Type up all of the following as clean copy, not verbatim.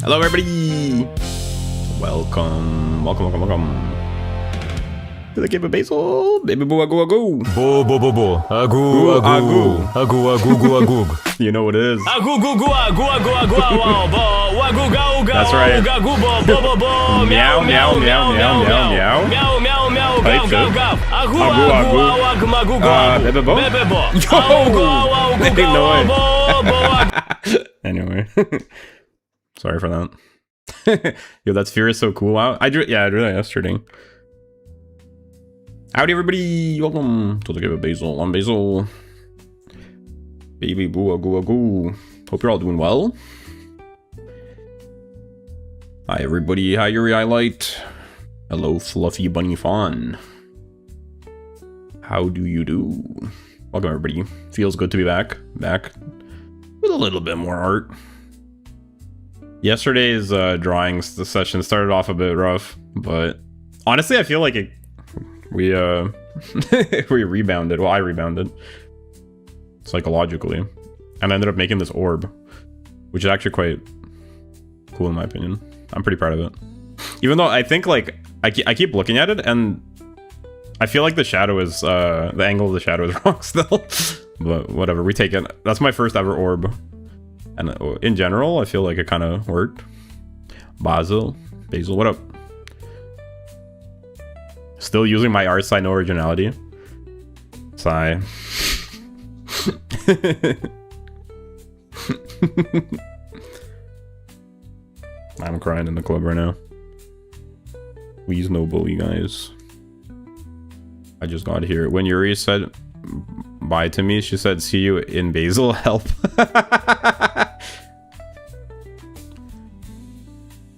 Hello everybody! Welcome to the Cape of Basil, baby boo agoo agoo. Bo bo bo bo. Agoo agoo. Agoo agoo agoo. You know what it is. Agoo goo goo agoo agoo agoo bo. Agoo goo goo. That's right. Agoo bo bo bo bo. Meow meow meow meow meow meow. Meow meow meow. Pipe Go fit. go. Agoo Agoo agoo agoo agoo. Bebe bo? Bebe bo. Yo! No way. Bo bo. Anyway. Sorry for that. Yo, that sphere is so cool. Wow. I drew that yesterday. Howdy everybody, welcome to the Cape of Basil. I'm Basil. Baby boo agoo agoo. Hope you're all doing well. Hi everybody, hi Yuri Highlight. Hello Fluffy Bunny Fawn. How do you do? Welcome everybody. Feels good to be back with a little bit more art. Yesterday's drawings session started off a bit rough, but honestly I feel like we rebounded. Well, I rebounded psychologically and I ended up making this orb, which is actually quite cool in my opinion. I'm pretty proud of it, even though I think like I keep looking at it and I feel like the shadow is the angle of the shadow is wrong still. But whatever, we take it. That's my first ever orb, and in general I feel like it kind of worked. Basil, what up? Still using my art style, no originality. Sigh. I'm crying in the club right now. Please no bully, guys. I just got here. When Yuri said bye to me, she said, see you in Basil, help.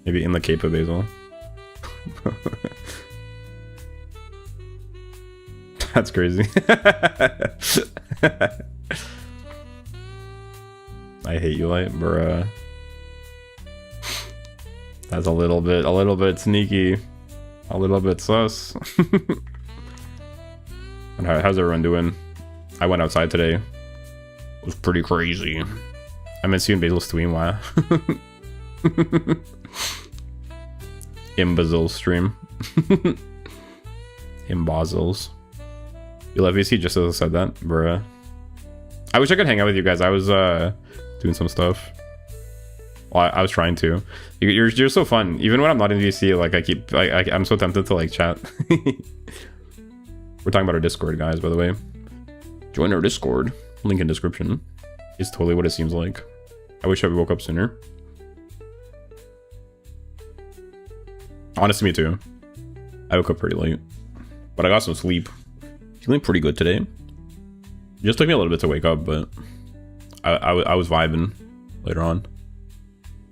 Maybe in the Cape of Basil. That's crazy. I hate you, like, bruh. That's a little bit sneaky, a little bit sus. And how's everyone doing? I went outside today. It was pretty crazy. I miss you in Basil stream. Wow. Basil stream. Basils. You love VC just as I said that, bruh. I wish I could hang out with you guys. I was doing some stuff. Well, I was trying to. You're so fun. Even when I'm not in VC, like I'm so tempted to like chat. We're talking about our Discord, guys, by the way. Join our Discord. Link in description. It's totally what it seems like. I wish I woke up sooner. Honestly, me too. I woke up pretty late, but I got some sleep. Feeling pretty good today. It just took me a little bit to wake up, but I was vibing later on.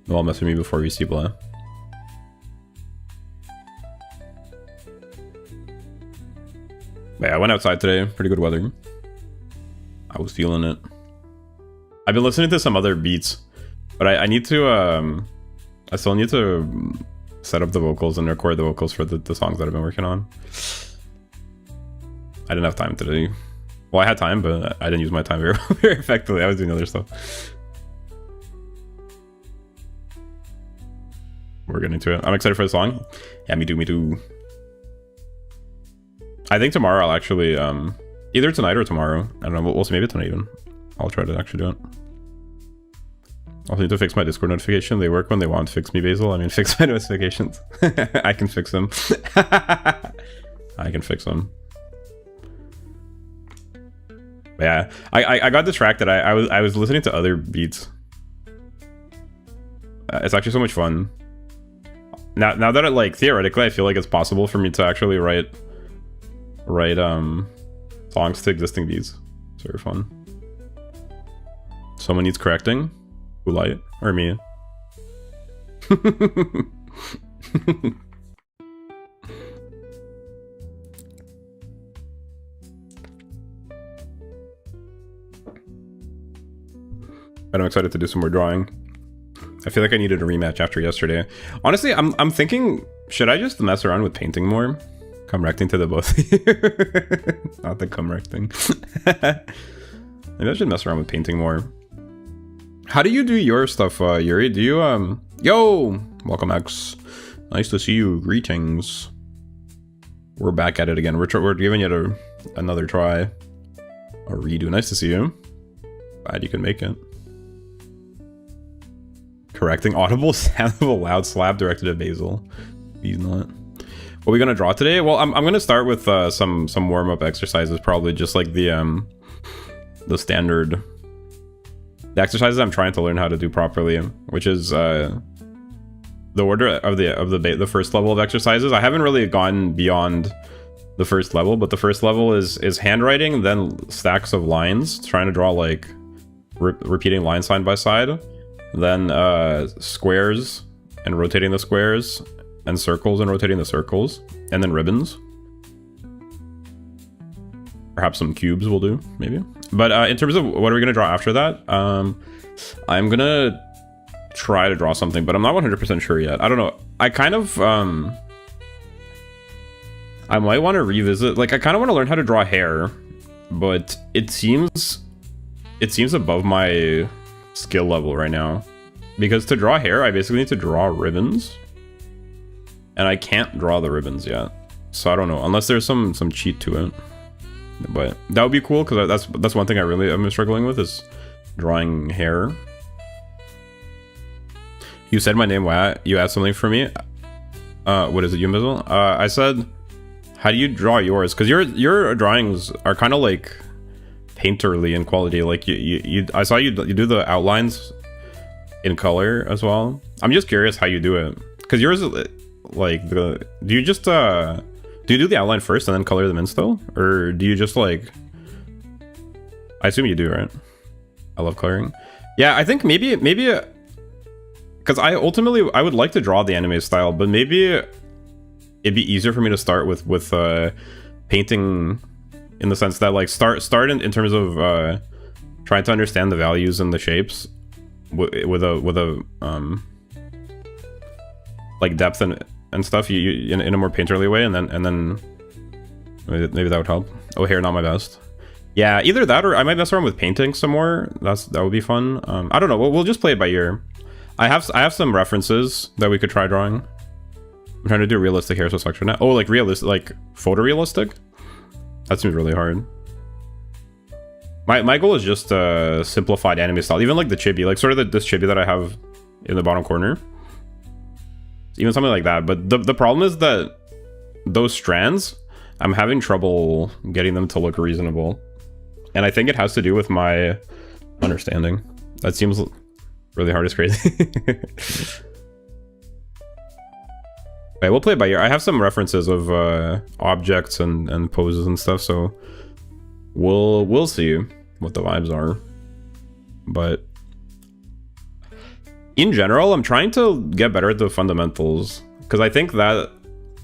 No, I'll mess with me before we see blah. But yeah, I went outside today. Pretty good weather. I was feeling it. I've been listening to some other beats, but I need to I still need to set up the vocals and record the vocals for the songs that I've been working on. I didn't have time today. Well, I had time, but I didn't use my time very, very effectively. I was doing other stuff. We're getting to it. I'm excited for the song. Yeah, me too. I think tomorrow I'll actually, either tonight or tomorrow. I don't know. We'll see. Maybe tonight even. I'll try to actually do it. Also need to fix my Discord notification. They work when they want. Fix me, Basil. I mean, fix my notifications. I can fix them. I can fix them. But yeah, I got distracted. I was listening to other beats. It's actually so much fun. Now that it, like, theoretically, I feel like it's possible for me to actually write songs to existing beats. It's very fun. Someone needs correcting. Who light or me? But I'm excited to do some more drawing. I feel like I needed a rematch after yesterday. Honestly, I'm thinking, should I just mess around with painting more? Come recting to the both of you. Not the come recting. Maybe I should mess around with painting more. How do you do your stuff, Yuri? Do you Yo! Welcome, X. Nice to see you. Greetings. We're back at it again. We're giving it another try. A redo. Nice to see you. Glad you can make it. Correcting audible sound of a loud slap directed at Basil. He's not. What are we gonna draw today? Well, I'm gonna start with some warm-up exercises, probably just like the standard exercises I'm trying to learn how to do properly, which is the order of the first level of exercises. I haven't really gone beyond the first level, but the first level is handwriting, then stacks of lines, trying to draw like repeating lines side by side, then squares and rotating the squares, and circles and rotating the circles, and then ribbons. Perhaps some cubes will do, maybe. But in terms of what are we gonna draw after that, I'm gonna try to draw something, but I'm not 100% sure yet. I don't know. I kind of I might want to revisit, like I kind of want to learn how to draw hair, but it seems above my skill level right now, because to draw hair I basically need to draw ribbons, and I can't draw the ribbons yet. So I don't know, unless there's some cheat to it. But that would be cool, because that's one thing I really am struggling with, is drawing hair. You said my name. Why? You asked something for me. What is it, ummm? I said, how do you draw yours? Because your drawings are kind of like painterly in quality. Like I saw you do the outlines in color as well. I'm just curious how you do it, because yours, like, do you just do you do the outline first and then color them in still? Or do you just like... I assume you do, right? I love coloring. Yeah, I think maybe... Because I would like to draw the anime style, but maybe it'd be easier for me to start with painting, in the sense that like start in terms of trying to understand the values and the shapes with a like depth and stuff, you in a more painterly way, and then maybe that would help. Oh, hair not my best. Yeah, either that or I might mess around with painting some more. That would be fun. I don't know. We'll just play it by ear. I have some references that we could try drawing. I'm trying to do realistic hair selection now. Oh, like realistic, like photorealistic. That seems really hard. My goal is just simplified anime style, even like the chibi, like sort of this chibi that I have in the bottom corner. Even something like that. But the problem is that those strands, I'm having trouble getting them to look reasonable. And I think it has to do with my understanding. That seems really hard. It's crazy. Okay, we'll play it by ear. I have some references of objects and poses and stuff, so we'll see what the vibes are. But in general, I'm trying to get better at the fundamentals, because I think that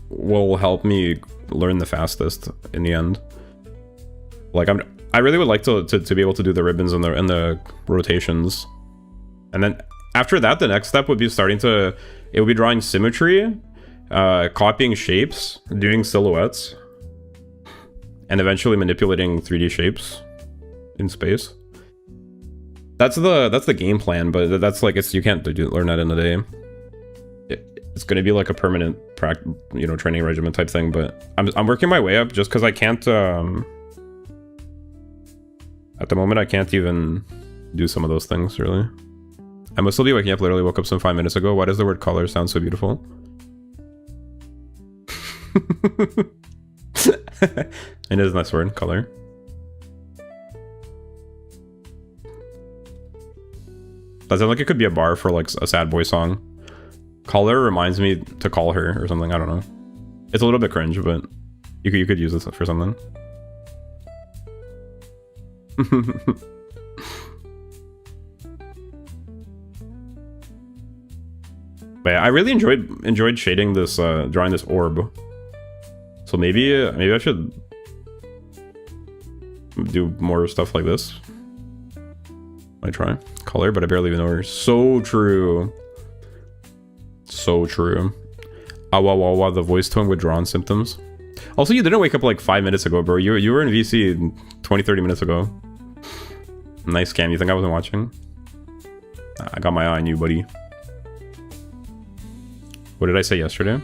will help me learn the fastest in the end. Like I really would like to be able to do the ribbons and the rotations, and then after that, the next step would be it would be drawing symmetry, copying shapes, doing silhouettes, and eventually manipulating 3D shapes in space. That's the game plan, but that's like, you can't learn that in a day. It's going to be like a permanent training regimen type thing, but I'm working my way up, just because I can't at the moment I can't even do some of those things really. I must still be waking up. Literally woke up some 5 minutes ago. Why does the word color sound so beautiful? It is a nice word, color. That sounds like it could be a bar for like a sad boy song. Color reminds me to call her or something. I don't know. It's a little bit cringe, but you could use this for something. But yeah, I really enjoyed shading this, drawing this orb. So maybe I should do more stuff like this. Might try color, but I barely even know her. So true. So true. Awawawa, the voice tone withdrawn symptoms. Also, you didn't wake up like 5 minutes ago, bro. You were in VC 20-30 minutes ago. Nice cam. You think I wasn't watching? I got my eye on you, buddy. What did I say yesterday?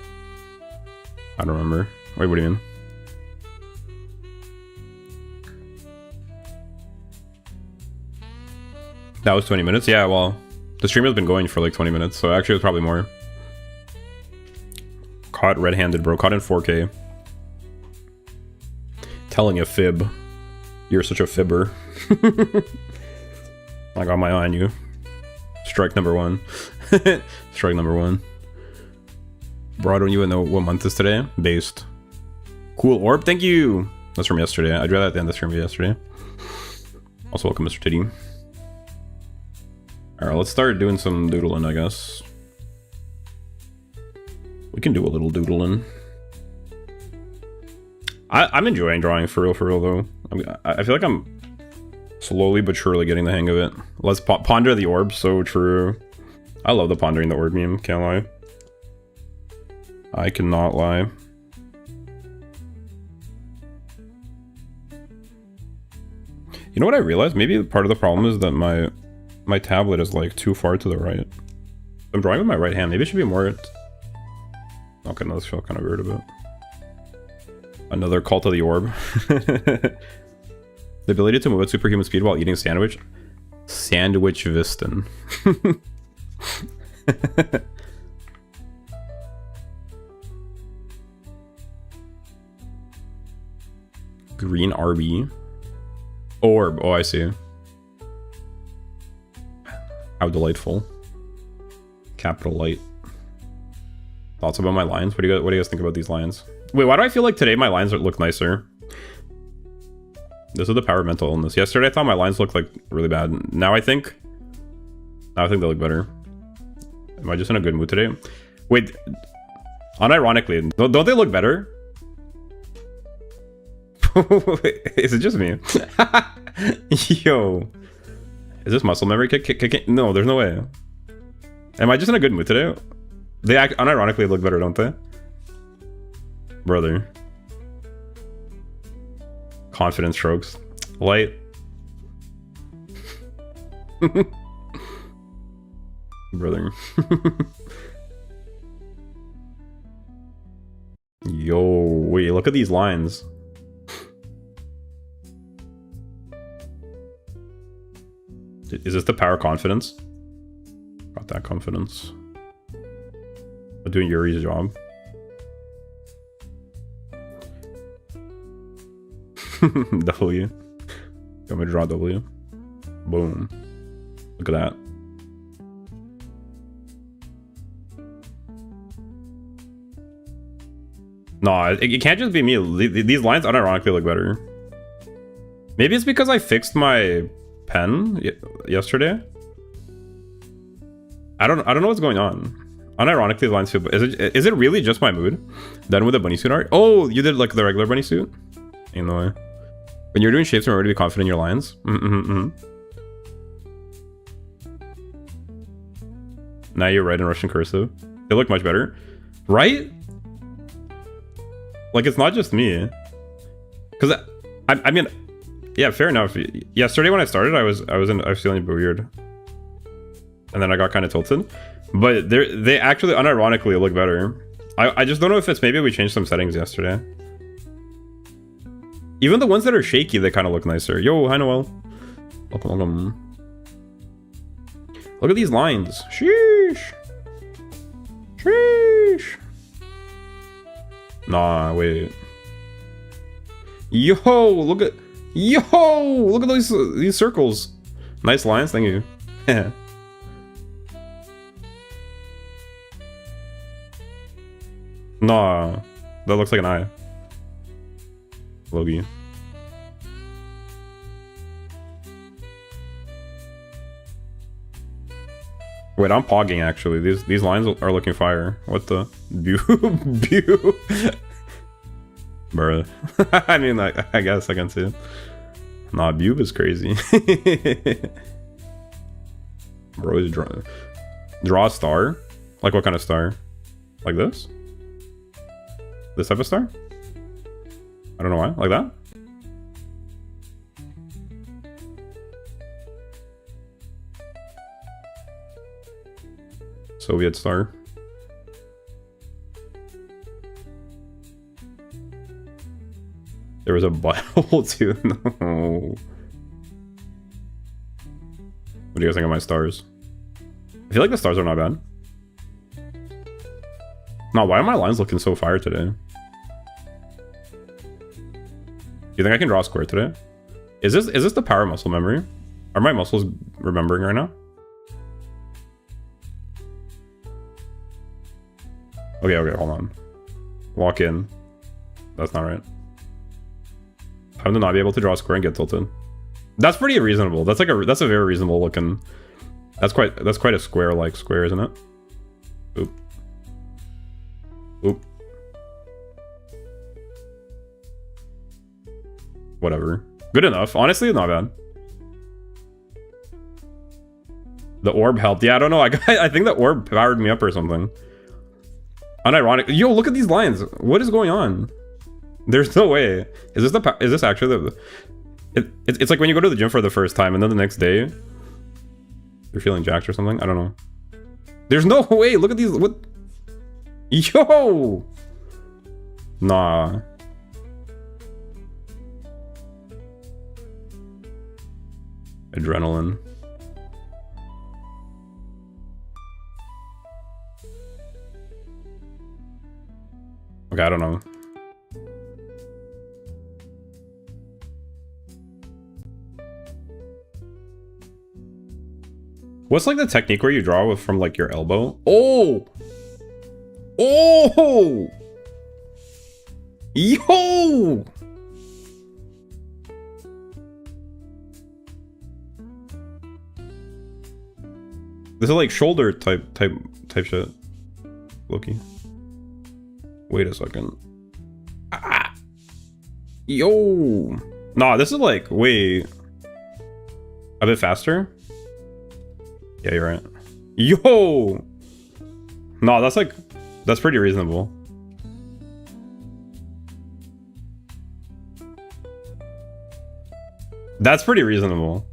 I don't remember. Wait, what do you mean? That was 20 minutes? Yeah, well, the stream has been going for like 20 minutes, so actually it was probably more. Caught red-handed, bro. Caught in 4K. Telling a fib. You're such a fibber. I got my eye on you. Strike number one. Strike number one. Bro, I don't even know what month is today. Based. Cool orb, thank you. That's from yesterday. I drew that at the end of the stream yesterday. Also, welcome, Mr. Titty. Alright, let's start doing some doodling, I guess. We can do a little doodling. I'm enjoying drawing for real though. I feel like I'm slowly but surely getting the hang of it. Let's ponder the orb, so true. I love the pondering the orb meme, can't lie. I cannot lie. You know what I realized? Maybe part of the problem is that my tablet is like too far to the right. I'm drawing with my right hand. Maybe it should be more... Okay, no, this feels kind of weird a bit. Another cult of the orb. The ability to move at superhuman speed while eating a sandwich. Sandwich Viston. Green RB. Orb. Oh, I see. How delightful. Capital light. Thoughts about my lines? What do you guys think about these lines? Wait, why do I feel like today my lines look nicer? This is the power of mental illness. Yesterday I thought my lines looked like really bad. Now I think they look better. Am I just in a good mood today? Wait, unironically, don't they look better? Is it just me? Yo. Is this muscle memory kick? No, there's no way. Am I just in a good mood today? They unironically look better, don't they? Brother. Confidence strokes. Light. Brother. Yo, wait, look at these lines. Is this the power of confidence? Got that confidence. I'm doing Yuri's job. W. You want me to draw W? Boom. Look at that. No, it can't just be me. These lines unironically look better. Maybe it's because I fixed my pen yesterday. I don't know what's going on. Unironically, the lines feel. Is it really just my mood? Done with the bunny suit art? Oh, you did like the regular bunny suit? You know, when you're doing shapes, remember to be confident in your lines. Now you're right in Russian cursive. They look much better, right? Like it's not just me. Because I mean, yeah, fair enough. Yesterday when I started, I was feeling a bit weird, and then I got kind of tilted. But they actually unironically look better. I just don't know if it's maybe we changed some settings yesterday. Even the ones that are shaky, they kind of look nicer. Yo, hi Noel. Welcome. Look at these lines. Sheesh. Sheesh. Nah, wait. Yo, look at these circles. Nice lines, thank you. Nah, that looks like an eye. Logie. Wait, I'm pogging actually. These lines are looking fire. What the? Bew. Bruh. I mean, like, I guess I can see it. Nah, Bube is crazy. Bro, is draw a star? Like what kind of star? Like this? This type of star? I don't know why. Like that? Soviet star. There was a butthole too. No. What do you guys think of my stars? I feel like the stars are not bad. No, why are my lines looking so fire today? Do you think I can draw a square today? Is this the power muscle memory? Are my muscles remembering right now? Okay, hold on. Walk in. That's not right. How to not be able to draw a square and get tilted? That's pretty reasonable. That's a very reasonable looking. That's quite a square-like square, isn't it? Oop. Oop. Whatever. Good enough. Honestly, not bad. The orb helped. Yeah, I don't know. I think the orb powered me up or something. Unironic. Yo, look at these lines. What is going on? There's no way. Is this actually the... It's like when you go to the gym for the first time and then the next day you're feeling jacked or something. I don't know. There's no way. Look at these. What? Yo. Nah. Adrenaline. Okay, I don't know. What's like the technique where you draw with from like your elbow? Oh! Oh! Yo! This is like shoulder type shit. Loki. Wait a second. Ah! Yo! Nah, this is like way a bit faster. Yeah, you're right. Yo! No, that's pretty reasonable. That's pretty reasonable.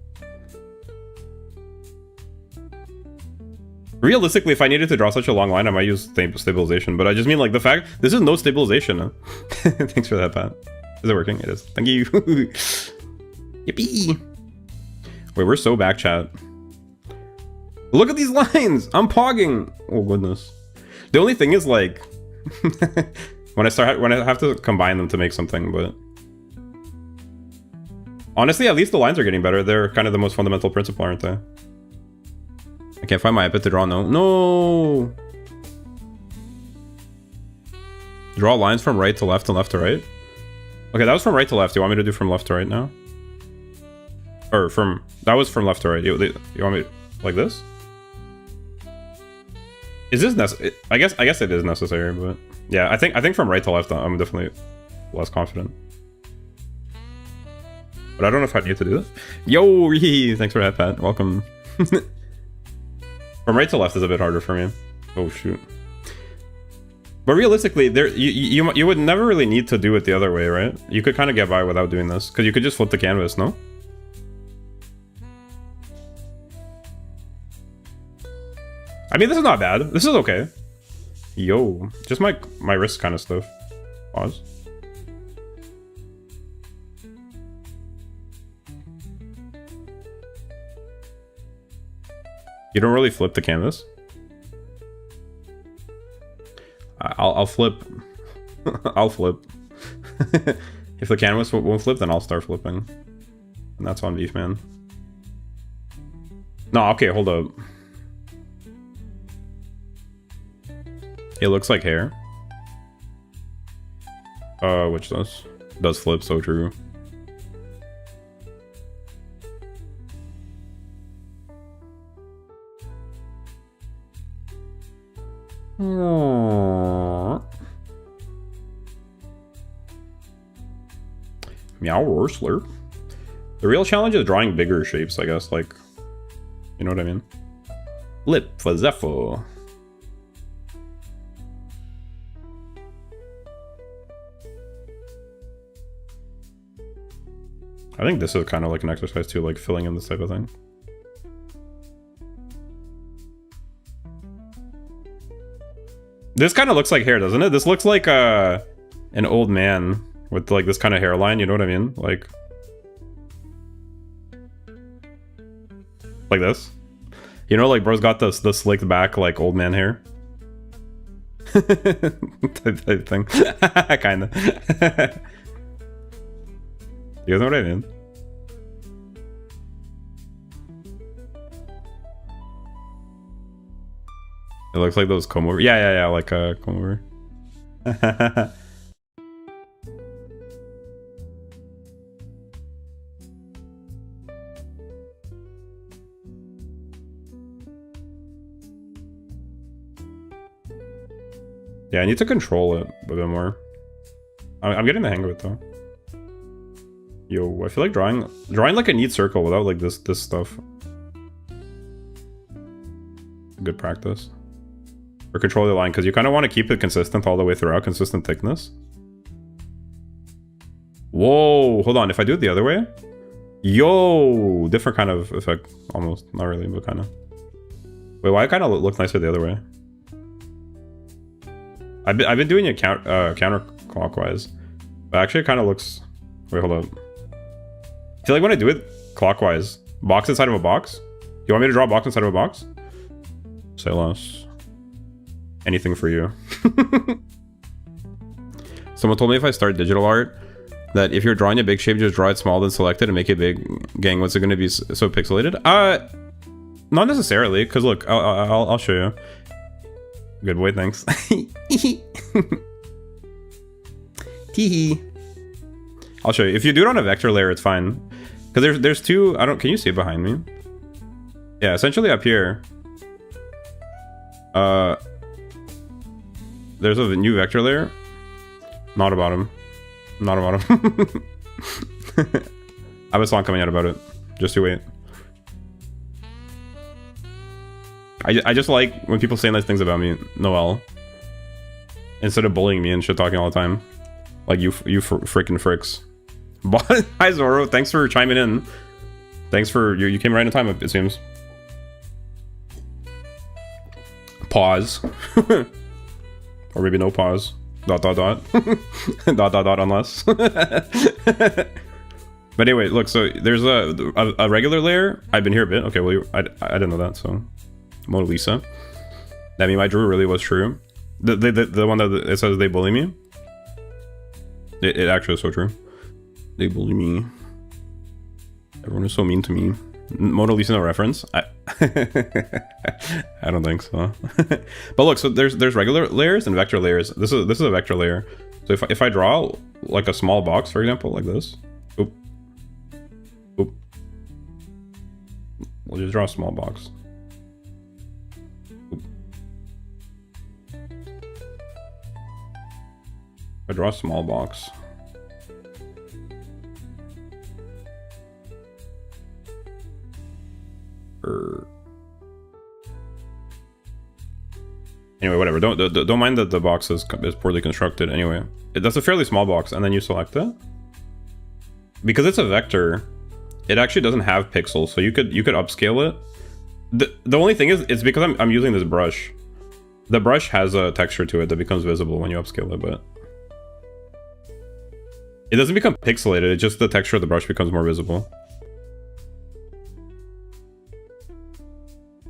Realistically, if I needed to draw such a long line, I might use stabilization, but I just mean like the fact this is no stabilization. Thanks for that, Pat. Is it working? It is. Thank you. Yippee! Wait, we're so back, chat. Look at these lines! I'm pogging! Oh goodness. The only thing is like when I have to combine them to make something, but honestly, at least the lines are getting better. They're kind of the most fundamental principle, aren't they? I can't find my iPad to draw. No. Draw lines from right to left and left to right. Okay, that was from right to left. You want me to do from left to right now? Or that was from left to right. You want me like this? Is this necessary? I guess it is necessary, but yeah, I think from right to left I'm definitely less confident. But I don't know if I need to do this. Yo, thanks for that, Pat. Welcome. From right to left is a bit harder for me. Oh shoot. But realistically, you would never really need to do it the other way, right? You could kind of get by without doing this, because you could just flip the canvas, no? I mean, this is not bad. This is okay. Yo, just my wrist kind of stuff. Pause. You don't really flip the canvas? I'll flip. I'll flip. If the canvas won't flip, then I'll start flipping. And that's on Beef Man. No, okay, hold up. It looks like hair. Which does flip, so true. Meow or slurp. The real challenge is drawing bigger shapes, I guess, like, you know what I mean? Lip for Zephyr. I think this is kind of like an exercise too, like filling in this type of thing. This kind of looks like hair, doesn't it? This looks like an old man with like this kind of hairline, you know what I mean? Like this. You know, like bro's got the slicked back like old man hair. type thing. Kinda. You guys know what I mean? It looks like those comb over. Yeah, like a comb over. Yeah, I need to control it a bit more. I'm getting the hang of it though. Yo, I feel like drawing like a neat circle without like this stuff. Good practice. Or control the line, because you kind of want to keep it consistent all the way throughout, consistent thickness. Whoa, hold on, if I do it the other way? Yo, different kind of effect, almost. Not really, but kind of. Wait, why kind of look nicer the other way? I've been doing it counterclockwise, but actually it kind of looks... Wait, hold up. I feel like when I do it clockwise, box inside of a box? You want me to draw a box inside of a box? Say less. Anything for you. Someone told me if I start digital art, that if you're drawing a big shape, just draw it small, then select it and make it big. Gang, what's it going to be so pixelated? Not necessarily, because look, I'll show you. Good boy, thanks. Teehee. I'll show you. If you do it on a vector layer, it's fine. Because there's two... Can you see it behind me? Yeah, essentially up here. There's a new vector layer. Not a bottom. Not a bottom. I have a song coming out about it. Just you wait. I just like when people say nice things about me, Noel. Instead of bullying me and shit talking all the time. Like you freaking fricks. Hi Zoro, thanks for chiming in. Thanks for... You came right in time, it seems. Pause. Or maybe no pause. ... unless. But anyway, look, so there's a regular layer. I've been here a bit. Okay, well, I didn't know that, so... Mona Lisa. That meme I drew really was true. The one that it says they bully me. It actually is so true. They bully me. Everyone is so mean to me. Mona Lisa no reference? I don't think so. But look, so there's regular layers and vector layers. This is a vector layer. So if I draw like a small box, for example, like this. Oop. Oop. We'll just draw a small box. Oop. I draw a small box. Anyway, whatever. Don't mind that the box is poorly constructed. Anyway, that's a fairly small box, and then you select it. Because it's a vector, it actually doesn't have pixels, so you could upscale it. The only thing is, it's because I'm using this brush. The brush has a texture to it that becomes visible when you upscale it, but it doesn't become pixelated. It's just the texture of the brush becomes more visible.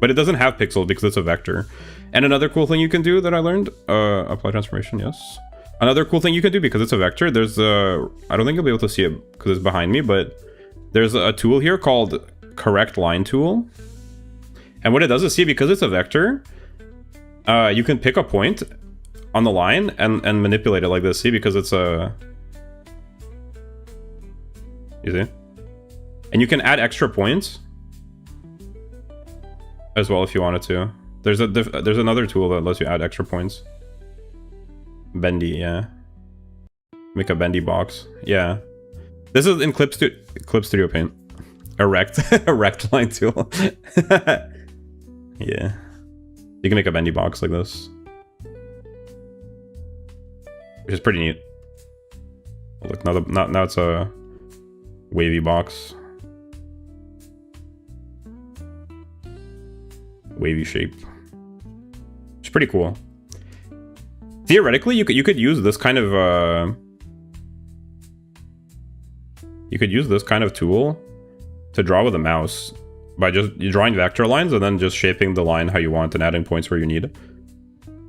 But it doesn't have pixels because it's a vector. And another cool thing you can do that I learned, apply transformation, yes. Another cool thing you can do because it's a vector, there's a, I don't think you'll be able to see it because it's behind me, but there's a tool here called correct line tool. And what it does is, see, because it's a vector, you can pick a point on the line and manipulate it like this, see, because it's a... You see? And you can add extra points as well if you wanted to. There's another tool that lets you add extra points. Bendy, yeah. Make a bendy box. Yeah. This is in Clip Studio Paint. Erect line tool. Yeah. You can make a bendy box like this. Which is pretty neat. Look, now it's a wavy box. Wavy shape. It's pretty cool. Theoretically, you could use this kind of you could use this kind of tool to draw with a mouse by just drawing vector lines and then just shaping the line how you want and adding points where you need.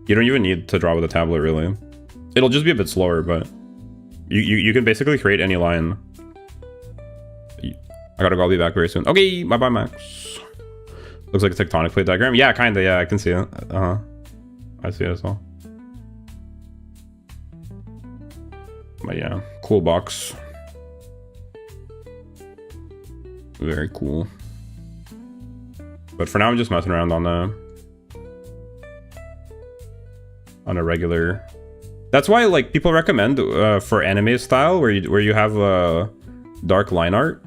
You don't even need to draw with a tablet, really. It'll just be a bit slower, but you can basically create any line. I gotta go, I'll be back very soon. Okay, bye-bye, Max. Looks like a tectonic plate diagram. Yeah, kinda, yeah, I can see it. I see it as well. But yeah, cool box. Very cool. But for now, I'm just messing around on a regular. That's why like people recommend for anime style where you have a dark line art.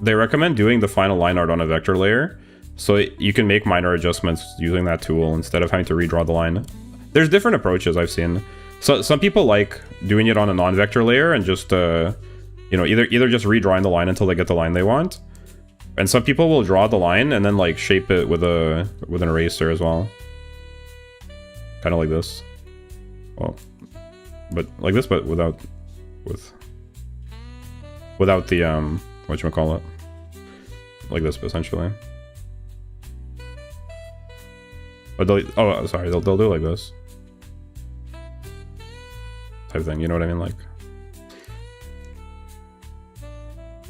They recommend doing the final line art on a vector layer, so you can make minor adjustments using that tool instead of having to redraw the line. There's different approaches I've seen. So some people like doing it on a non-vector layer and just you know, either just redrawing the line until they get the line they want, and some people will draw the line and then like shape it with an eraser as well, kind of like this. Well, but like this, but without the whatchamacallit, like this essentially. But they'll do it like this type thing, you know what I mean? Like,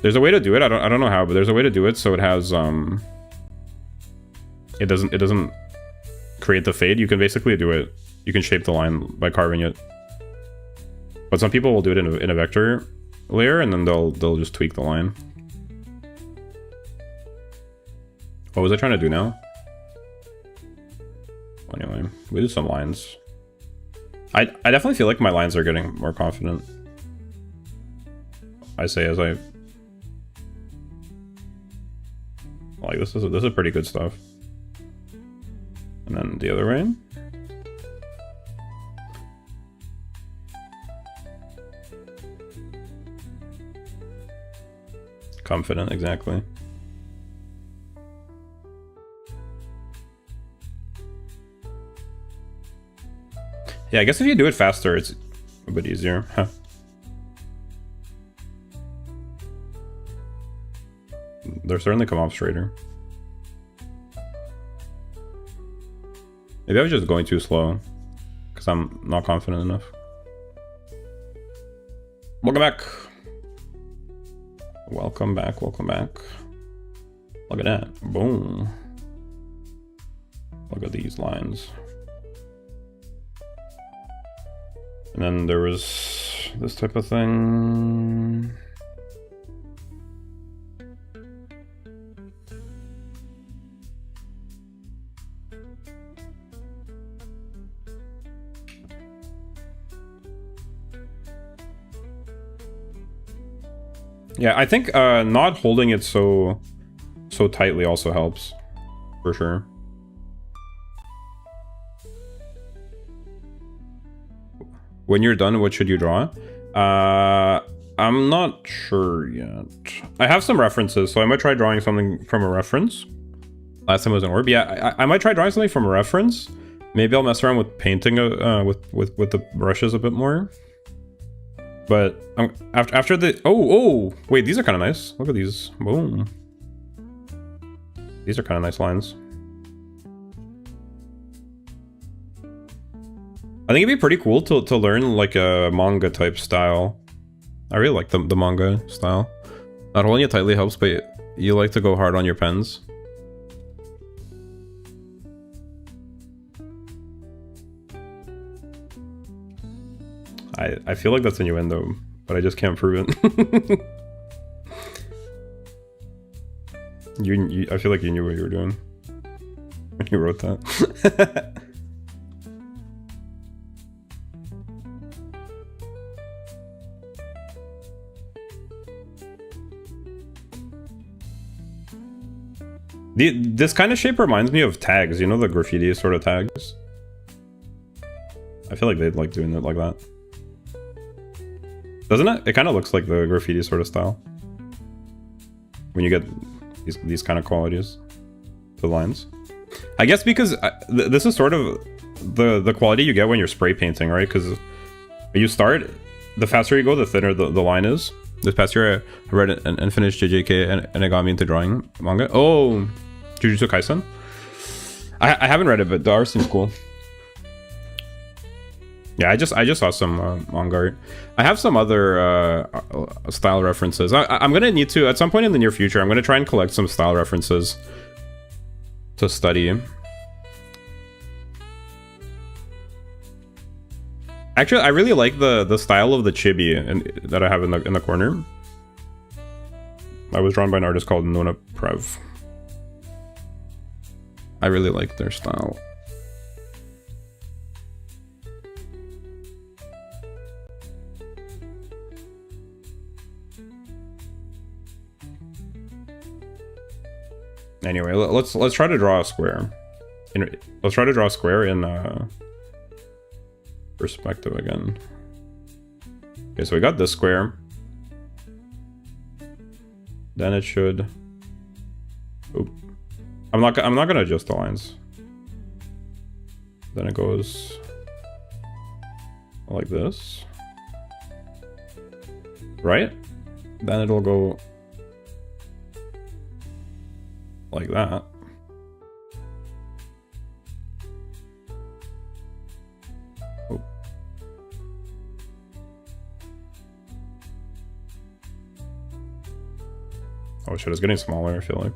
there's a way to do it. I don't know how, but there's a way to do it so it has it doesn't create the fade. You can basically do it. You can shape the line by carving it. But some people will do it in a vector layer, and then they'll just tweak the line. What was I trying to do now? Anyway, we did some lines. I definitely feel like my lines are getting more confident. I say as I like this is pretty good stuff. And then the other way. Confident, exactly. Yeah, I guess if you do it faster, it's a bit easier. Huh. They're certainly come off straighter. Maybe I was just going too slow because I'm not confident enough. Welcome back. Welcome back, welcome back. Look at that. Boom. Look at these lines. And then there was this type of thing. Yeah, I think not holding it so tightly also helps, for sure. When you're done, what should you draw? I'm not sure yet. I have some references, so I might try drawing something from a reference. Last time it was an orb. Yeah, I might try drawing something from a reference. Maybe I'll mess around with painting with the brushes a bit more. But after the oh wait, these are kind of nice. Look at these. Boom. These are kind of nice lines. I think it'd be pretty cool to learn like a manga type style. I really like the manga style. Not holding it tightly helps, but you like to go hard on your pens. I feel like that's innuendo, but I just can't prove it. I feel like you knew what you were doing when you wrote that. This kind of shape reminds me of tags, you know, the graffiti sort of tags. I feel like they'd like doing it like that. Doesn't it? It kind of looks like the graffiti sort of style. When you get these kind of qualities to lines. I guess because this is sort of the quality you get when you're spray painting, right? Because you start, the faster you go, the thinner the line is. This past year, I read and finished JJK, and it got me into drawing manga. Oh, Jujutsu Kaisen. I haven't read it, but the art seems cool. Yeah, I just saw some manga art. I have some other style references. I'm gonna need to, at some point in the near future, I'm gonna try and collect some style references to study. Actually, I really like the style of the chibi that I have in the corner. I was drawn by an artist called Nona Prev. I really like their style. Anyway, let's try to draw a square. Let's try to draw a square in perspective again. Okay, so we got this square. Then it should. Oop. I'm not gonna adjust the lines. Then it goes like this, right? Then it'll go like that. Oh. Oh shit, it's getting smaller, I feel like.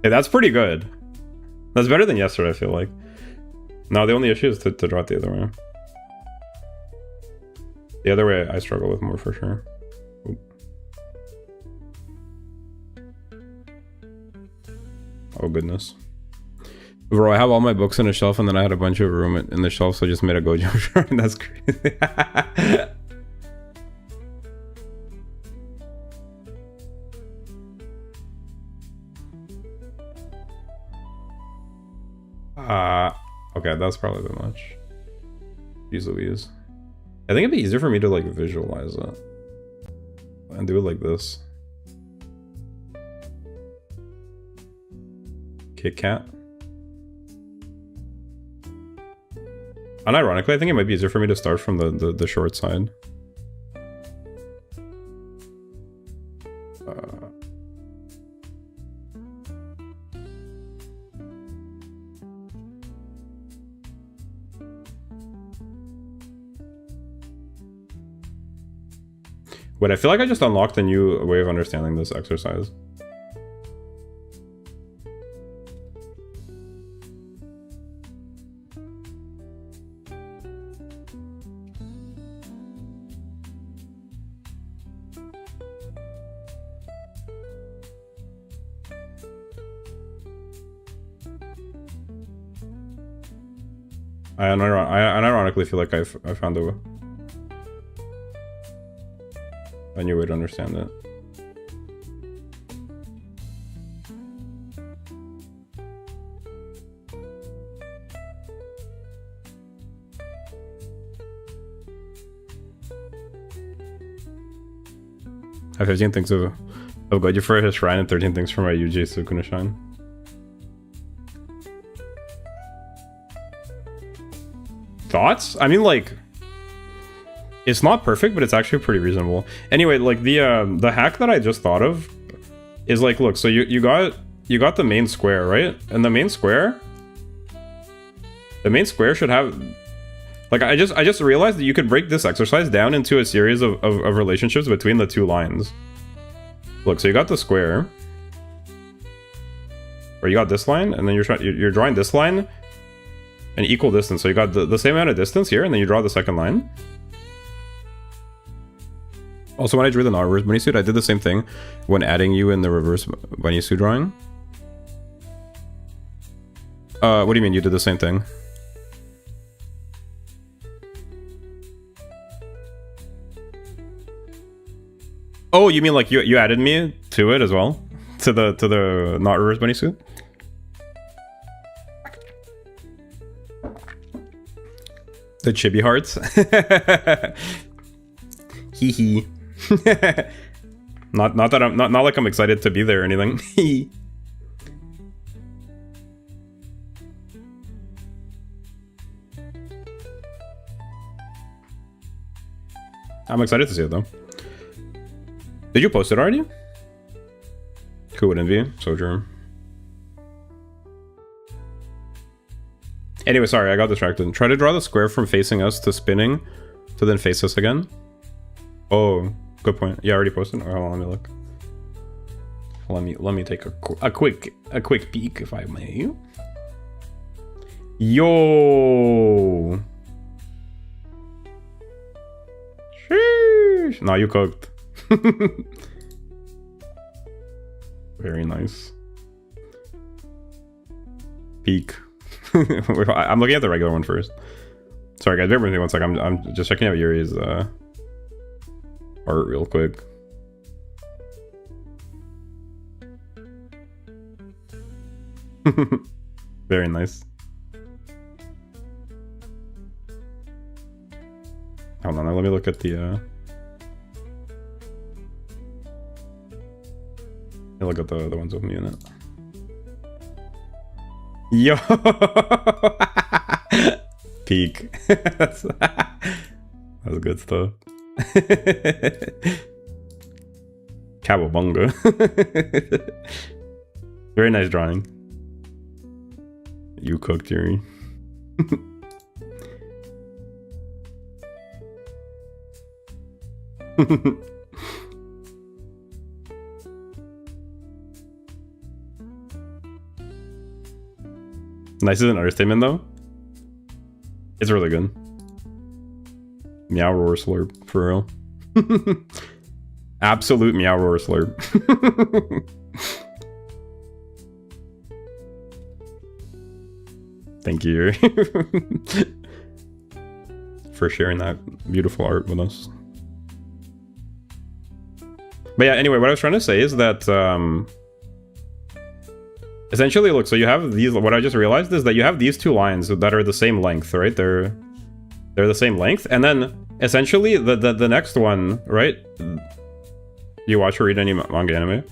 Hey, that's pretty good. That's better than yesterday, I feel like. No, the only issue is to draw it the other way. The other way I struggle with more for sure. Oop. Oh goodness. Bro, I have all my books on a shelf and then I had a bunch of room in the shelf, so I just made a Gojo chart. That's crazy. Okay, that's probably a bit much. Jeez Louise. I think it'd be easier for me to like visualize it and do it like this. Kit Kat. Unironically, I think it might be easier for me to start from the short side. Wait, I feel like I just unlocked a new way of understanding this exercise. I unironically feel like I found a new way to understand it. I have 15 things of Goju for his shrine and 13 things for my UJ Sukuna shrine. Thoughts? I mean, like, it's not perfect, but it's actually pretty reasonable. Anyway, like the hack that I just thought of is like, look, so you got the main square, right? And the main square should have, like, I just realized that you could break this exercise down into a series of relationships between the two lines. Look, so you got the square, or you got this line, and then you're drawing this line an equal distance. So you got the same amount of distance here, and then you draw the second line. Also, when I drew the not reverse bunny suit, I did the same thing when adding you in the reverse bunny suit drawing. What do you mean you did the same thing? Oh, you mean like you added me to it as well? To the not reverse bunny suit? The chibi hearts. Hee hee. Not that I'm not like I'm excited to be there or anything. I'm excited to see it though. Did you post it already? Who would envy? Soldier. Anyway, sorry, I got distracted. Try to draw the square from facing us to spinning to then face us again. Oh, good point. Yeah, I already posted. Oh, hold on, let me look. Let me take a quick peek, if I may. Yo. Sheesh. Nah, you cooked. Very nice. Peek. I'm looking at the regular one first. Sorry guys, bear with me one sec. I'm just checking out Yuri's art real quick. Very nice. Hold on, let me look at the look at the ones with me in it. Yo. Peak. That's good stuff. Cowabunga. Very nice drawing. You cooked, Yuri. Nice is an understatement though. It's really good. Meow roar slurp, for real. Absolute meow roar slurp. Thank you for sharing that beautiful art with us. But yeah, anyway, what I was trying to say is that essentially, look, so you have these, what I just realized is that you have these two lines that are the same length, right? They're the same length. And then essentially the next one, right? Do you watch or read any manga anime?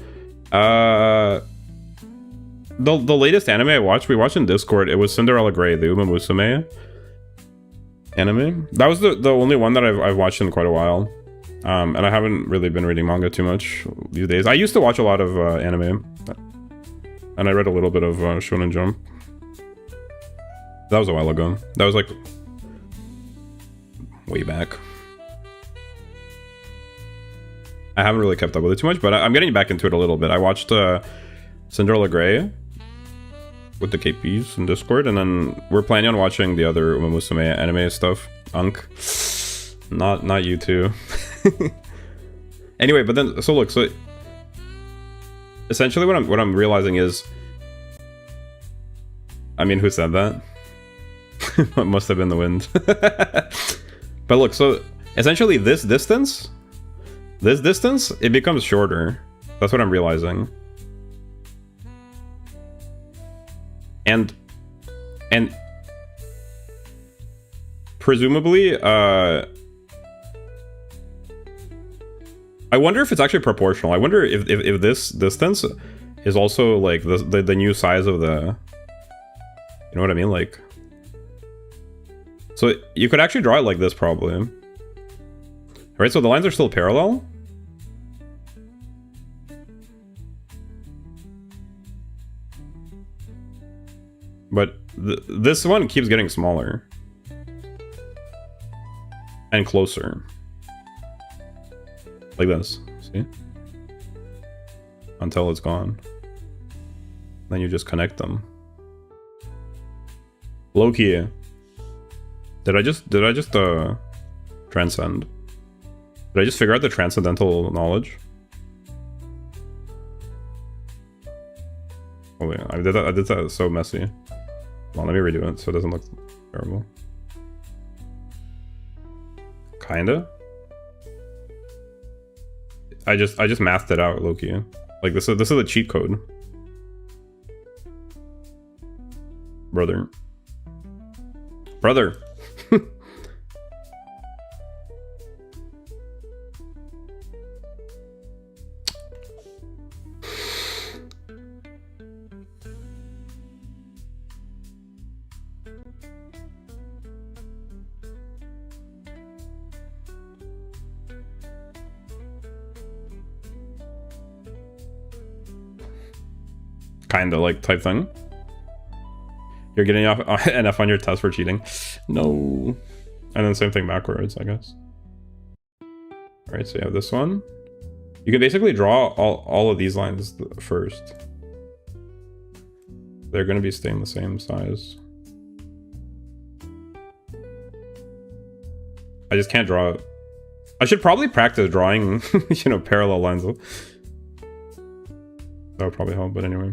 The latest anime I watched, we watched in Discord, it was Cinderella Grey, the ummm anime. That was the only one that I've watched in quite a while. And I haven't really been reading manga too much these days. I used to watch a lot of anime. And I read a little bit of Shonen Jump. That was a while ago. That was like way back. I haven't really kept up with it too much, but I'm getting back into it a little bit. I watched Cinderella Grey with the KPs in Discord, and then we're planning on watching the other ummm anime stuff. Unk. Not you two. Anyway, but then so look, so essentially what I'm realizing is, I mean, who said that? It must have been the wind. But look, so essentially this distance, it becomes shorter. That's what I'm realizing. And presumably, I wonder if it's actually proportional. I wonder if this distance is also like the new size of the, you know what I mean? Like, so you could actually draw it like this probably. Right, so the lines are still parallel. But this one keeps getting smaller. And closer. Like this, see? Until it's gone. Then you just connect them. Low-key. Did I just transcend? Did I just figure out the transcendental knowledge? Oh wait, I did that so messy. Well, let me redo it so it doesn't look terrible. Kinda. I just mathed it out, low-key. Like this is a cheat code. Brother. Brother. Kinda like type thing. You're getting off an F on your test for cheating. No. And then same thing backwards, I guess. Alright, so you have this one. You can basically draw all of these lines first. They're going to be staying the same size. I just can't draw it. I should probably practice drawing, you know, parallel lines. That would probably help, but anyway.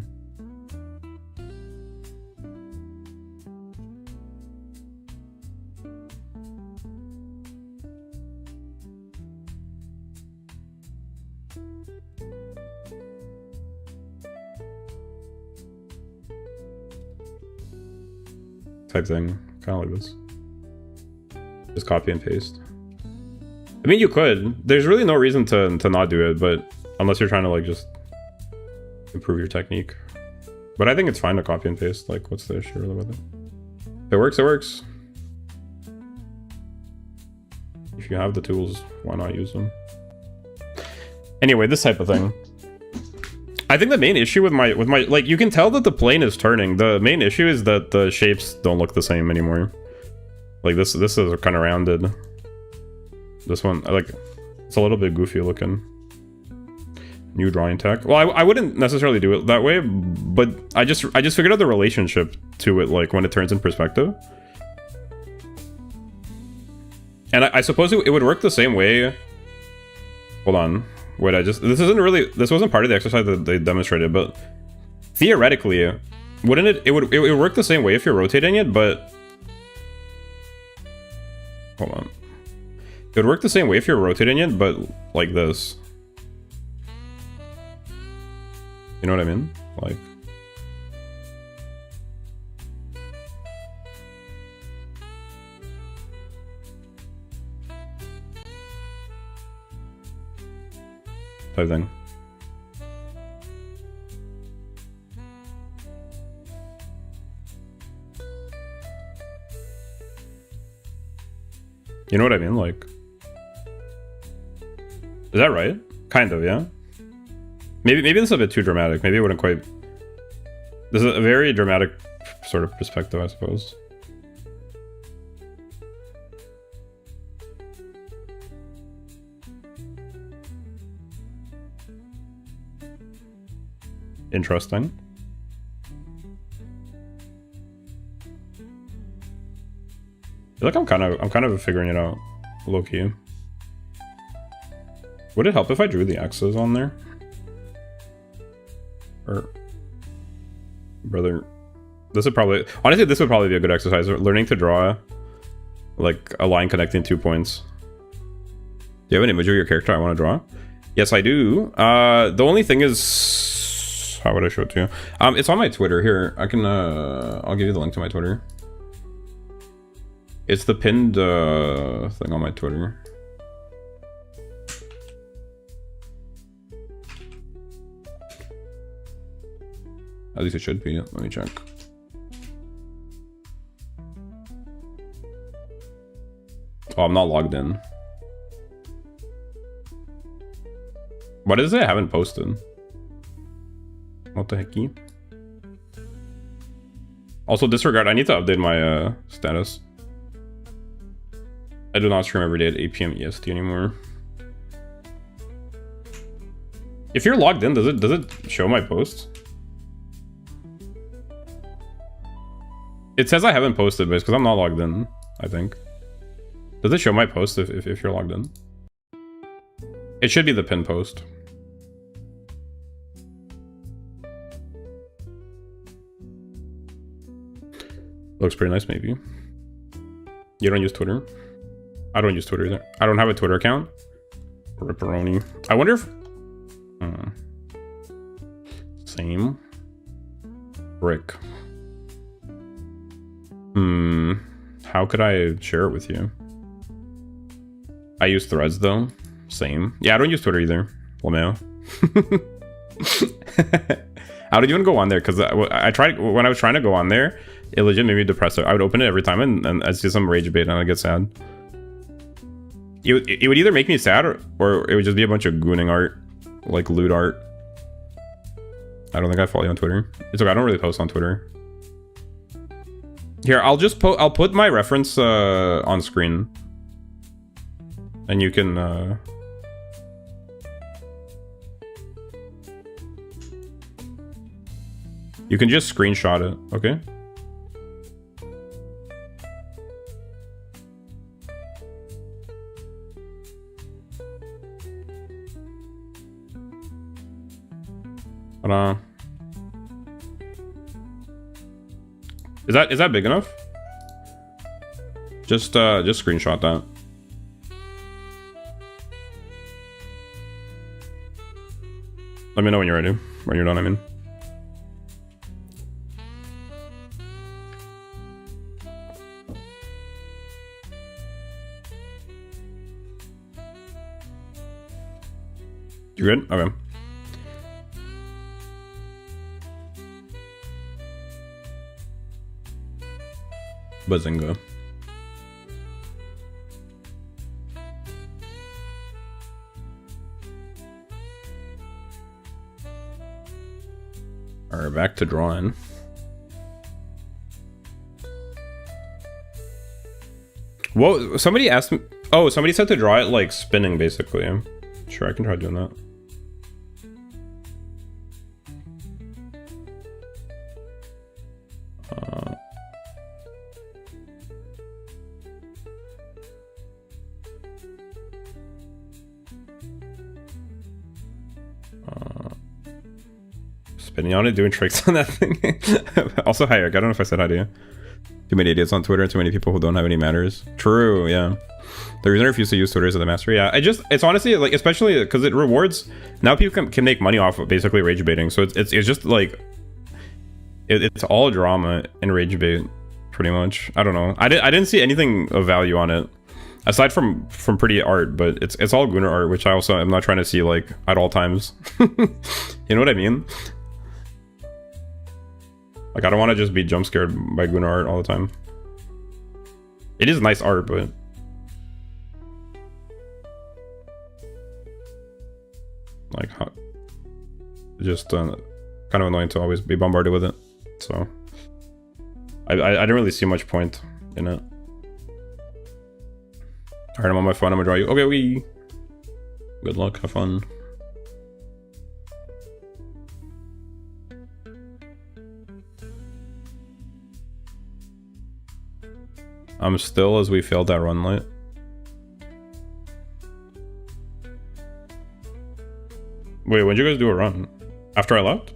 Type thing, kind of like this. Just copy and paste. I mean, you could. There's really no reason to not do it, but unless you're trying to like just improve your technique. But I think it's fine to copy and paste. Like, what's the issue really with it? If it works, it works. If you have the tools, why not use them? Anyway, this type of thing. I think the main issue with my like, you can tell that the plane is turning. The main issue is that the shapes don't look the same anymore. Like this is kind of rounded. This one, like, it's a little bit goofy looking. New drawing tech. Well, I wouldn't necessarily do it that way, but I just figured out the relationship to it, like when it turns in perspective. And I suppose it would work the same way. Hold on. Wait, this wasn't part of the exercise that they demonstrated, but theoretically, wouldn't it would work the same way if you're rotating it, but hold on. It would work the same way if you're rotating it, but like this. You know what I mean? Like, type thing. You know what I mean? Like, is that right? Kind of, yeah. Maybe this is a bit too dramatic. Maybe it wouldn't quite. This is a very dramatic sort of perspective, I suppose. Interesting. I feel like I'm kind of figuring it out, low key. Would it help if I drew the X's on there? Or, brother, this would probably, honestly, this would probably be a good exercise. Learning to draw like a line connecting 2 points. Do you have an image of your character I want to draw? Yes, I do. The only thing is, how would I show it to you? It's on my Twitter. Here, I can. I'll give you the link to my Twitter. It's the pinned thing on my Twitter. At least it should be. Let me check. Oh, I'm not logged in. What is it? I haven't posted. What the hecky? Also, disregard. I need to update my status. I do not stream every day at 8 PM EST anymore. If you're logged in, does it show my posts? It says I haven't posted, but it's because I'm not logged in, I think. Does it show my post if you're logged in? It should be the pin post. Looks pretty nice, maybe. You don't use Twitter? I don't use Twitter either. I don't have a Twitter account. Ripperoni. I wonder if... Same. Brick. How could I share it with you? I use Threads though. Same. Yeah, I don't use Twitter either. Well, now. How did you even go on there? Because I tried when I was trying to go on there, it legit made me depressed. I would open it every time and I see some rage bait and I get sad. It would either make me sad or it would just be a bunch of gooning art, like loot art. I don't think I follow you on Twitter. It's okay. I don't really post on Twitter. Here, I'll put my reference on screen, and you can. You can just screenshot it, okay? Hold on. Is that big enough? Just screenshot that. Let me know when you're ready. When you're done, I mean. You good? Okay. Bazinga. Alright, back to drawing. Whoa, somebody asked me. Oh, somebody said to draw it like spinning, basically. Sure, I can try doing that. Spinning on it, doing tricks on that thing. Also, hi, Eric. I don't know if I said hi to you. Too many idiots on Twitter, too many people who don't have any manners. True, yeah. The reason I refuse to use Twitter is the mastery. Yeah, it's honestly like, especially because it rewards. Now people can make money off of basically rage baiting. So it's just like it's all drama and rage bait, pretty much. I don't know. I didn't see anything of value on it aside from pretty art, but it's all Gunnar art, which I also am not trying to see like at all times. You know what I mean? Like, I don't want to just be jump scared by Gunnar art all the time. It is nice art, but like, just kind of annoying to always be bombarded with it. So I didn't really see much point in it. All right, I'm on my phone. I'm gonna draw you. Okay, we. Good luck. Have fun. I'm still as we failed that run light. Wait, when'd you guys do a run? After I left?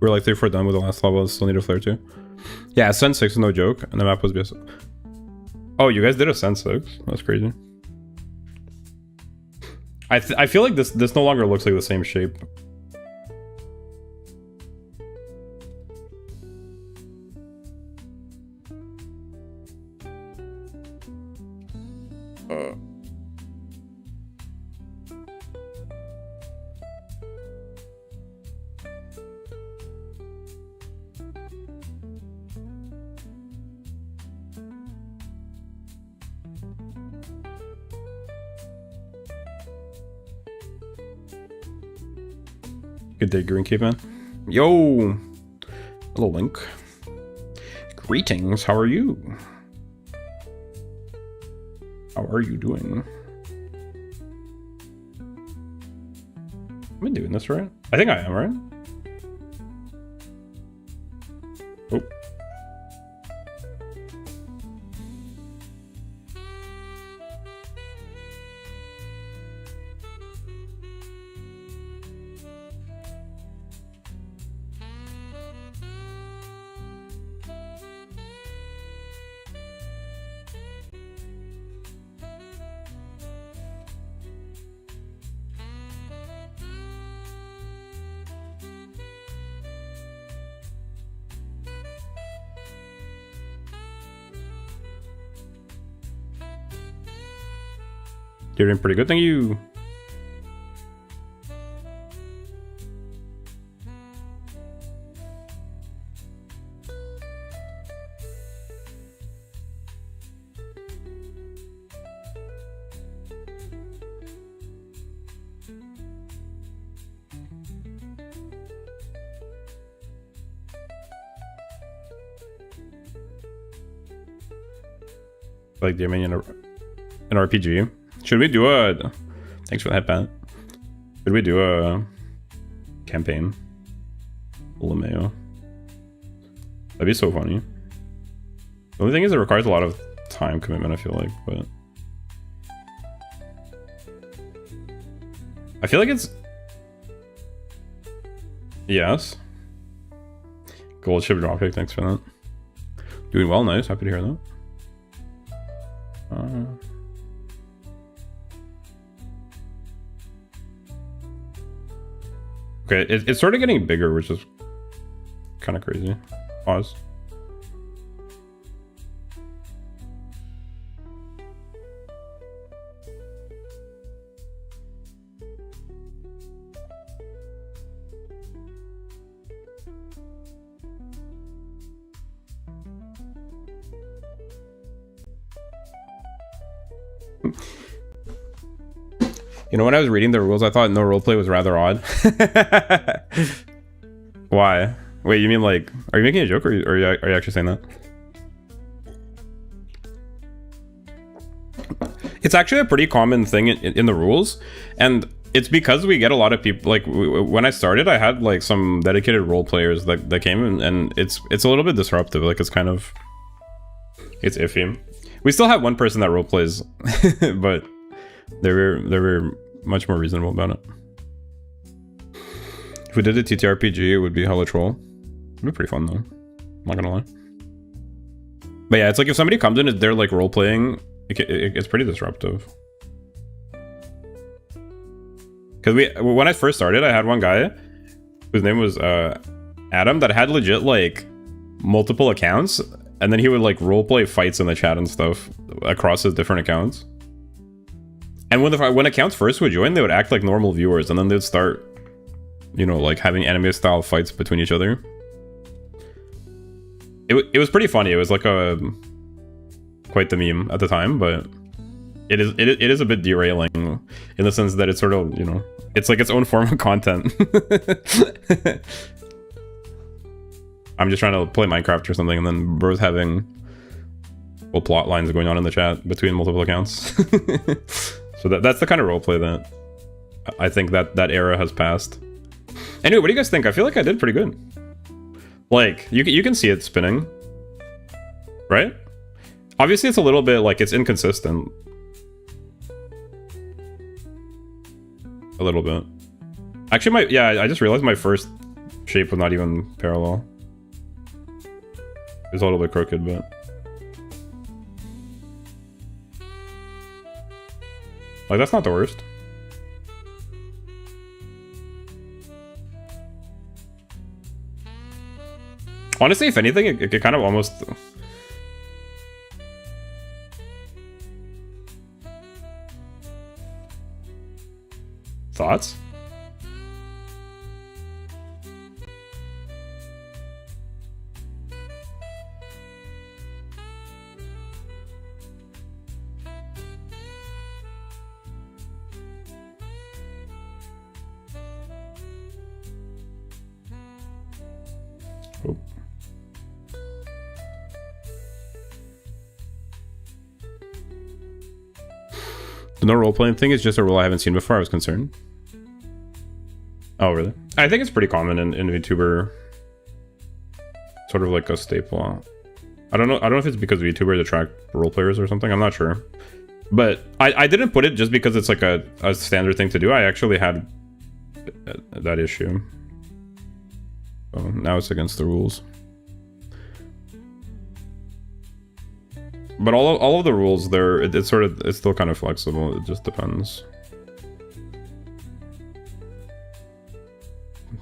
We're like 3-4 done with the last level. Still need a flare too. Yeah, Ascent 6 is no joke, and the map was best. Oh, you guys did Ascent 6? That's crazy. I feel like this no longer looks like the same shape. Good day, Green Cape Man. Yo! Hello, Link. Greetings, how are you? How are you doing? Am I doing this right? I think I am, right? Oh. You're doing pretty good, thank you. Like the in an RPG. Should we do a... Thanks for that, Pat. Should we do a campaign? LeMayo. That'd be so funny. The only thing is it requires a lot of time commitment, I feel like, but... I feel like it's... Yes. Gold ship dropkick, thanks for that. Doing well, nice, happy to hear that. Okay, it's sort of getting bigger, which is kind of crazy. Pause. You know, when I was reading the rules, I thought no roleplay was rather odd. Why? Wait, you mean like, are you making a joke or are you actually saying that? It's actually a pretty common thing in the rules, and it's because we get a lot of people, like when I started, I had like some dedicated role players that came in, and it's a little bit disruptive. Like it's kind of, it's iffy. We still have one person that role plays, but they were much more reasonable about it. If we did a TTRPG, it would be hella troll. It'd be pretty fun though. I'm not gonna lie. But yeah, it's like if somebody comes in and they're like role playing, it's pretty disruptive. Because when I first started, I had one guy whose name was Adam that had legit like multiple accounts, and then he would like roleplay fights in the chat and stuff across his different accounts. And when accounts first would join, they would act like normal viewers, and then they'd start, you know, like having anime style fights between each other. It was pretty funny. It was like quite the meme at the time, but it is a bit derailing in the sense that it's sort of, you know, it's like its own form of content. I'm just trying to play Minecraft or something, and then bro's having whole plot lines going on in the chat between multiple accounts. So that's the kind of roleplay that I think that era has passed. Anyway, what do you guys think? I feel like I did pretty good. Like, you can see it spinning, right? Obviously, it's a little bit like it's inconsistent. A little bit. Actually, I just realized my first shape was not even parallel. It's a little bit crooked, but like that's not the worst. Honestly, if anything, it kind of almost... Thoughts? Oh. The no role-playing thing is just a rule I haven't seen before. I was concerned. Oh, really? I think it's pretty common in VTuber. Sort of like a staple. I don't know if it's because VTubers attract role players or something. I'm not sure. But I didn't put it just because it's like a standard thing to do. I actually had that issue. So now it's against the rules. But all of the rules there, it's still kind of flexible. It just depends.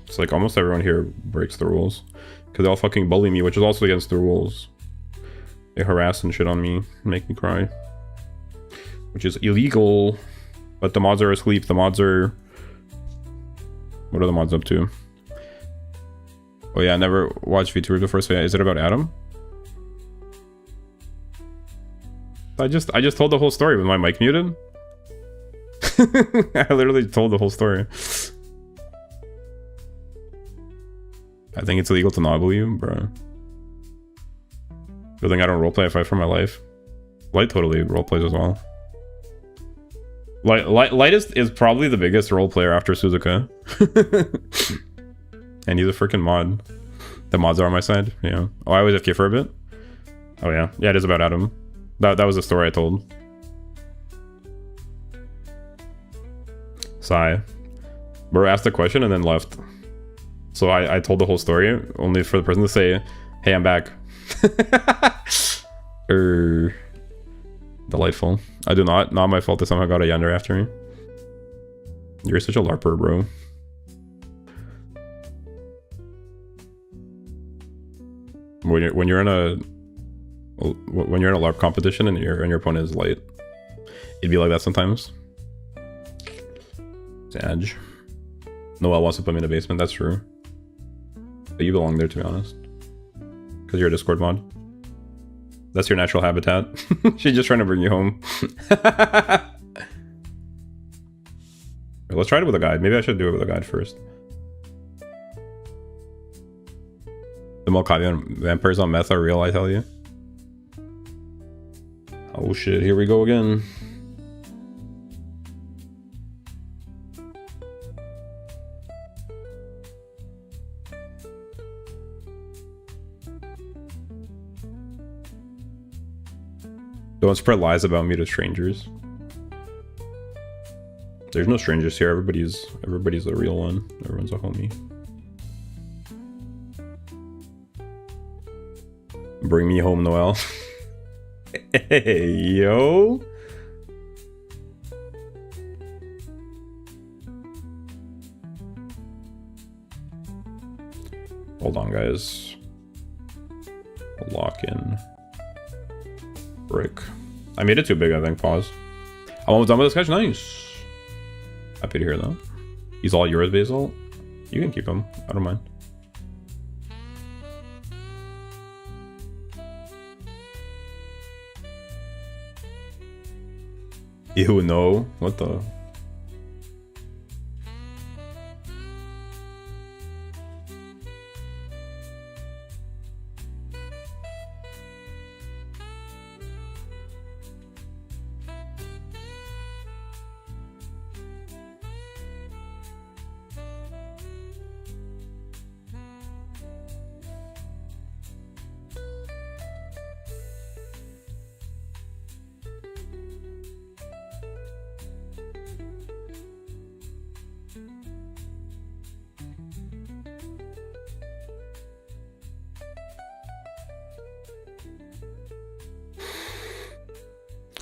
It's like almost everyone here breaks the rules because they all fucking bully me, which is also against the rules. They harass and shit on me, make me cry, which is illegal. But the mods are asleep. The mods are... What are the mods up to? Oh yeah, I never watched VTubers before, so yeah, is it about Adam? I just told the whole story with my mic muted. I literally told the whole story. I think it's illegal to not believe, bro. Good thing I don't roleplay. I fight for my life. Light totally roleplays as well. Light is probably the biggest role player after Suzuka. And he's a freaking mod. The mods are on my side. Yeah. Oh, I was FK for a bit. Oh yeah. Yeah, it is about Adam. That was the story I told. Sigh. Bro asked the question and then left. So I told the whole story only for the person to say, "Hey, I'm back." Delightful. I do not my fault that somehow got a Yander after me. You're such a LARPer, bro. When you're in a LARP competition and your opponent is light, it'd be like that sometimes. Sag. Noel wants to put me in the basement. That's true. But you belong there, to be honest, because you're a Discord mod. That's your natural habitat. She's just trying to bring you home. Let's try it with a guide. Maybe I should do it with a guide first. The Malkavian vampires on meth are real, I tell you. Oh shit, here we go again. Don't spread lies about me to strangers. There's no strangers here. Everybody's a real one. Everyone's a homie. Bring me home, Noel. Hey, yo. Hold on, guys. Lock in. Brick. I made it too big, I think. Pause. I'm almost done with this, guys. Nice. Happy to hear that. He's all yours, Basil. You can keep him. I don't mind. Ew, no. What the?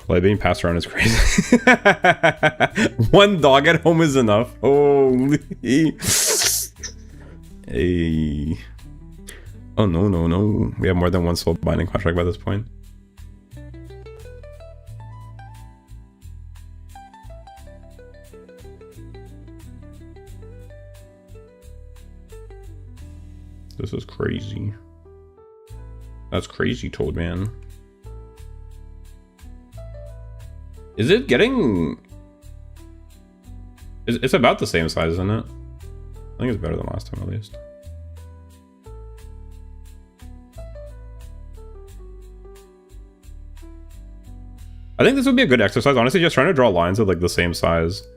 Like being passed around is crazy. One dog at home is enough. Holy. Hey. Oh no, no, no. We have more than one soul binding contract by this point. This is crazy. That's crazy, Toad Man. Is it getting... It's about the same size, isn't it? I think it's better than last time, at least. I think this would be a good exercise. Honestly, just trying to draw lines of like the same size.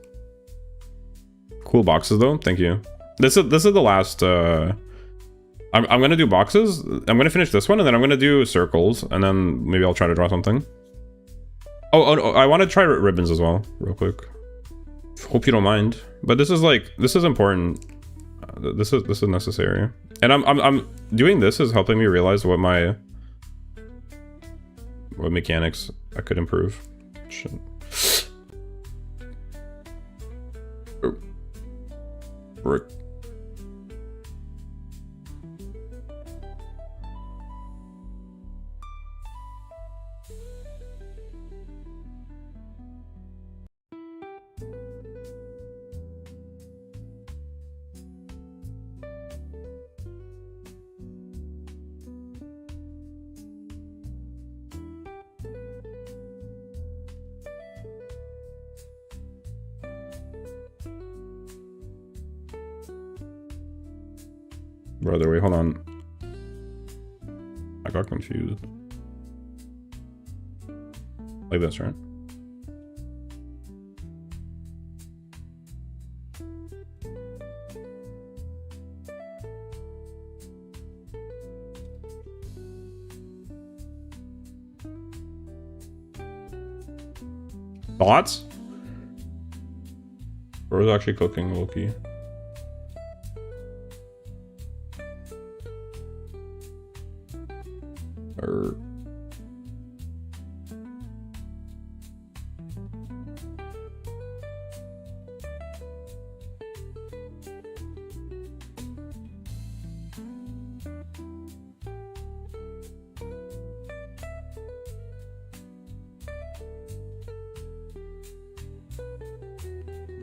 Cool boxes, though. Thank you. This is the last... I'm gonna do boxes. I'm gonna finish this one, and then I'm gonna do circles, and then maybe I'll try to draw something. Oh, I want to try ribbons as well, real quick. Hope you don't mind, but this is important. This is necessary, and I'm doing this is helping me realize what mechanics I could improve. Shit. Brick. Brother, wait, hold on. I got confused. Like this, right? Thoughts? Bro's actually cooking, Loki.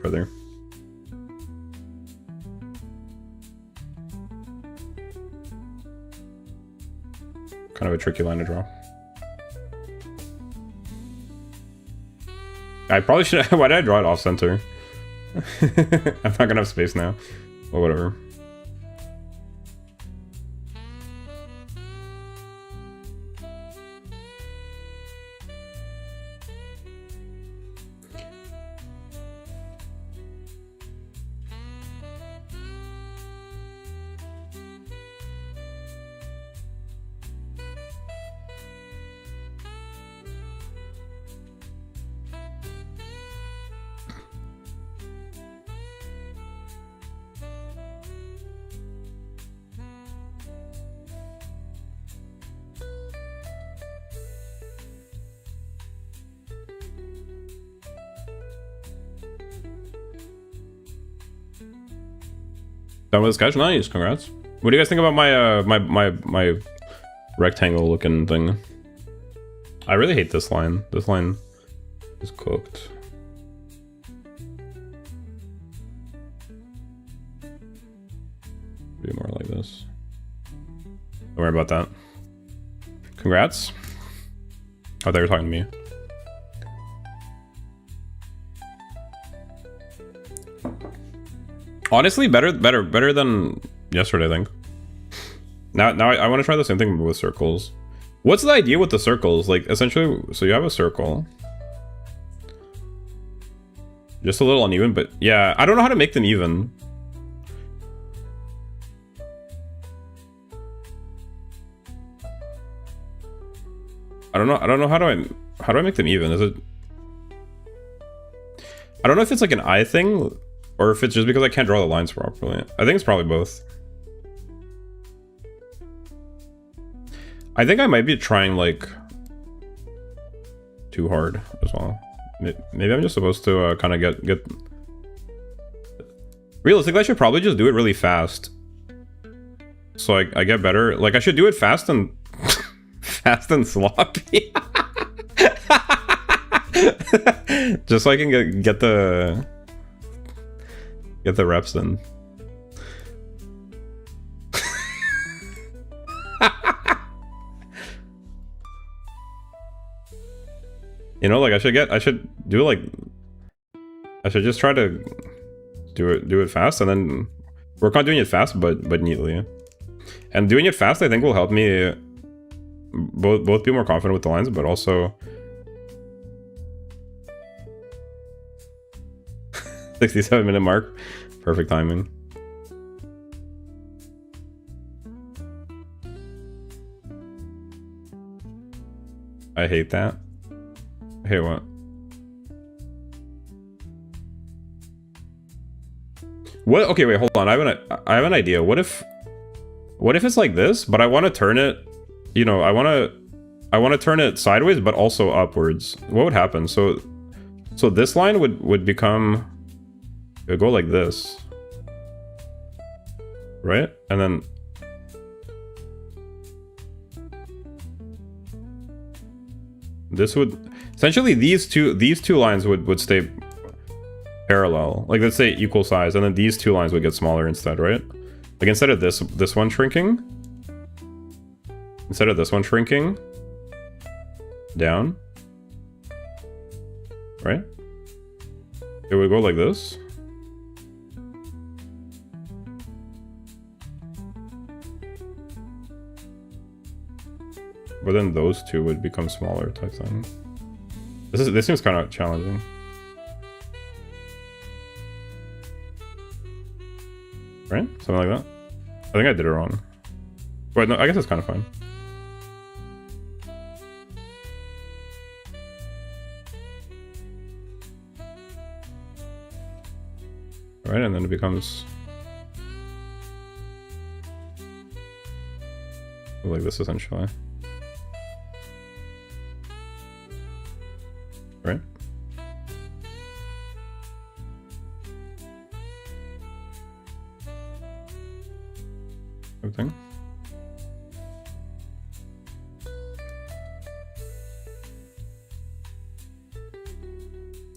Brother. Kind of a tricky line to draw. I probably should. Why did I draw it off center? I'm not gonna have space now. Or whatever. Done with the sketch? Nice, congrats. What do you guys think about my my rectangle looking thing? I really hate this line. This line is cooked. Be more like this. Don't worry about that. Congrats. Oh, they were talking to me. Honestly, better than yesterday, I think. Now I want to try the same thing with circles. What's the idea with the circles? Like, essentially, so you have a circle. Just a little uneven, but yeah, I don't know how to make them even. I don't know how do I make them even? Is it? I don't know if it's like an eye thing, or if it's just because I can't draw the lines properly. I think it's probably both. I think I might be trying like too hard as well. Maybe I'm just supposed to kind of get. Realistically, I should probably just do it really fast, so I get better. Like I should do it fast and fast and sloppy, just so I can get the reps in. You know, like I should do like I should just try to do it fast and then work on doing it fast but neatly. And doing it fast I think will help me both be more confident with the lines, but also 67-minute mark. Perfect timing. I hate that. Hey, what? What? Okay, wait, hold on. I have an idea. What if it's like this, but I want to turn it, you know, I want to turn it sideways, but also upwards. What would happen? So this line would become, it would go like this, right? And then this would essentially these two lines would stay parallel, like let's say equal size, and then these two lines would get smaller instead, right? Like instead of this one shrinking, down, right? It would go like this. But then those two would become smaller type thing. This seems kind of challenging. Right? Something like that. I think I did it wrong. But no, I guess it's kind of fine. Right, and then it becomes like this essentially. Right? Everything.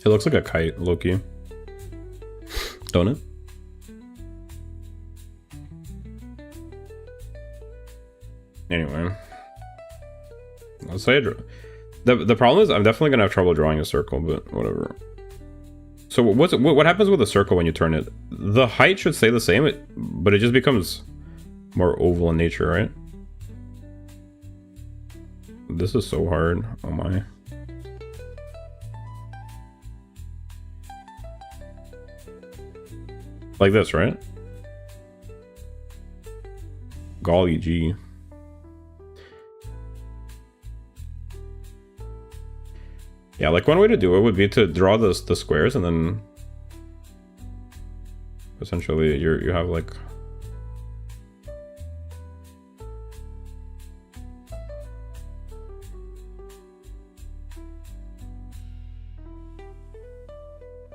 It looks like a kite, low-key. Don't it? Anyway. Let's say the problem is I'm definitely gonna have trouble drawing a circle, but whatever. So what happens with a circle when you turn it? The height should stay the same, but it just becomes more oval in nature, right? This is so hard. Oh my. Like this, right? Golly gee. Yeah, like one way to do it would be to draw the squares and then essentially you have like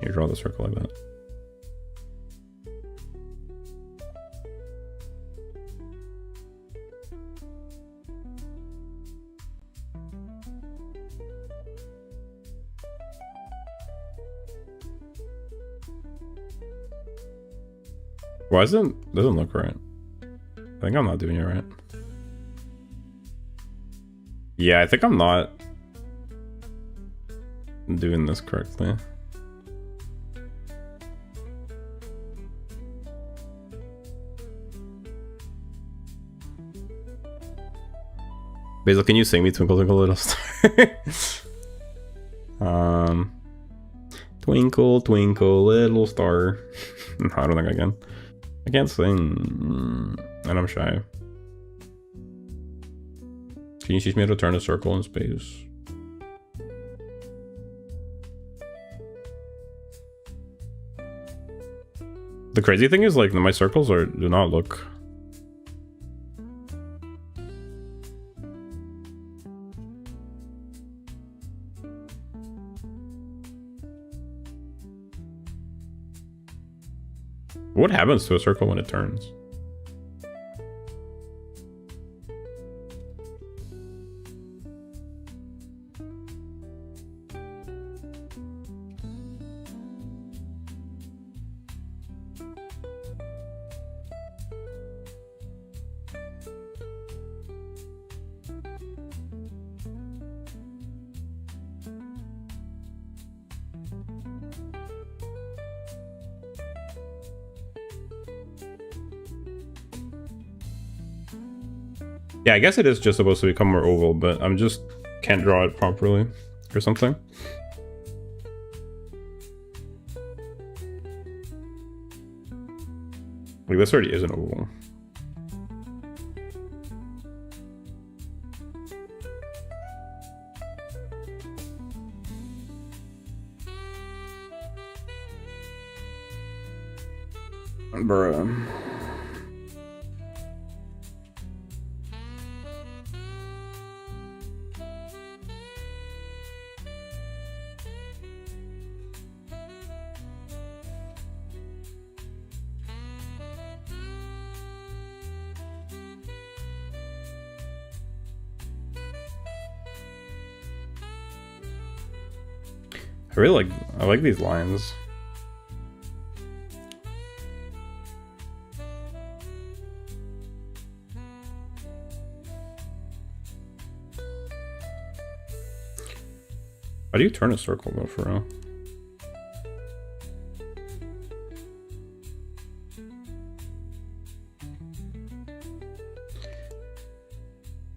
you draw the circle like that. Why doesn't look right? I think I'm not doing it right. Yeah, I think I'm not doing this correctly. Basil, can you sing me Twinkle Twinkle Little Star? Twinkle Twinkle Little Star. No, I don't think I can. I can't sing, and I'm shy. Can you teach me how to turn a circle in space? The crazy thing is, like, my circles do not look. What happens to a circle when it turns? Yeah, I guess it is just supposed to become more oval, but I'm just can't draw it properly or something. Like this already is an oval. Bruh. I like these lines. How do you turn a circle though, for real?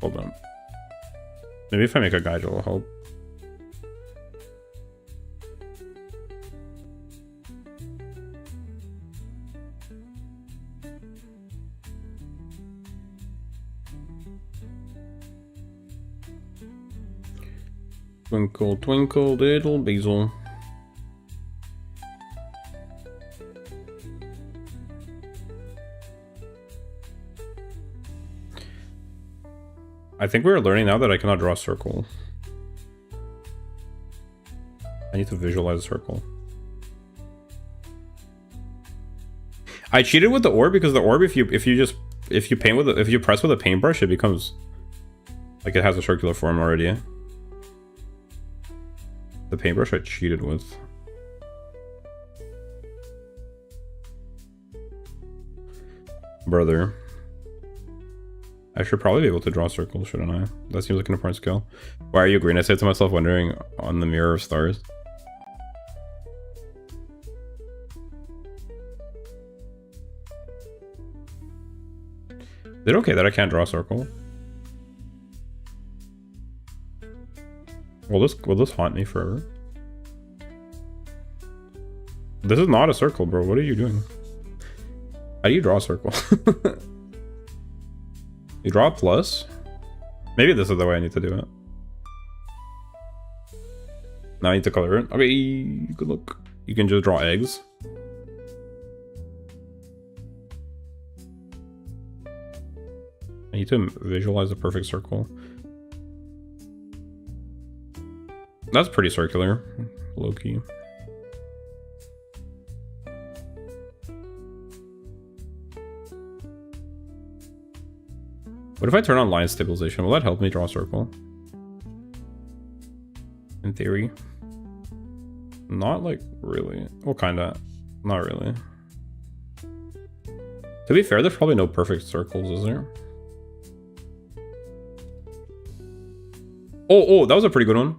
Hold on. Maybe if I make a guide, it'll help. Twinkle, twinkle, little Basil. I think we're learning now that I cannot draw a circle. I need to visualize a circle. I cheated with the orb because the orb, if you press with a paintbrush, it becomes like it has a circular form already. The paintbrush I cheated with. Brother. I should probably be able to draw circles, shouldn't I? That seems like an important skill. Why are you green? I said to myself, wondering on the mirror of stars. Is it okay that I can't draw a circle? Will this haunt me forever? This is not a circle, bro. What are you doing? How do you draw a circle? You draw a plus? Maybe this is the way I need to do it. Now I need to color it. Okay, good luck. You can just draw eggs. I need to visualize a perfect circle. That's pretty circular, low-key. What if I turn on line stabilization? Will that help me draw a circle? In theory. Not like really. Well, kinda. Not really. To be fair, there's probably no perfect circles, is there? Oh, that was a pretty good one.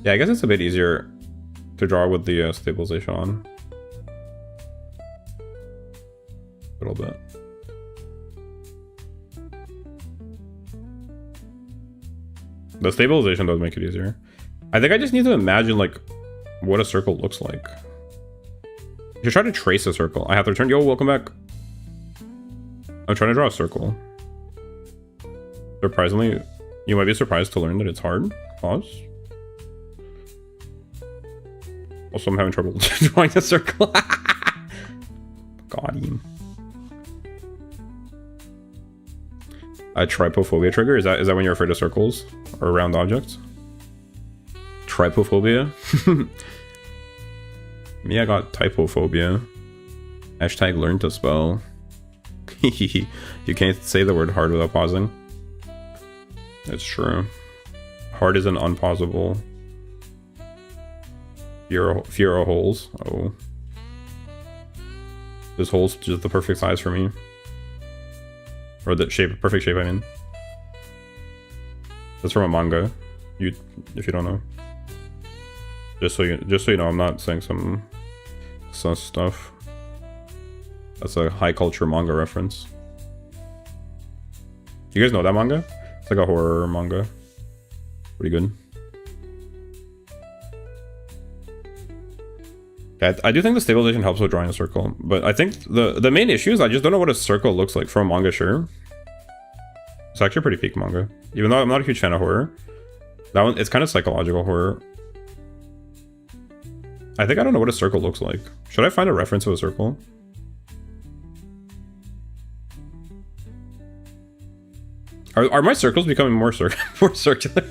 Yeah, I guess it's a bit easier to draw with the stabilization on. A little bit. The stabilization does make it easier. I think I just need to imagine like what a circle looks like. I should try to trace a circle. I have to return. Yo, welcome back. I'm trying to draw a circle. Surprisingly, you might be surprised to learn that it's hard. Pause. Also, I'm having trouble drawing a circle. God, him. A trypophobia trigger? Is that when you're afraid of circles or round objects? Trypophobia? Me, I got typophobia. Hashtag learn to spell. You can't say the word hard without pausing. It's true. Hard is an unpausable. Fear of holes. Oh. This hole's just the perfect size for me. Or the shape, perfect shape, I mean. That's from a manga. If you don't know. Just so you know, I'm not saying some sus stuff. That's a high culture manga reference. You guys know that manga? It's like a horror manga. Pretty good. Yeah, I do think the stabilization helps with drawing a circle, but I think the main issue is I just don't know what a circle looks like from manga, sure. It's actually pretty peak manga. Even though I'm not a huge fan of horror. That one, it's kind of psychological horror. I think I don't know what a circle looks like. Should I find a reference of a circle? Are my circles becoming more circular?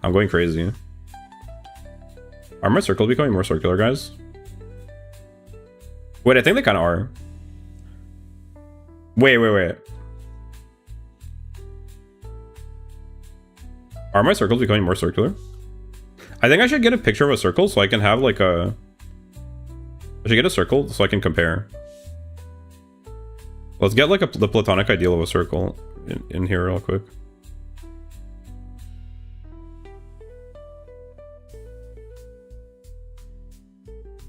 I'm going crazy. Are my circles becoming more circular, guys? Wait, I think they kind of are. Wait. Are my circles becoming more circular? I think I should get a picture of a circle so I can have like a... I should get a circle so I can compare. Let's get like the platonic ideal of a circle in here real quick.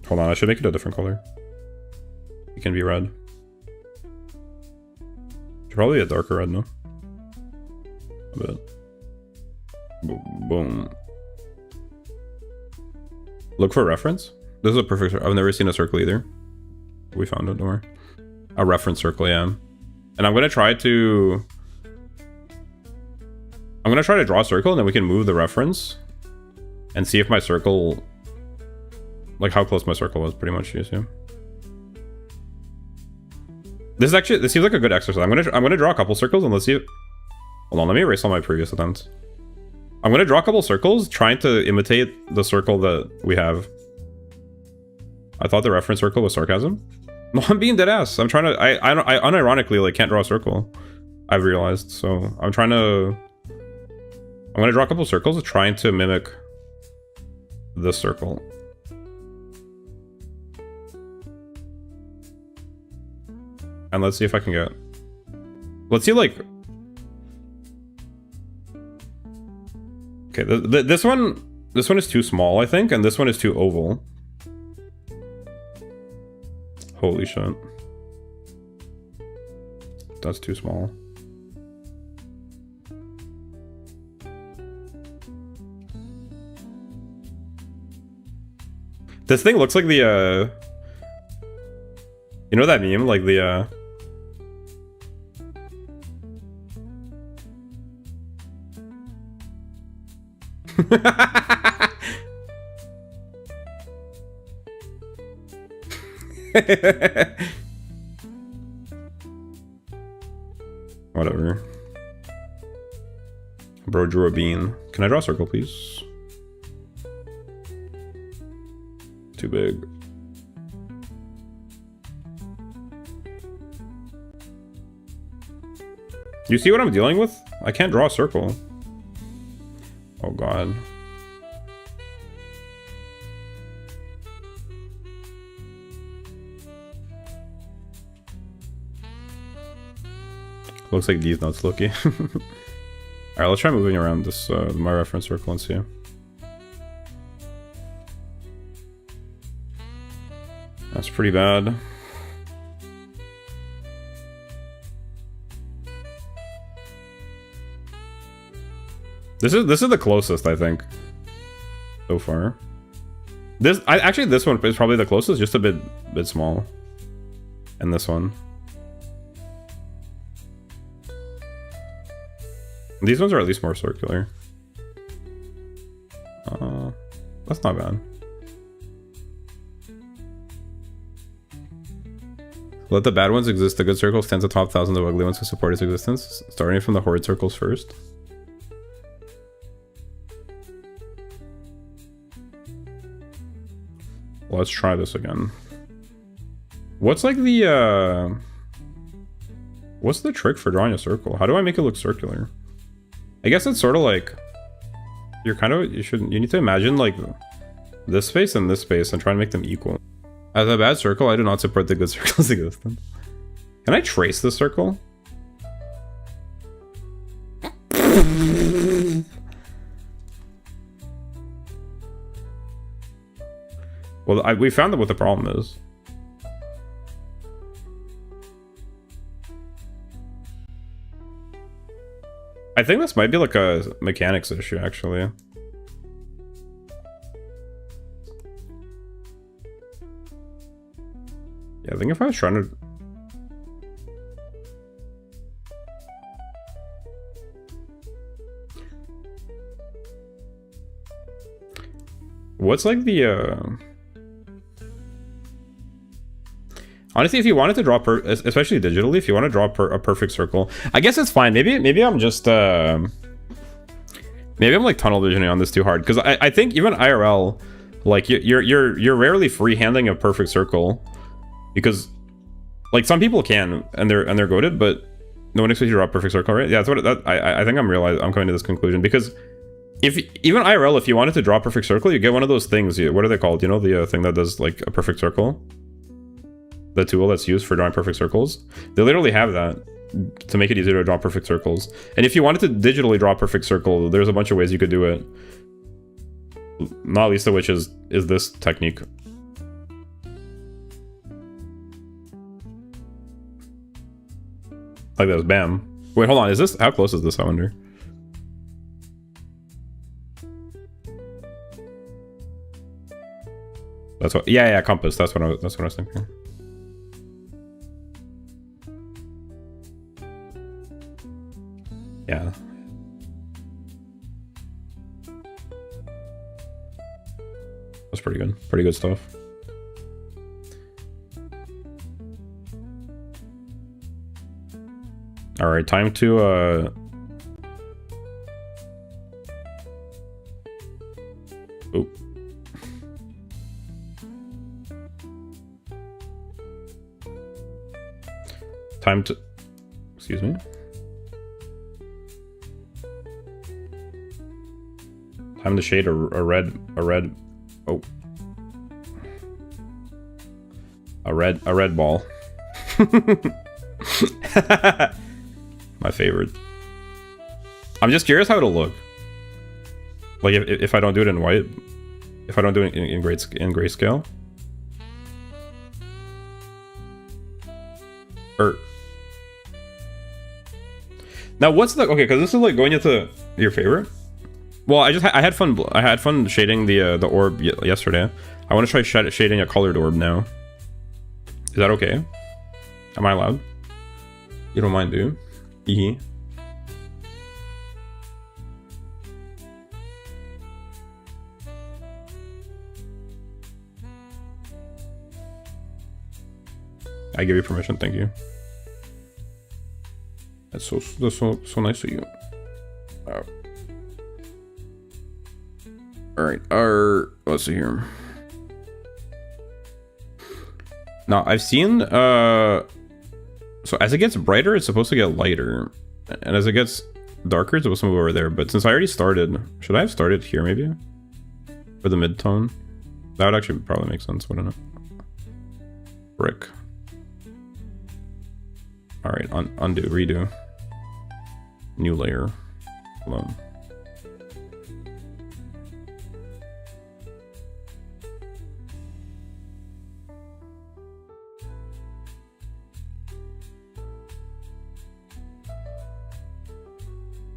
Hold on, I should make it a different color. It can be red. Should Probably a darker red, no? A bit. Boom. Look for a reference. This is a perfect circle. I've never seen a circle either. We found it, don't worry. A reference circle, yeah. And I'm gonna try to draw a circle, and then we can move the reference and see if my circle, like how close my circle was, pretty much. You see? This seems like a good exercise. I'm gonna draw a couple circles and let's see. Hold on, let me erase all my previous attempts. I'm gonna draw a couple circles, trying to imitate the circle that we have. I thought the reference circle was sarcasm. No, I'm being dead ass. I'm trying to. I unironically like can't draw a circle. I've realized. So I'm gonna draw a couple circles, trying to mimic this circle. And let's see if I can get. Let's see, like. Okay, this one is too small, I think, and this one is too oval. Holy shit. That's too small. This thing looks like the, you know that meme? Like the, whatever. Bro drew a bean. Can I draw a circle, please? Too big. You see what I'm dealing with? I can't draw a circle. Oh god. Looks like these nuts looky. Alright, let's try moving around this my reference circle and see. That's pretty bad. This is the closest, I think, so far. Actually this one is probably the closest, just a bit small. And this one. These ones are at least more circular. That's not bad. Let the bad ones exist. The good circles tend to top thousands of ugly ones who support its existence, starting from the horrid circles first. Let's try this again. What's like the what's the trick for drawing a circle? How do I make it look circular? I guess it's sort of like you need to imagine like this space and this space and try and make them equal. As a bad circle, I do not support the good circle's existence. Can I trace this circle? Well, we found out what the problem is. I think this might be like a mechanics issue, actually. Yeah, I think if I was trying to... What's like the, Honestly, if you wanted to draw, especially digitally, if you want to draw a perfect circle, I guess it's fine. Maybe I'm just, maybe I'm like tunnel visioning on this too hard. Because I think even IRL, like you're rarely freehanding a perfect circle, because like some people can and they're goated, but no one expects you to draw a perfect circle, right? Yeah, that's what I think I'm coming to this conclusion, because if even IRL, if you wanted to draw a perfect circle, you get one of those things. What are they called? You know, the thing that does like a perfect circle. The tool that's used for drawing perfect circles. They literally have that to make it easier to draw perfect circles. And if you wanted to digitally draw a perfect circle, there's a bunch of ways you could do it. Not least of which is this technique. Like this, bam. Wait, hold on. Is this, how close is this, I wonder? That's what, yeah, compass. That's what I was thinking. Yeah. That's pretty good. Pretty good stuff. All right, time to oh. Time to, excuse me. Time to shade a red, oh. A red ball. My favorite. I'm just curious how it'll look. Like if I don't do it in white, if I don't do it in grayscale. Or now what's the, okay, because this is like going into your favorite. Well, I had fun shading the orb yesterday. I want to try shading a colored orb now. Is that okay? Am I allowed? You don't mind, do you? Hee. I give you permission, thank you. That's so nice of you. Oh. All right, let's see here. Now I've seen so as it gets brighter, it's supposed to get lighter, and as it gets darker, it's supposed to move over there. But since I already started, should I have started here maybe for the mid-tone? That would actually probably make sense, wouldn't it? Brick. All right, undo, redo, new layer. Hold on.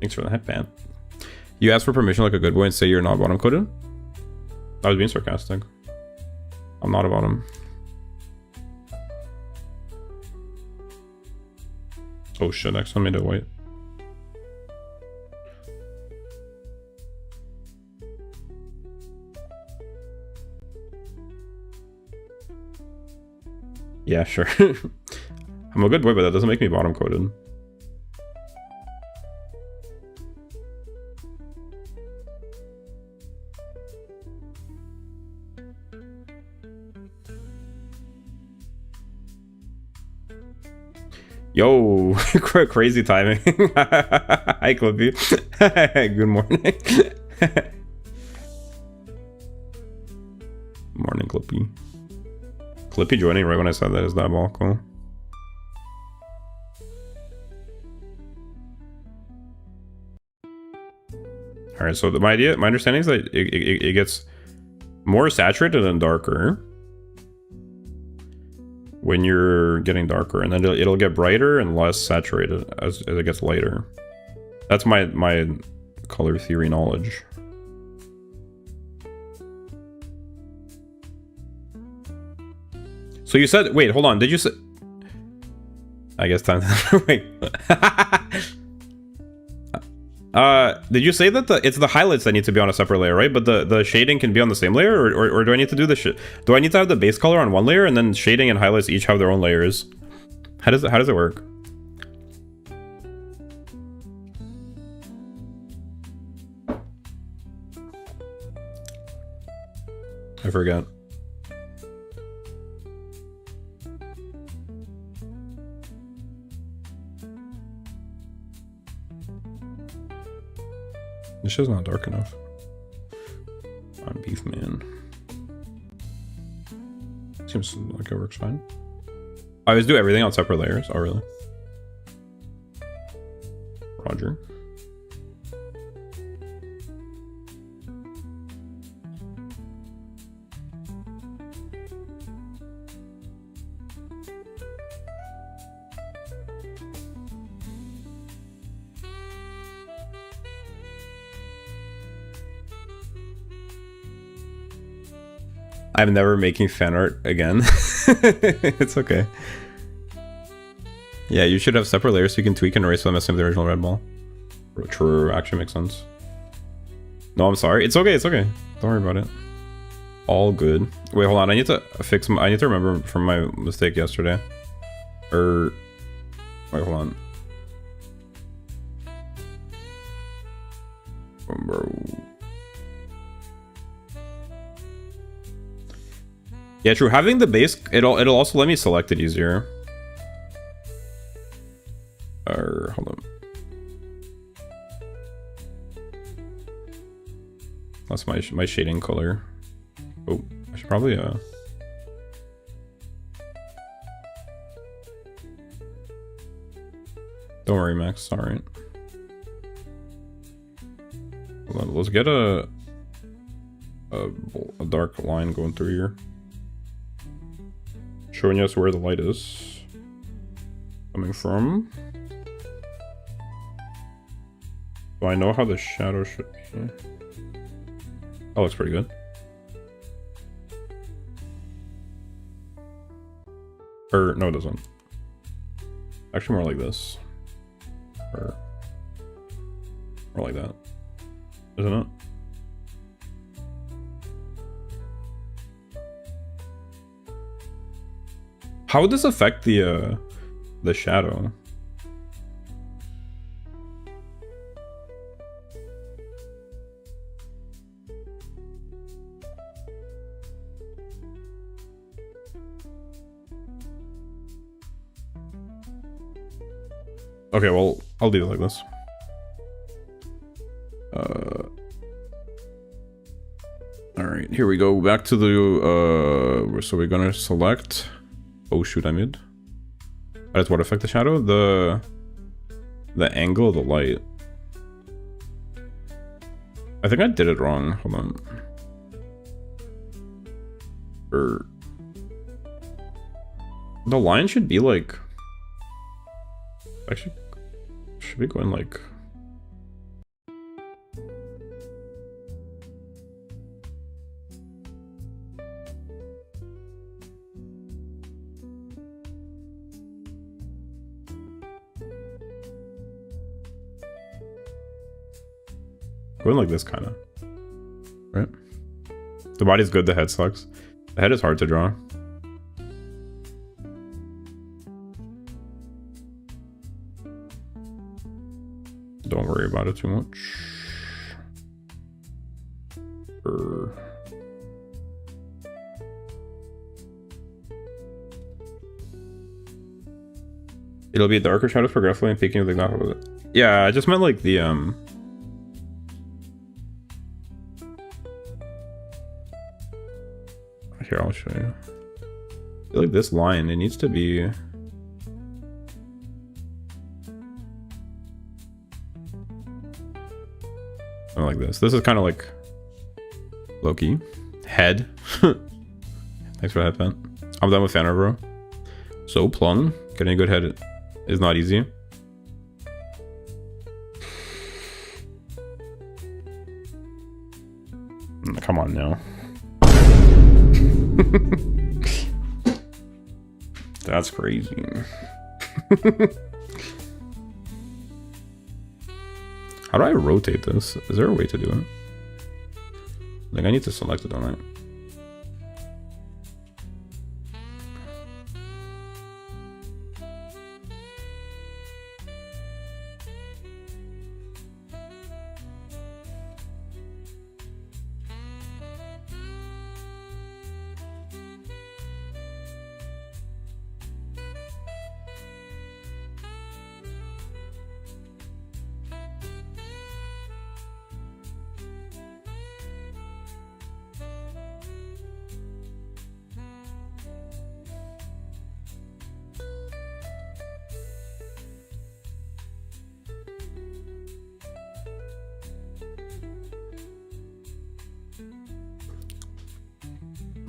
Thanks for the headband. You asked for permission like a good boy and say you're not bottom coded? I was being sarcastic. I'm not a bottom. Oh shit, next one made it white. Yeah, sure. I'm a good boy, but that doesn't make me bottom coded. Yo, crazy timing. Hi, Clippy. Good morning. Morning, Clippy. Clippy joining right when I said that is diabolical. All right, so my understanding is that it gets more saturated and darker when you're getting darker, and then it'll get brighter and less saturated as it gets lighter. That's my color theory knowledge. So you said, wait, hold on, did you say, I guess time wait. Did you say that it's the highlights that need to be on a separate layer, right? But the shading can be on the same layer, or do I need to do the shit? Do I need to have the base color on one layer and then shading and highlights each have their own layers? How does it work? I forgot. This shit's not dark enough. I'm beef man. Seems like it works fine. I always do everything on separate layers. Oh, really? Roger. I'm never making fan art again. It's okay. Yeah, you should have separate layers so you can tweak and erase them messing with the original red ball. True, actually makes sense. No, I'm sorry. It's okay, it's okay. Don't worry about it. All good. Wait, hold on. I need to fix my... I need to remember from my mistake yesterday. Wait, hold on. Yeah, true. Having the base, it'll also let me select it easier. Hold on. That's my shading color. Oh, I should probably Don't worry, Max. It's alright. Hold on, let's get a dark line going through here, showing us where the light is coming from. So I know how the shadow should be. That looks pretty good. Or no, it doesn't. Actually, more like this. Or more like that. Isn't it? How would this affect the shadow? Okay, well, I'll do it like this. Alright, here we go. Back to the, so we're gonna select, oh shoot, I mid. How does what affect the shadow? The angle of the light. I think I did it wrong. Hold on. The line should be like, actually, should be going like, going like this kind of, right? The body's good, the head sucks. The head is hard to draw. Don't worry about it too much. It'll be darker shadows progressively and peaking with the with it. Yeah, I just meant like the Here, I'll show you. I feel like this line, it needs to be like this. This is kind of like Loki. Head. Thanks for that, Fan. I'm done with fan art, bro. So plum. Getting a good head is not easy. Come on now. That's crazy. How do I rotate this? Is there a way to do it? Like, I need to select it, don't I?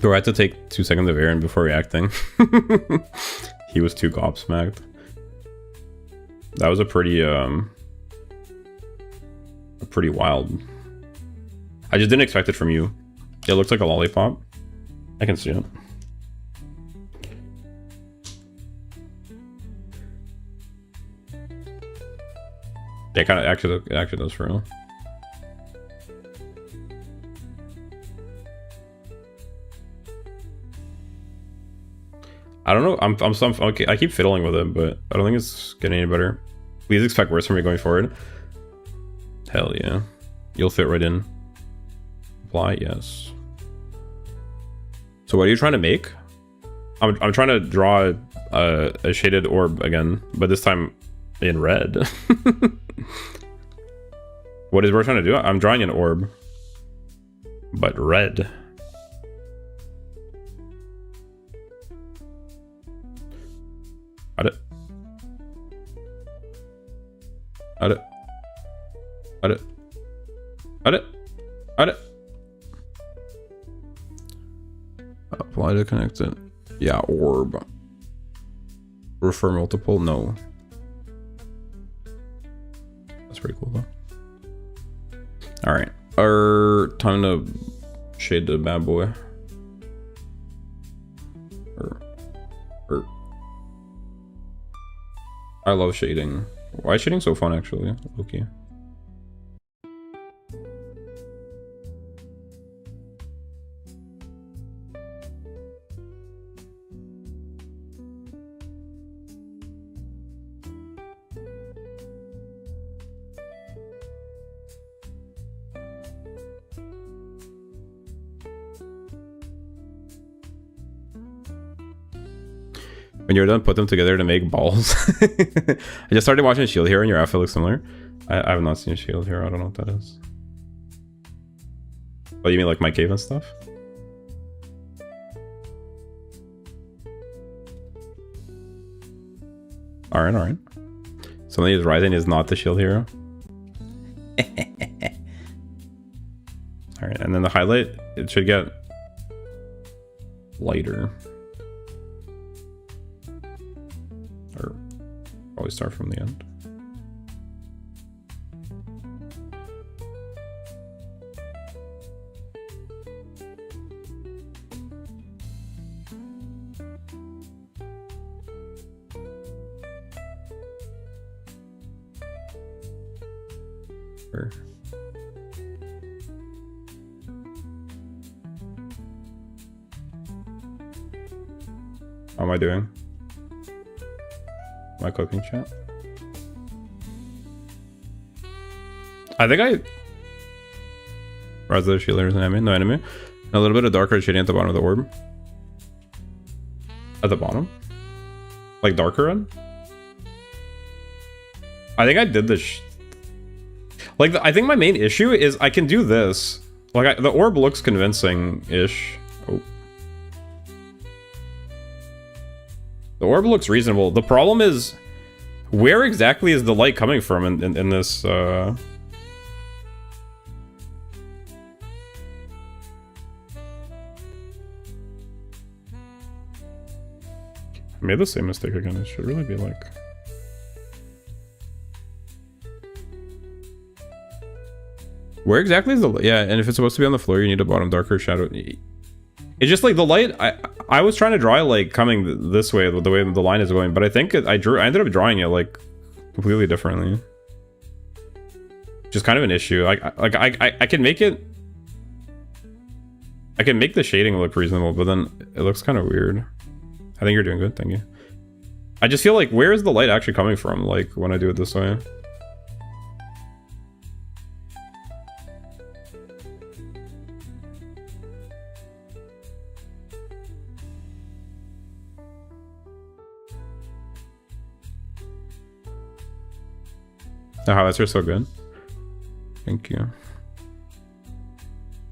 Do I have to take 2 seconds of air in before reacting? He was too gobsmacked. That was a pretty wild. I just didn't expect it from you. It looks like a lollipop. I can see it. Yeah, kind of it actually does for real. I don't know. I'm okay. I keep fiddling with it, but I don't think it's getting any better. Please expect worse from me going forward. Hell yeah, you'll fit right in. Apply, yes. So what are you trying to make? I'm trying to draw a shaded orb again, but this time in red. What is we're trying to do? I'm drawing an orb, but red. Got it. Got it. Got it. Got it. Got it. Apply to connect it. Yeah, orb. Refer multiple? No. That's pretty cool though. Alright. Time to shade the bad boy. I love shading. Why is shading so fun actually? Okay. When you're done, put them together to make balls. I just started watching Shield Hero and your outfit looks similar. I have not seen Shield Hero. I don't know what that is. Oh, you mean like my cave and stuff? Alright, alright. Something is rising is not the Shield Hero. Alright, and then the highlight, it should get lighter. Or probably start from the end. Sure. How am I doing? My cooking chat. I think I Rise of the Shield is an enemy, no enemy. A little bit of darker shading at the bottom of the orb. At the bottom? Like darker red? I think I did this. Like, I think my main issue is I can do this. Like, the orb looks convincing-ish. Oh. The orb looks reasonable. The problem is, where exactly is the light coming from in this, I made the same mistake again. It should really be like... Where exactly is the... Yeah, and if it's supposed to be on the floor, you need a bottom darker shadow. It's just like the light... I was trying to draw it like coming this way, the way the line is going, but I think I ended up drawing it like completely differently. Just kind of an issue. I can make it... I can make the shading look reasonable, but then it looks kind of weird. I think you're doing good, thank you. I just feel like, where is the light actually coming from, like, when I do it this way? The highlights are so good. Thank you.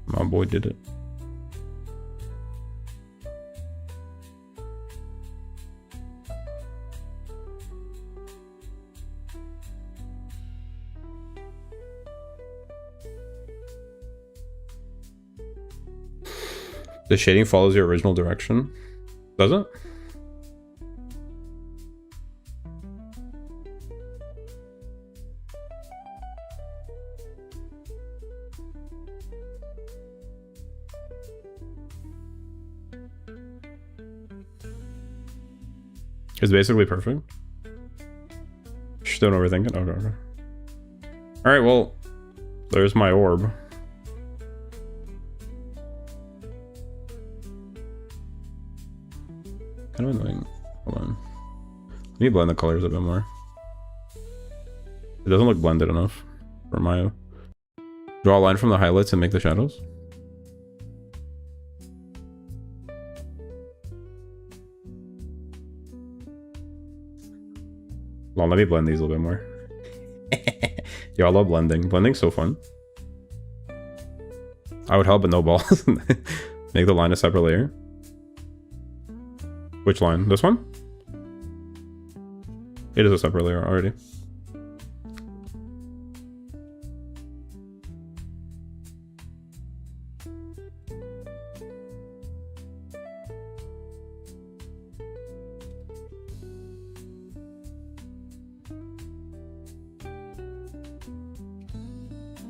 My boy did it. The shading follows your original direction. Does it? It's basically perfect. Just don't overthink it. Okay. Alright, well, there's my orb. Kind of annoying. Hold on. Let me blend the colors a bit more. It doesn't look blended enough for my... Draw a line from the highlights and make the shadows. Well, let me blend these a little bit more. Yo, I love blending. Blending's so fun. I would help, but no balls. Make the line a separate layer. Which line? This one? It is a separate layer already.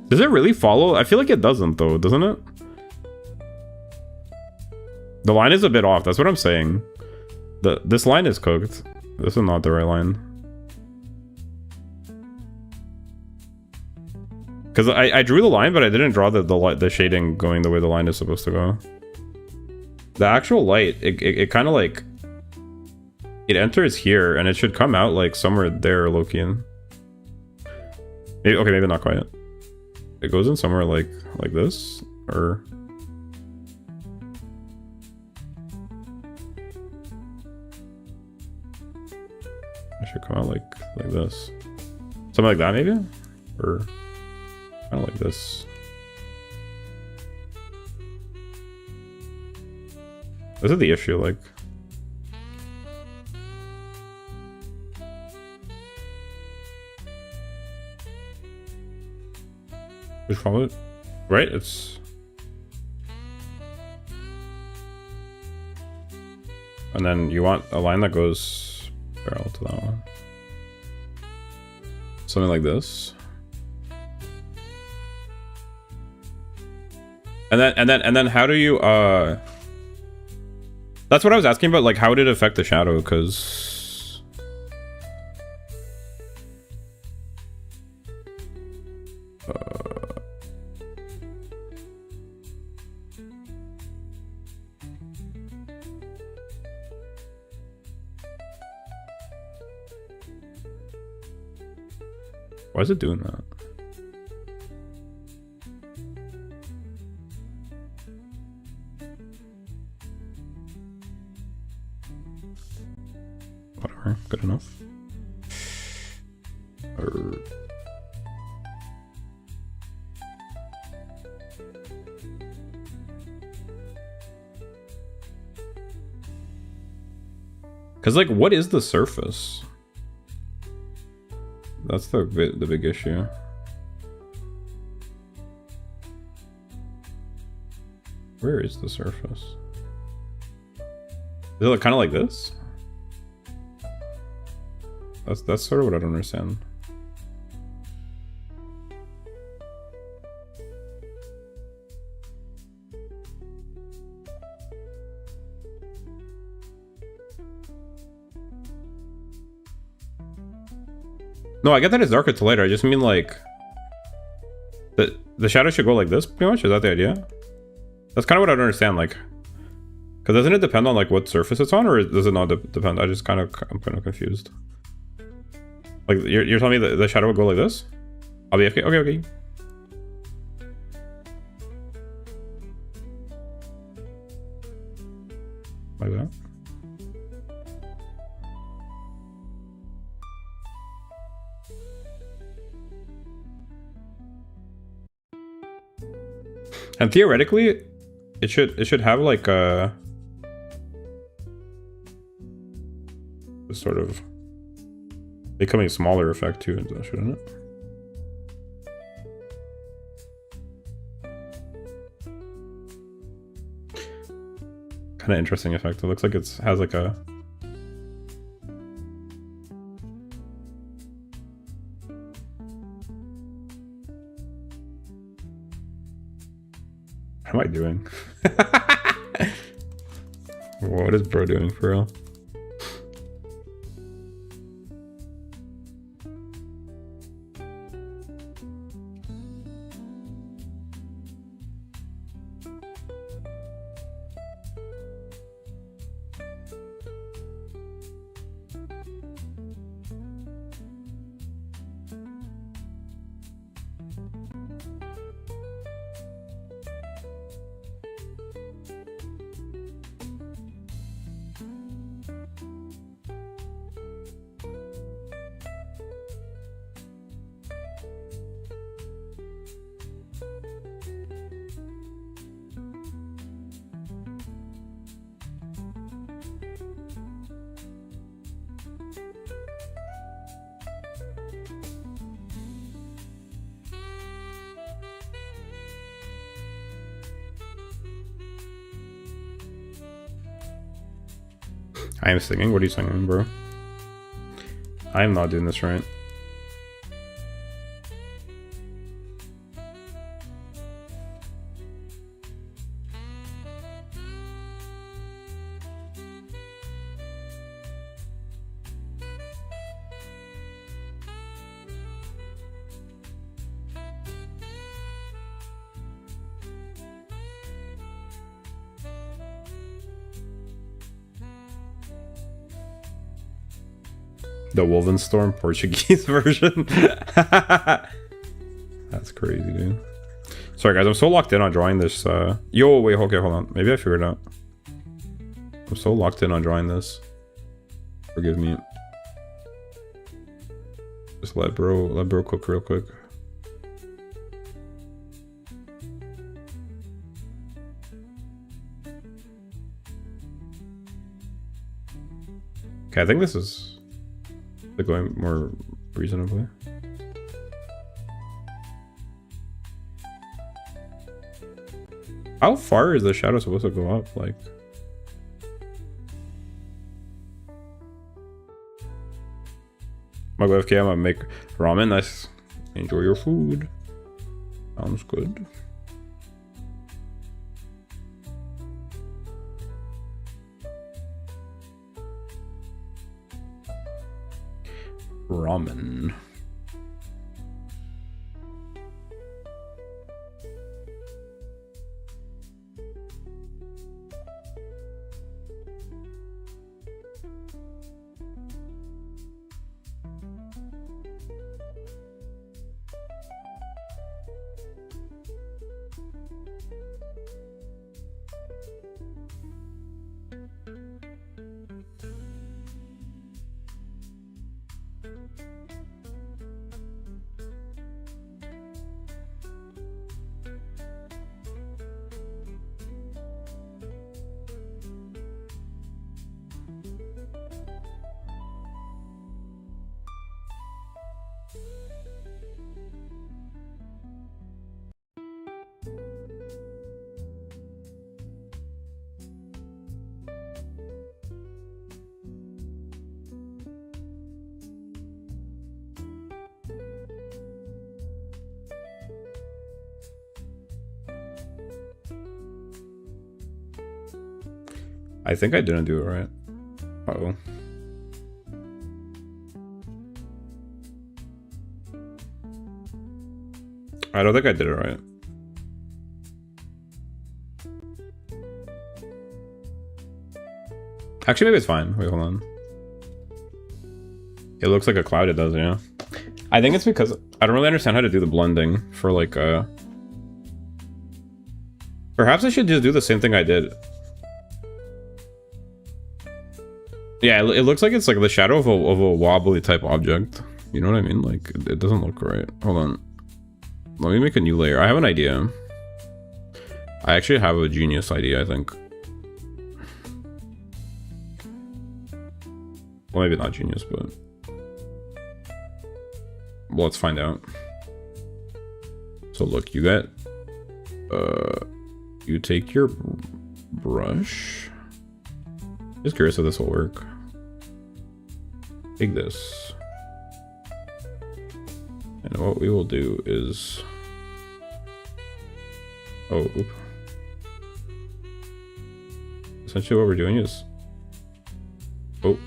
Does it really follow? I feel like it doesn't though, doesn't it? The line is a bit off, that's what I'm saying. This line is cooked. This is not the right line. Because I drew the line, but I didn't draw the shading going the way the line is supposed to go. The actual light, it kind of like... It enters here, and it should come out like somewhere there, Lokian. Maybe, okay, maybe not quite. It goes in somewhere like this, or... It should come out like this. Something like that, maybe? Or... kind of like this. This is the issue, like... Just follow it. Right? It's... And then you want a line that goes parallel to that one. Something like this. And then how do you that's what I was asking about, like how did it affect the shadow, because why is it doing that? Whatever, good enough. Because, like, what is the surface? That's the big issue. Where is the surface? Is it kind of like this? That's sort of what I don't understand. No, I get that it's darker to lighter. I just mean like the shadow should go like this, pretty much. Is that the idea? That's kind of what I don't understand. Like, because doesn't it depend on like what surface it's on, or does it not depend? I'm kind of confused. Like you're telling me that the shadow will go like this? I'll be okay. Okay. Like that. And theoretically, it should have like a sort of becoming smaller effect too, shouldn't it? Kind of interesting effect. It looks like it has like a... What am I doing? What is bro doing for real? I am singing? What are you singing, bro? I am not doing this right. The Woven Storm Portuguese version. That's crazy, dude. Sorry guys, I'm so locked in on drawing this. Yo, wait, okay, hold on. Maybe I figured it out. I'm so locked in on drawing this. Forgive me. Just let bro cook real quick. Okay, I think this is going more reasonably. How far is the shadow supposed to go up? Like, my go FK, I'm gonna make ramen. Nice. Enjoy your food. Sounds good. Ramen. I think I didn't do it right. Uh-oh. I don't think I did it right. Actually, maybe it's fine. Wait, hold on. It looks like a cloud, it does, yeah. I think it's because I don't really understand how to do the blending for like perhaps I should just do the same thing I did. Yeah, it looks like it's like the shadow of a wobbly type object. You know what I mean? Like, it doesn't look right. Hold on. Let me make a new layer. I have an idea. I actually have a genius idea, I think. Well, maybe not genius, but... well, let's find out. So look, you get... you take your brush. Just curious if this will work. Take this. And what we will do is... oh, oop. Essentially what we're doing is... oh.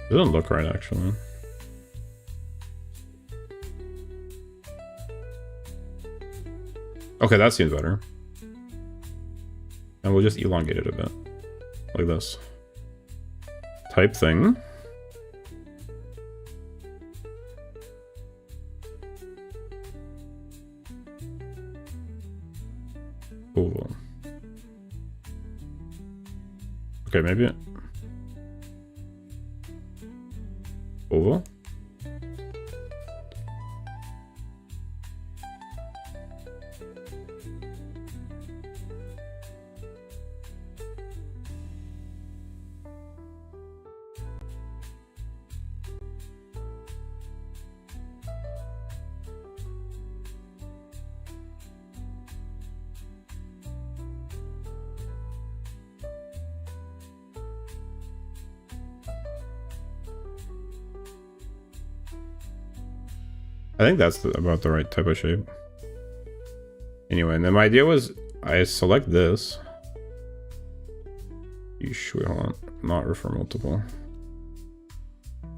It doesn't look right, actually. Okay, that seems better. And we'll just elongate it a bit. Like this. Type thing. Oval. Okay, maybe oval. I think that's about the right type of shape. Anyway, and then my idea was I select this. Yeesh, wait, hold on. Not refer multiple.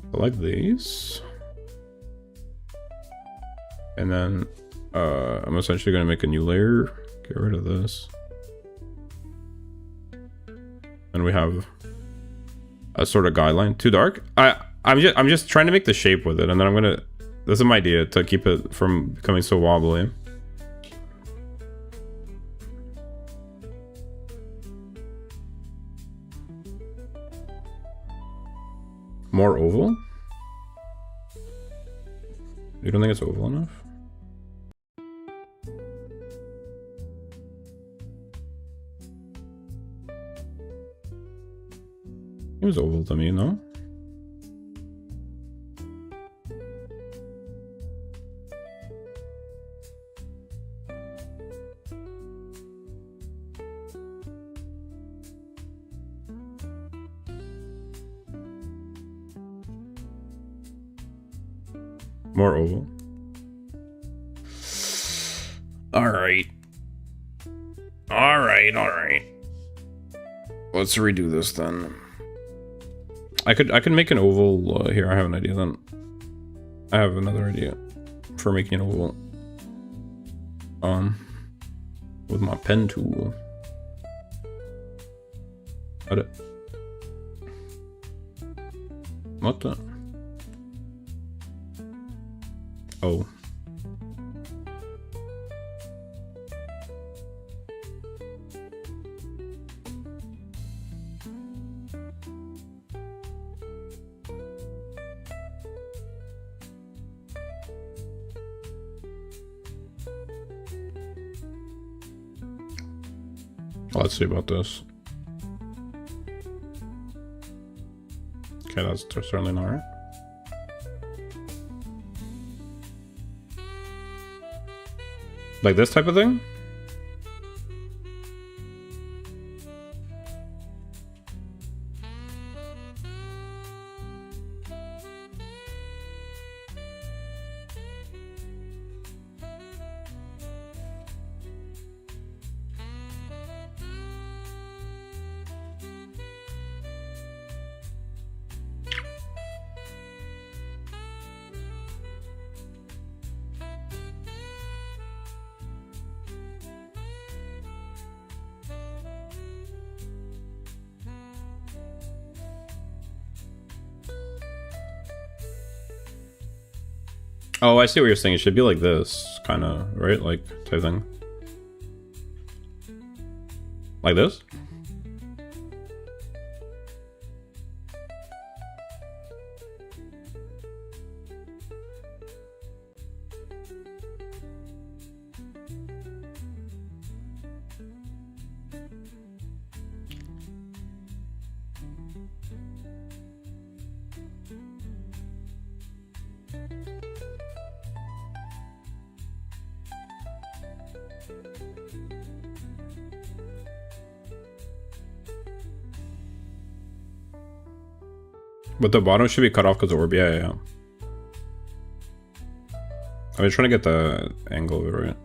Select these. And then I'm essentially going to make a new layer. Get rid of this. And we have a sort of guideline. Too dark? I'm just trying to make the shape with it, and then I'm gonna. This is my idea to keep it from becoming so wobbly. More oval? You don't think it's oval enough? It was oval to me, no? More oval. Alright. Alright. Let's redo this then. I could make an oval here. I have an idea then. I have another idea for making an oval. With my pen tool. What the? Oh. Let's see about this. Okay, that's certainly not right. Like this type of thing? Oh, I see what you're saying. It should be like this, kind of, right? Like, type thing. Like this? But the bottom should be cut off because of orb. Yeah. I'm just trying to get the angle of it right.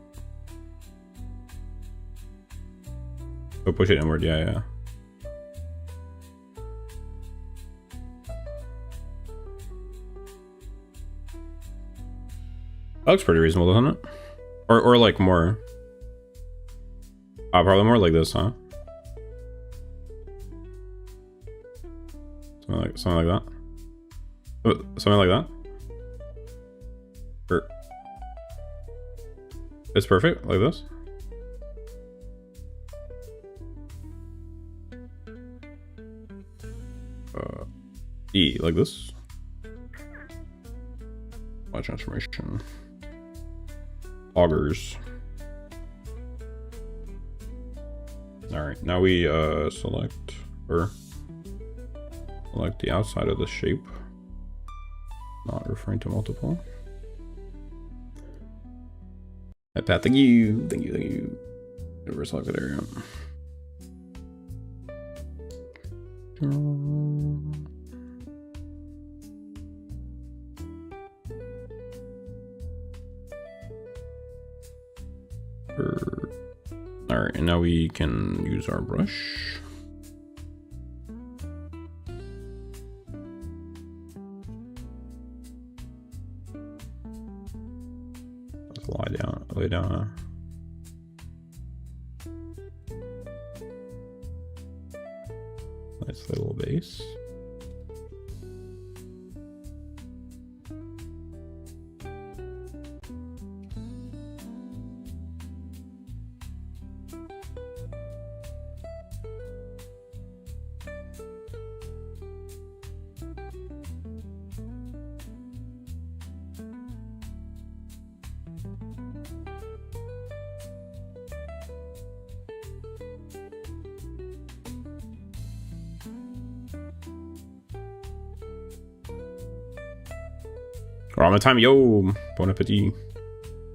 So push it inward. Yeah. That looks pretty reasonable, doesn't it? Or like more. Probably more like this, huh? Something like that. Something like that. Or it's perfect like this. E, like this. Light transformation. Augers. Alright, now we select the outside of the shape. Not referring to multiple. iPad, thank you. Never selected area. Alright, and now we can use our brush. Let's lay down. Nice little base. Ramen time, yo! Bon appetit.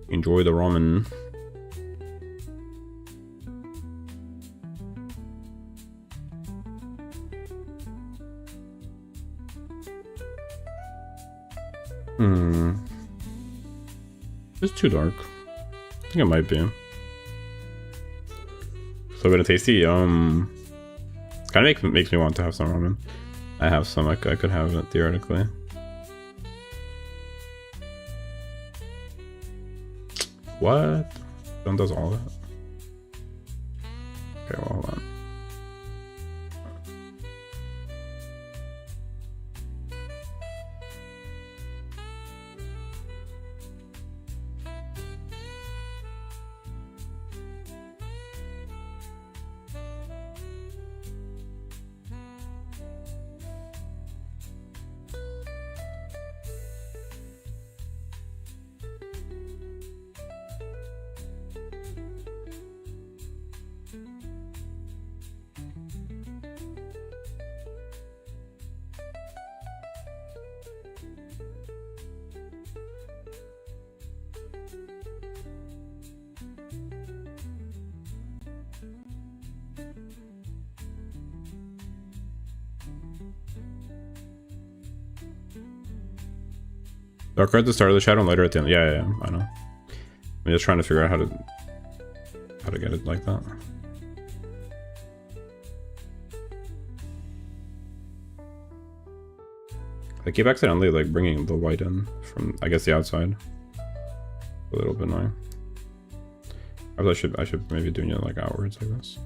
Enjoy the ramen. It's too dark. I think it might be. So bit of tasty. Kind of makes me want to have some ramen. I have some. I could have it theoretically. What? Don't does all that? Okay, well, hold on. Darker at the start of the shadow and lighter at the end. Yeah, I know. I'm just trying to figure out how to get it like that. I keep accidentally like bringing the white in from, I guess, the outside. A little bit annoying. I should maybe doing it like outwards like this.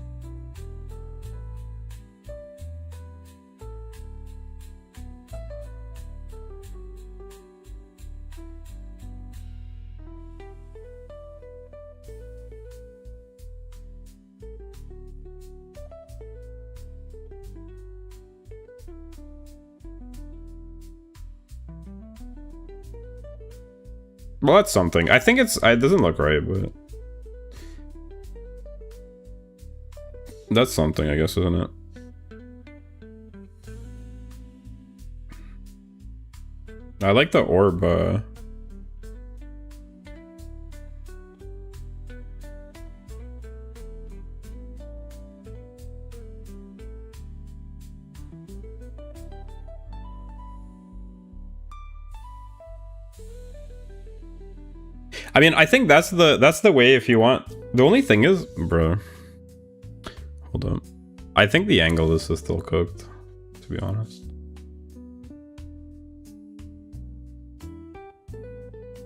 Well, that's something. I think it doesn't look right, but that's something, I guess, isn't it? I like the orb. I mean, I think that's the way if you want. The only thing is, bro. Hold up. I think the angle is still cooked, to be honest.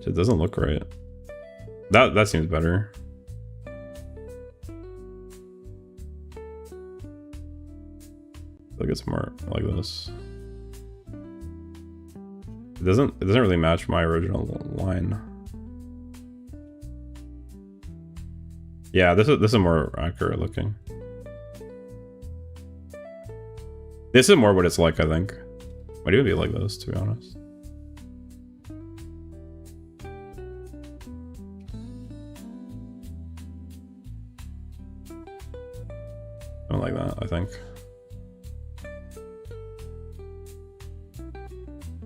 It doesn't look right. That seems better. Like it's more like this. It doesn't really match my original line. Yeah, this is more accurate looking. This is more what it's like, I think. Why do it be like this, to be honest? Something like that, I think.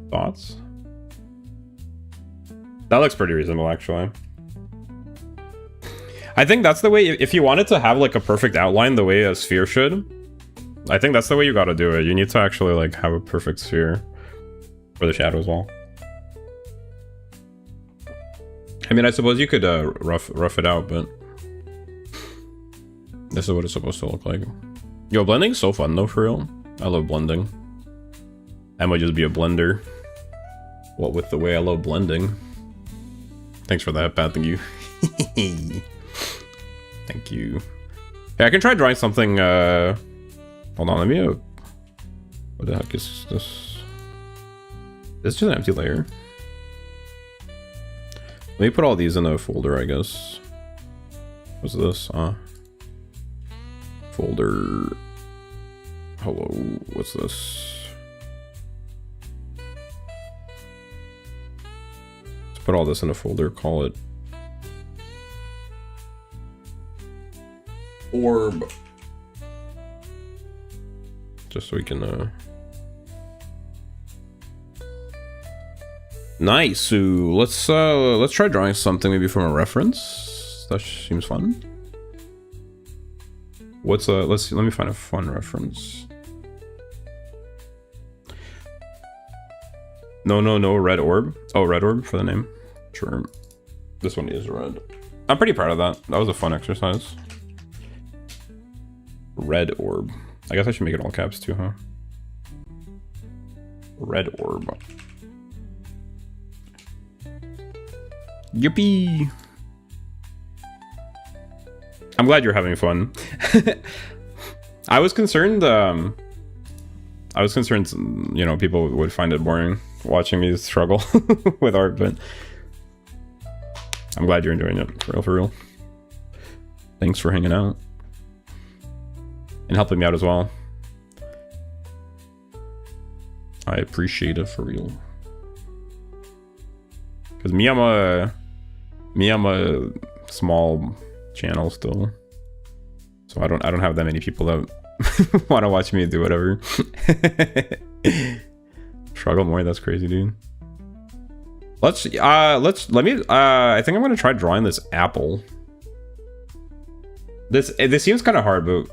Thoughts? That looks pretty reasonable, actually. I think that's the way, if you wanted to have like a perfect outline the way a sphere should, I think that's the way you gotta do it. You need to actually like have a perfect sphere for the shadow as well. I mean, I suppose you could rough it out, but this is what it's supposed to look like. Yo, blending's so fun though, for real. I love blending. I might just be a blender. What with the way I love blending. Thanks for that, Pat. Thank you. Thank you. Yeah, I can try drawing something. Hold on, let me. What the heck is this? This is just an empty layer. Let me put all these in a folder, I guess. What's this? Folder. Hello. What's this? Let's put all this in a folder. Call it orb. Just so we can nice. So let's try drawing something maybe from a reference. That seems fun. What's let me find a fun reference. No, red orb. Oh, red orb for the name. Sure. This one is red. I'm pretty proud of that. That was a fun exercise. Red orb. I guess I should make it all caps too, huh? Red orb. Yippee! I'm glad you're having fun. I was concerned, you know, people would find it boring watching me struggle with art, but I'm glad you're enjoying it, for real. Thanks for hanging out. And helping me out as well. I appreciate it, for real. Because me, I'm a small channel still, so I don't have that many people that want to watch me do whatever. Struggle more. That's crazy, dude. I think I'm gonna try drawing this apple. This seems kind of hard, but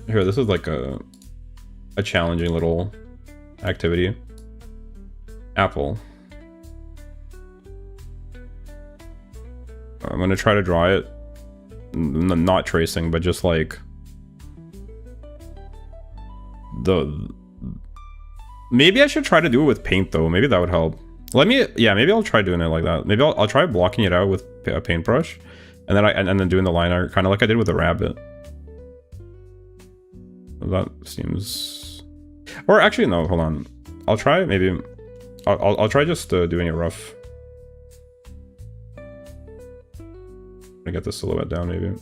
here, this is like a challenging little activity. Apple. I'm gonna try to draw it, not tracing, but just like maybe I should try to do it with paint though. Maybe that would help. Maybe I'll try doing it like that. Maybe I'll try blocking it out with a paintbrush, and then doing the line art, kind of like I did with the rabbit. That seems, or actually no, hold on. I'll try maybe. I'll try just doing it rough. I get the silhouette down maybe.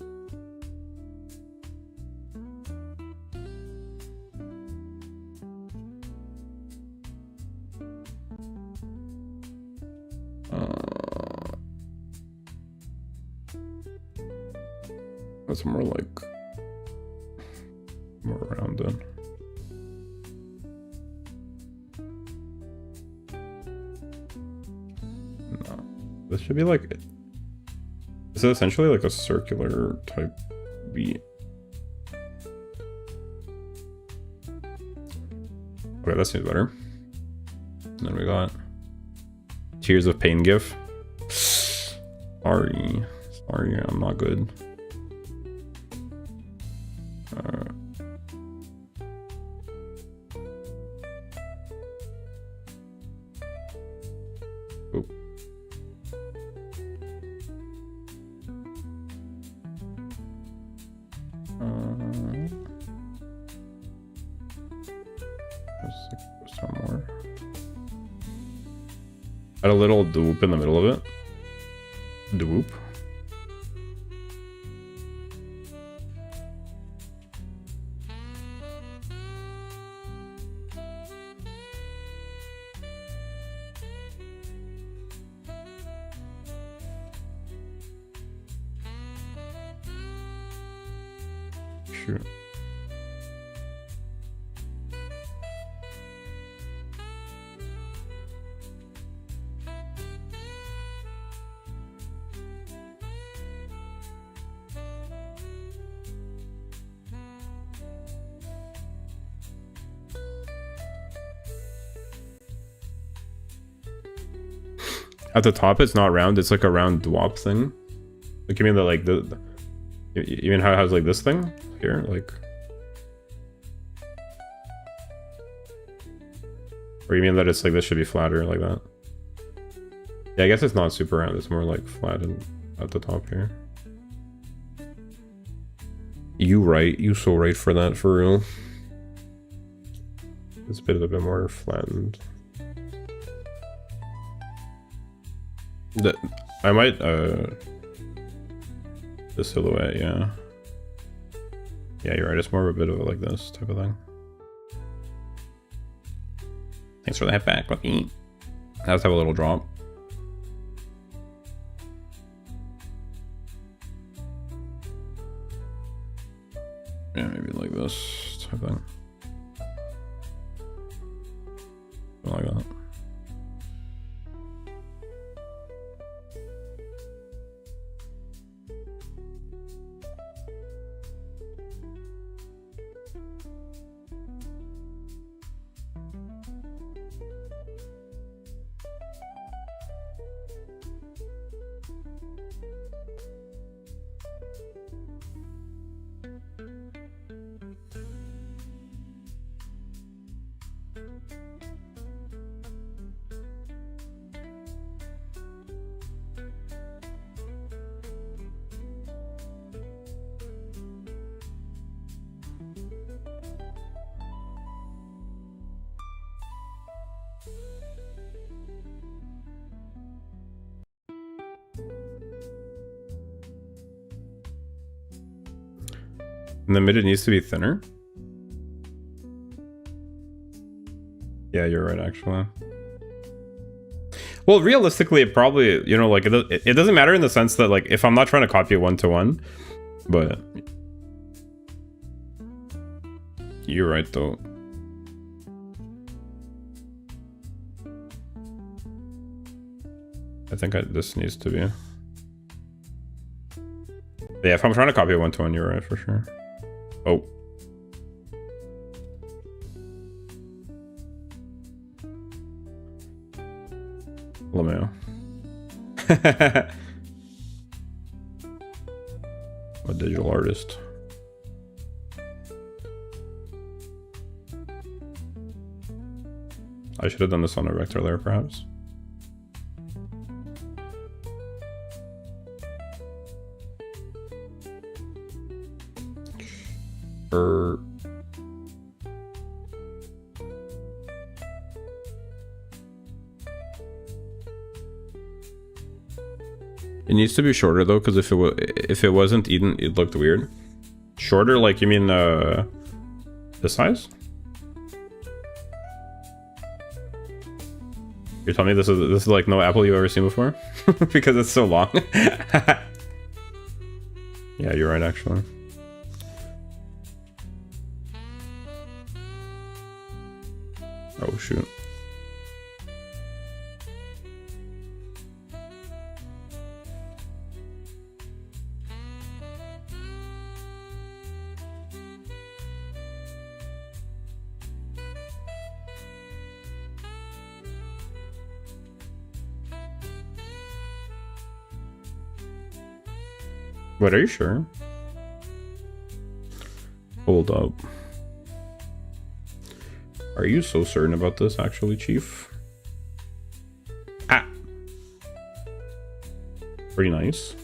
That's more like more rounded. No, this should be like. This is essentially like a circular type beat. Okay, that seems better. And then we got Tears of Pain GIF. Sorry, I'm not good. Add a little doop in the middle of it. Doop. shoot. At the top, it's not round. It's like a round dwop thing. Like, you mean that, like, you mean how it has, like, this thing here? Like... Or you mean that it's, like, this should be flatter, like that? Yeah, I guess it's not super round. It's more, like, flat and at the top here. You right. You so right for that, for real. It's a bit more flattened. I might, the silhouette, yeah. Yeah, you're right, it's more of a bit of like this type of thing. Thanks for the head back, Lucky. Has to have a little drop. Yeah, maybe like this type of thing. Something like that. In the mid, it needs to be thinner. Yeah, you're right, actually. Well, realistically, it probably, you know, like, it doesn't matter in the sense that, like, if I'm not trying to copy it one-to-one, but... You're right, though. I think this needs to be... Yeah, if I'm trying to copy it one-to-one, you're right, for sure. Oh. LeMayo. A digital artist. I should have done this on a vector layer, perhaps. It needs to be shorter though, because if it wasn't eaten, it looked weird. Shorter, like you mean this size? You're telling me this is like no apple you've ever seen before? Because it's so long. Yeah, you're right, actually. Oh shoot. Wait, are you sure? Hold up. Are you so certain about this, actually, Chief? Ah! Pretty nice.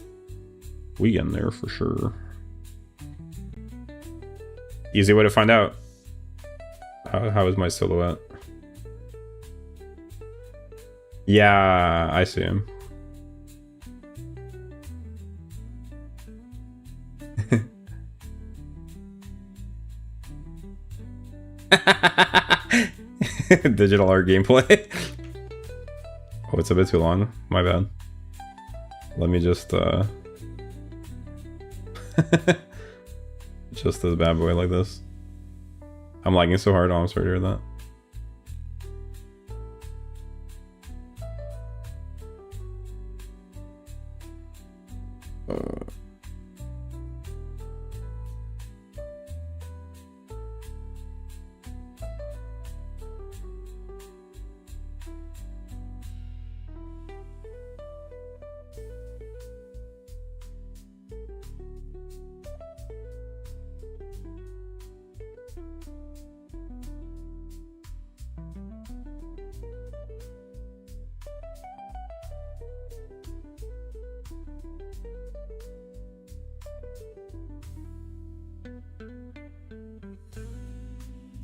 We get in there for sure. Easy way to find out. How is my silhouette? Yeah, I see him. Digital art gameplay. Oh, it's a bit too long. My bad. Let me just Just this bad boy like this. I'm lagging so hard. Oh, I'm sorry to hear that.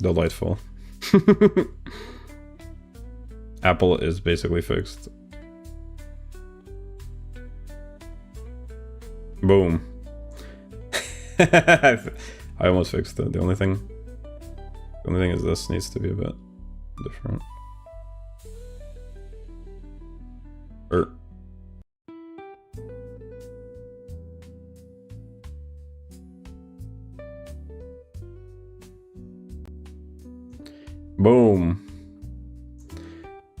Delightful. Apple is basically fixed. Boom. I almost fixed it. The only thing is this needs to be a bit different. Boom.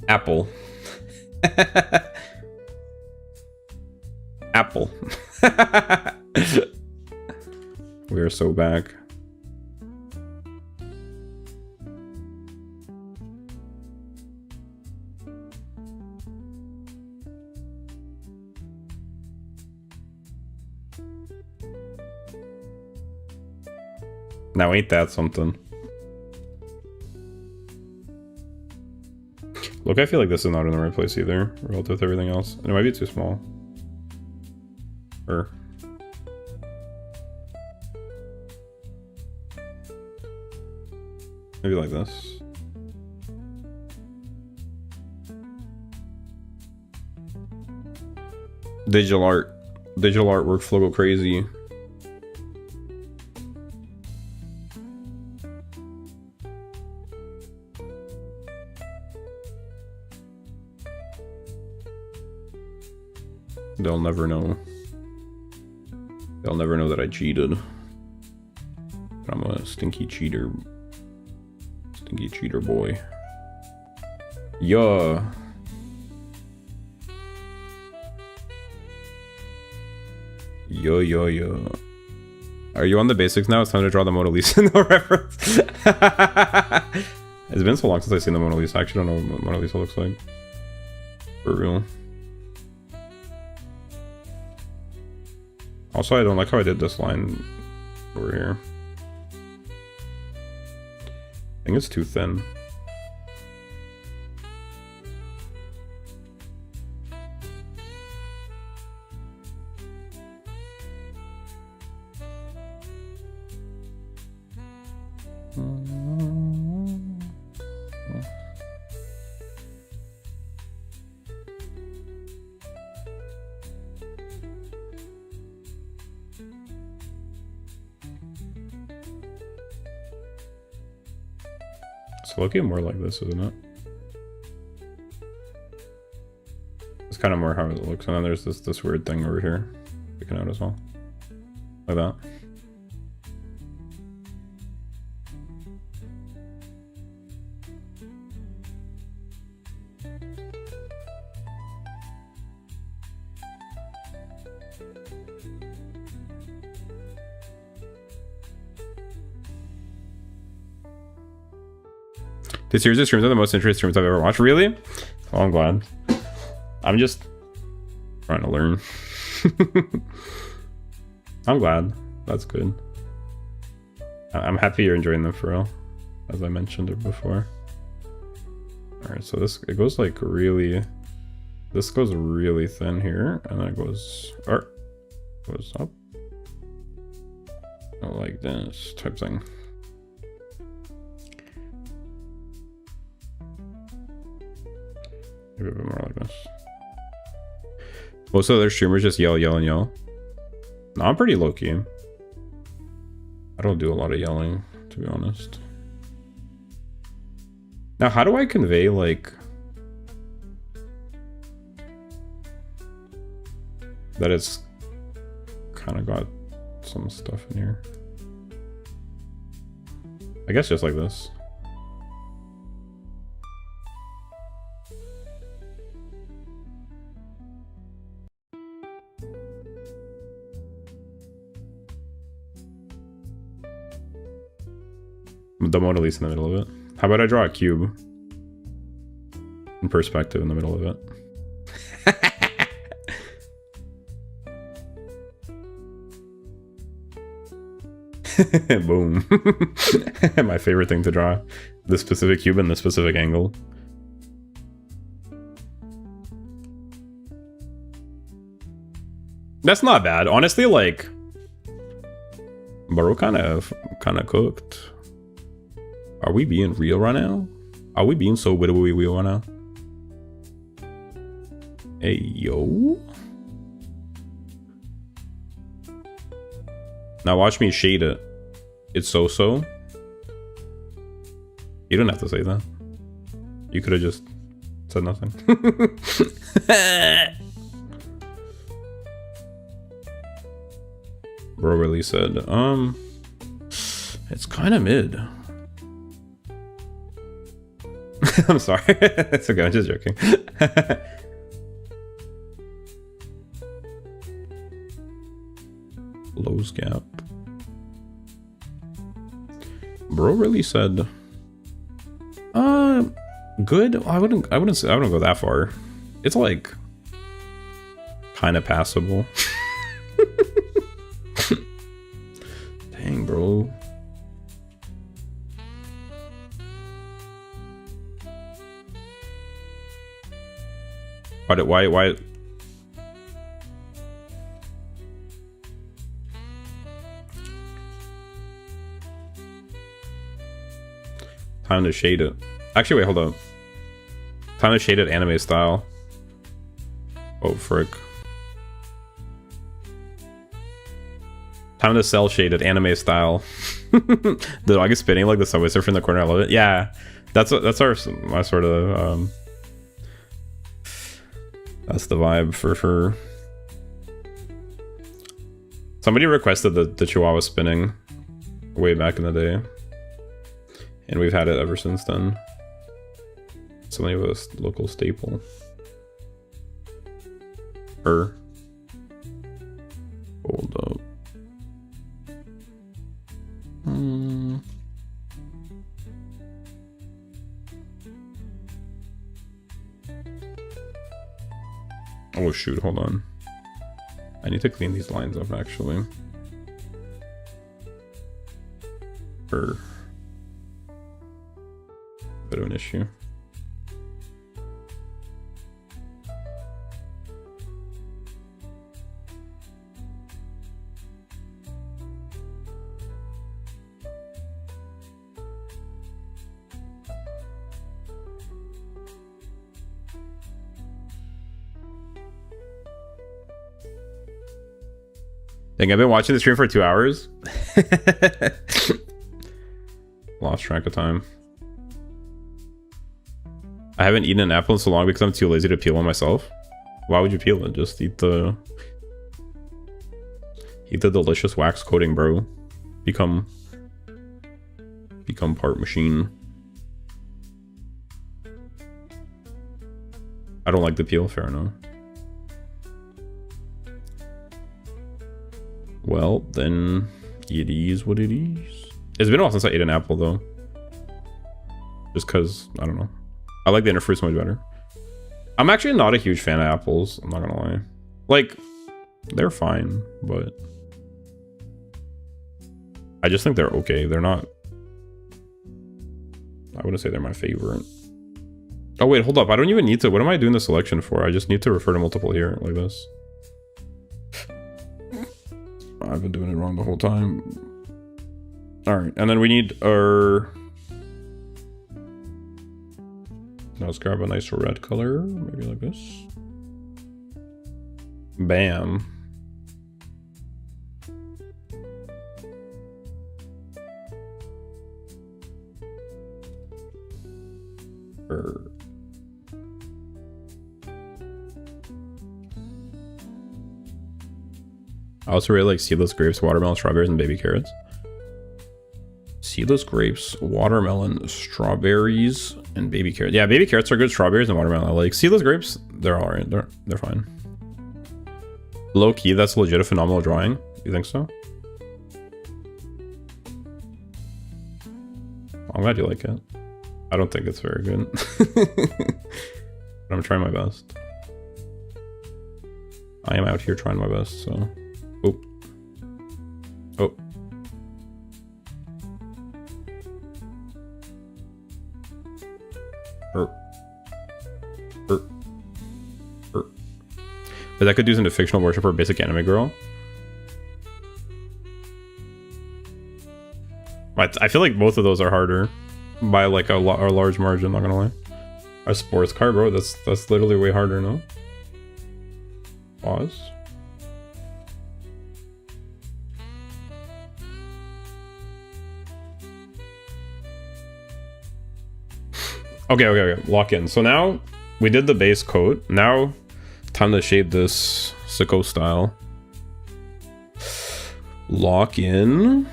Apple. Apple. We are so back. Now ain't that something? Look, I feel like this is not in the right place either, relative to everything else. And it might be too small. Or... maybe like this. Digital art. Digital art workflow go crazy. They'll never know. They'll never know that I cheated. I'm a stinky cheater. Stinky cheater boy. Yeah. Yo. Are you on the basics now? It's time to draw the Mona Lisa. No reference. It's been so long since I've seen the Mona Lisa. I actually don't know what Mona Lisa looks like. For real. Also, I don't like how I did this line over here. I think it's too thin. It's looking more like this, isn't it? It's kind of more how it looks, and then there's this weird thing over here sticking out as well, like that. This series of streams are the most interesting streams I've ever watched. Really? Oh, I'm glad. I'm just trying to learn. I'm glad. That's good. I'm happy you're enjoying them for real, as I mentioned it before. Alright, so it goes like really... this goes really thin here, and then it goes up. Like this type thing. Maybe a bit more like this. Most of their streamers just yell. No, I'm pretty low-key. I don't do a lot of yelling, to be honest. Now, how do I convey, like... that it's kind of got some stuff in here? I guess just like this. The Mona Lisa in the middle of it. How about I draw a cube in perspective in the middle of it? Boom. My favorite thing to draw. This specific cube in this specific angle. That's not bad. Honestly, like, bro, kind of cooked. Are we being real right now? Are we being so widowy real right now? Hey, yo. Now watch me shade it. It's so-so. You don't have to say that. You could have just said nothing. Bro really said, it's kind of mid. I'm sorry. It's okay, I'm just joking. Lows gap. Bro really said, good. I wouldn't go that far. It's like kind of passable. Dang, bro. Why? Time to shade it. Actually, wait, hold up. Time to shade it anime style. Oh, frick. Time to cell shade it anime style. The dog is spinning like the Subway Surfer in the corner. I love it. Yeah, that's my sort of that's the vibe for sure. Somebody requested the Chihuahua spinning way back in the day, and we've had it ever since then. Something of a local staple. Hold up. Oh shoot, hold on. I need to clean these lines up actually. Bit of an issue. Dang, I've been watching the stream for 2 hours. Lost track of time. I haven't eaten an apple in so long because I'm too lazy to peel one myself. Why would you peel it? Just eat the delicious wax coating, bro. Become part machine. I don't like the peel, fair enough. Well, then it is what it is. It's been a while since I ate an apple, though. Just because, I don't know. I like the inner fruits much better. I'm actually not a huge fan of apples, I'm not gonna lie. Like, they're fine, but I just think they're okay. They're not... I wouldn't say they're my favorite. Oh, wait, hold up. I don't even need to... What am I doing the selection for? I just need to refer to multiple here, like this. I've been doing it wrong the whole time. Alright, and then we need our... Now let's grab a nice red color, maybe like this. Bam. I also really like seedless grapes, watermelon, strawberries, and baby carrots. Seedless grapes, watermelon, strawberries, and baby carrots. Yeah, baby carrots are good. Strawberries and watermelon I like. Seedless grapes, they're all right. They're fine. Low key, that's legit a phenomenal drawing. You think so? I'm glad you like it. I don't think it's very good. But I'm trying my best. I am out here trying my best, so. Oh. Oh. But that could do into fictional worship or basic anime girl. I feel like both of those are harder by like a large margin, not gonna lie. A sports car, bro, that's literally way harder, no? Pause. Okay. Lock in. So now we did the base coat. Now time to shape this sicko style. Lock in.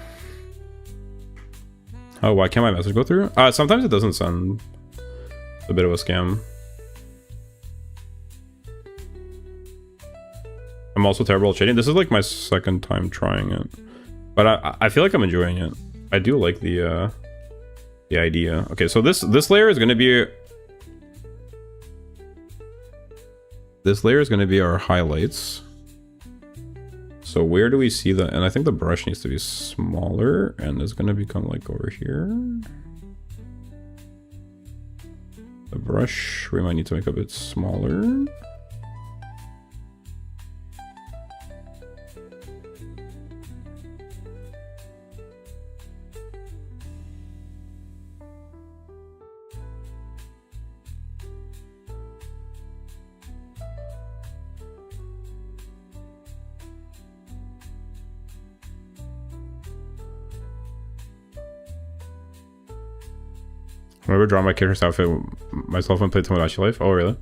Oh, why can't my message go through? Sometimes it doesn't send. It's a bit of a scam. I'm also terrible at shading. This is like my second time trying it, but I feel like I'm enjoying it. I do like the idea. Okay, so this layer is going to be our highlights. So where do we see that? And I think the brush needs to be smaller, and it's going to become like over here. The brush we might need to make a bit smaller. I remember drawing my character's outfit myself and played Tomodachi Life. Oh, really?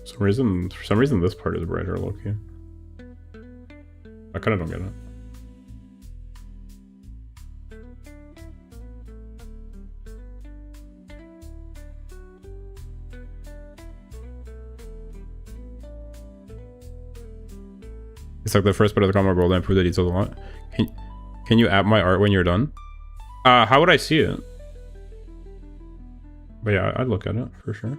For some reason this part is brighter, low-key. I kind of don't get it. It's like the first part of the comic world and improve the details a lot. Can you app my art when you're done? How would I see it? But yeah, I'd look at it for sure.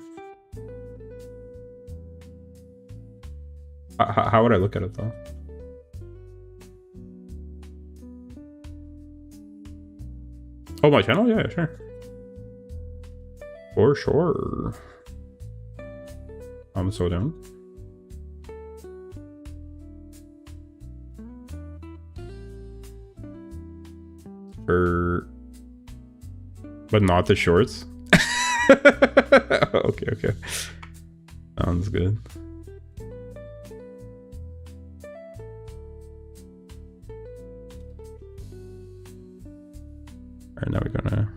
How would I look at it though? Oh, my channel? Yeah, sure. For sure. I'm so down. But not the shorts. Okay. Sounds good. Alright, now we're gonna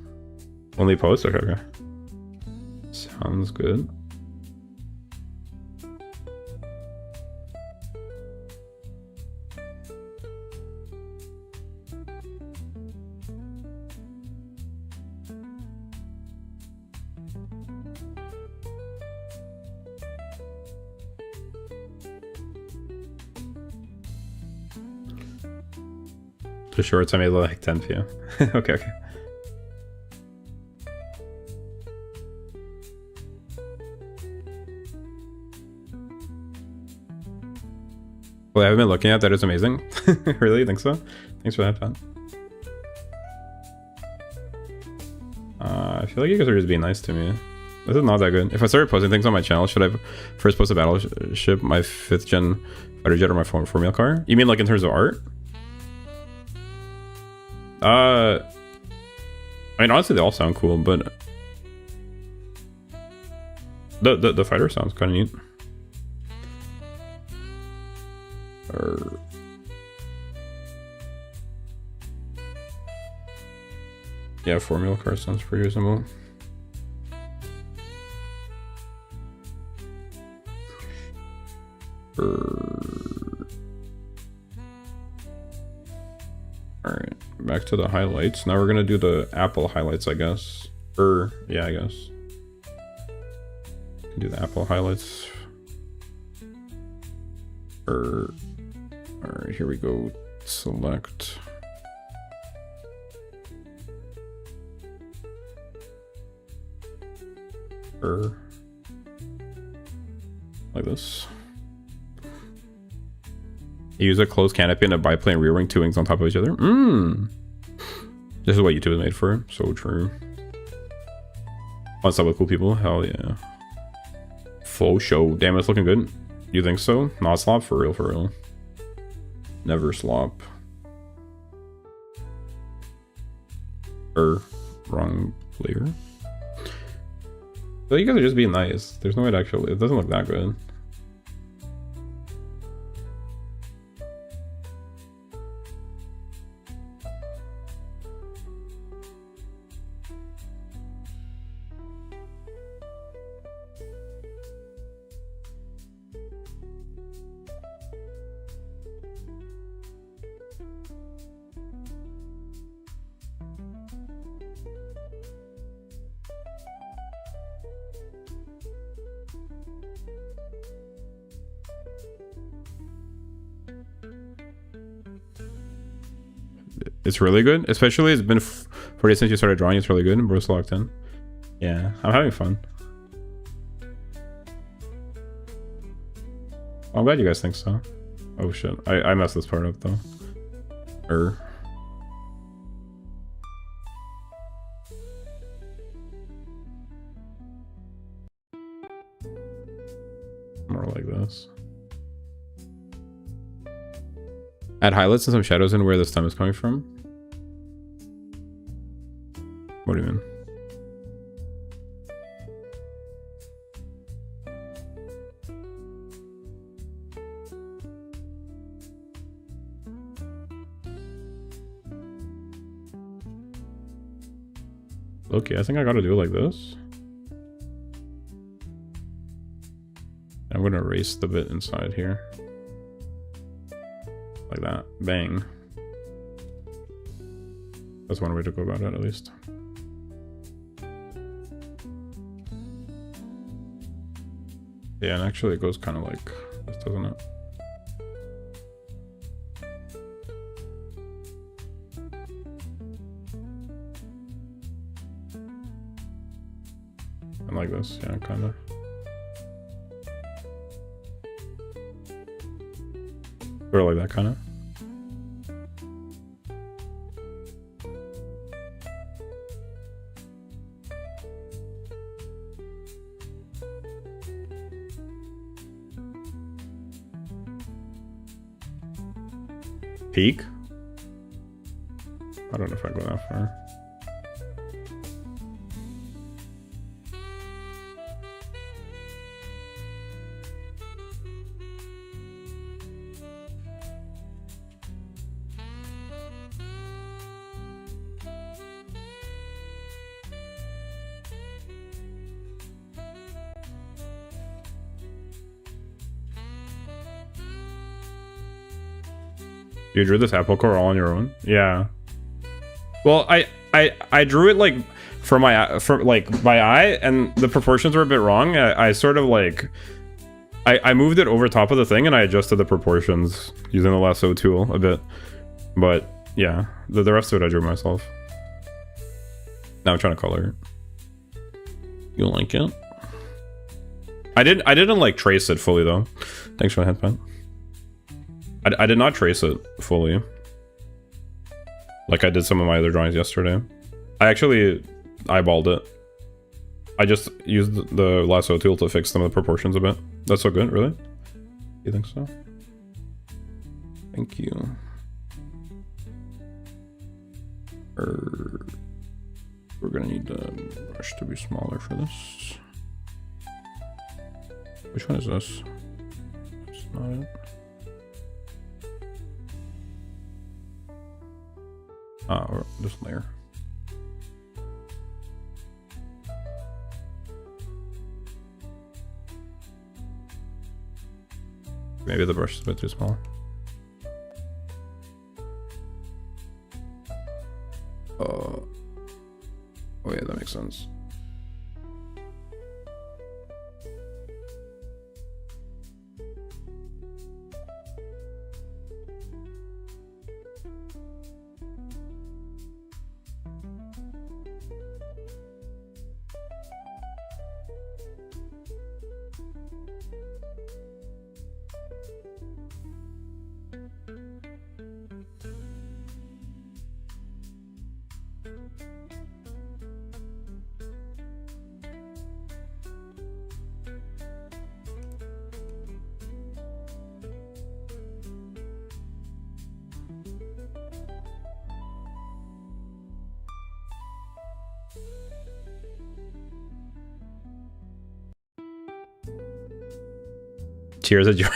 only post. Okay. Sounds good. The shorts I made like 10 p.m. Okay. Well, I haven't been looking at that. It's amazing. Really? You think so? Thanks for that, Pat. I feel like you guys are just being nice to me. This is not that good. If I started posting things on my channel, should I first post a battleship, my 5th gen fighter jet, or my Formula car? You mean like in terms of art? I mean, honestly, they all sound cool, but the fighter sounds kind of neat. Yeah, formula car sounds pretty reasonable. Alright, back to the highlights. Now we're gonna do the Apple highlights, I guess. Yeah, I guess. Do the Apple highlights. Alright, here we go. Select. Like this. You use a closed canopy and a biplane rear wing, two wings on top of each other. This is what YouTube is made for. So true. On top with cool people. Hell yeah. Faux show. Damn, it's looking good. You think so? Not slop? For real, for real. Never slop. Wrong player. So you guys are just being nice. There's no way to actually. It doesn't look that good. It's really good, especially it's been 4 days since you started drawing. It's really good. Bro's locked in. Yeah, I'm having fun. I'm glad you guys think so. Oh shit, I messed this part up though. More like this. Add highlights and some shadows in where the stem is coming from. What do you mean? Okay, I think I gotta do it like this. I'm gonna erase the bit inside here. Like that. Bang. That's one way to go about it, at least. Yeah, and actually it goes kind of like this, doesn't it? And like this, yeah, kind of. Or like that, kind of. Peak? I don't know if I go that far. You drew this apple core all on your own? Yeah. Well, I drew it like for my eye, and the proportions were a bit wrong. I sort of like I moved it over top of the thing and I adjusted the proportions using the lasso tool a bit. But yeah, the rest of it I drew myself. Now I'm trying to color it. You like it? I didn't like trace it fully though. Thanks for the headband. I did not trace it fully, like I did some of my other drawings yesterday. I actually eyeballed it. I just used the lasso tool to fix some of the proportions a bit. That's so good, really? You think so? Thank you. We're gonna need the brush to be smaller for this. Which one is this? That's not it. Or just layer. Maybe the brush is a bit too small. Oh yeah, that makes sense. Cheers, enjoy.